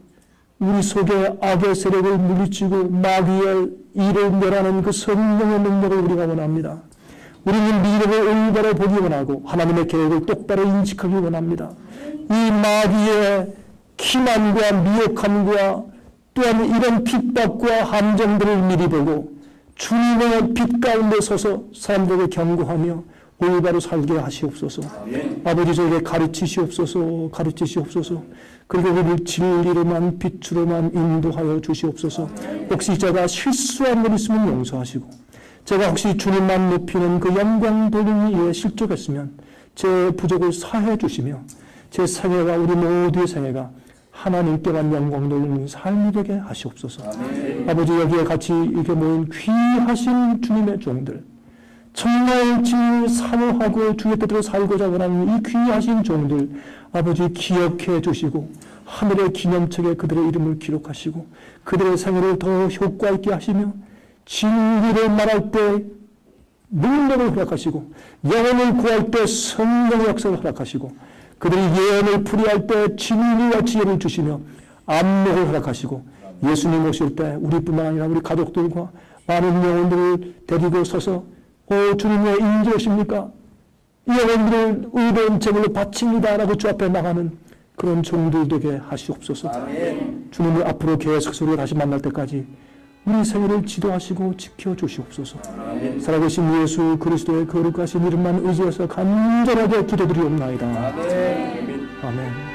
우리 속에 악의 세력을 물리치고 마귀의 일을 멸하는 그 성령의 능력을 우리가 원합니다. 우리는 미래를 올바로 보기 원하고 하나님의 계획을 똑바로 인식하기 원합니다. 이 마귀의 기만과 미혹함과 또한 이런 핍박과 함정들을 미리 보고 주님의 빛 가운데 서서 사람들에게 경고하며 올바로 살게 하시옵소서. 아버지 저에게 가르치시옵소서. 그리고 우리를 진리로만 빛으로만 인도하여 주시옵소서. 혹시 제가 실수한 일 있으면 용서하시고 제가 혹시 주님만 높이는 그 영광 돌리는 일에 실족했으면 제 부족을 사해 주시며 제 생애가 우리 모두의 생애가 하나님께만 영광 돌리는 삶이 되게 하시옵소서. 아버지 여기에 같이 이렇게 모인 귀하신 주님의 종들 정말 진리를 사모하고 주의 뜻대로 살고자 원하는 이 귀하신 종들 아버지 기억해 주시고 하늘의 기념책에 그들의 이름을 기록하시고 그들의 생애를 더 효과 있게 하시며 진리를 말할 때 능력을 허락하시고 영혼을 구할 때 성령의 역사를 허락하시고 그들이 예언을 풀이할 때 진리와 지혜를 주시며 안목을 허락하시고 예수님 오실 때 우리뿐만 아니라 우리 가족들과 많은 영혼들을 데리고 서서 주님 왜 인지 오십니까? 이 영혼들을 의로운 제물로 바칩니다 라고 주 앞에 나가는 그런 종들 되게 하시옵소서. 주님을 앞으로 계속 우리가 다시 만날 때까지 우리 생애를 지도하시고 지켜주시옵소서. 살아계신 예수 그리스도의 거룩하신 이름만 의지해서 간절하게 기도드리옵나이다. 아멘.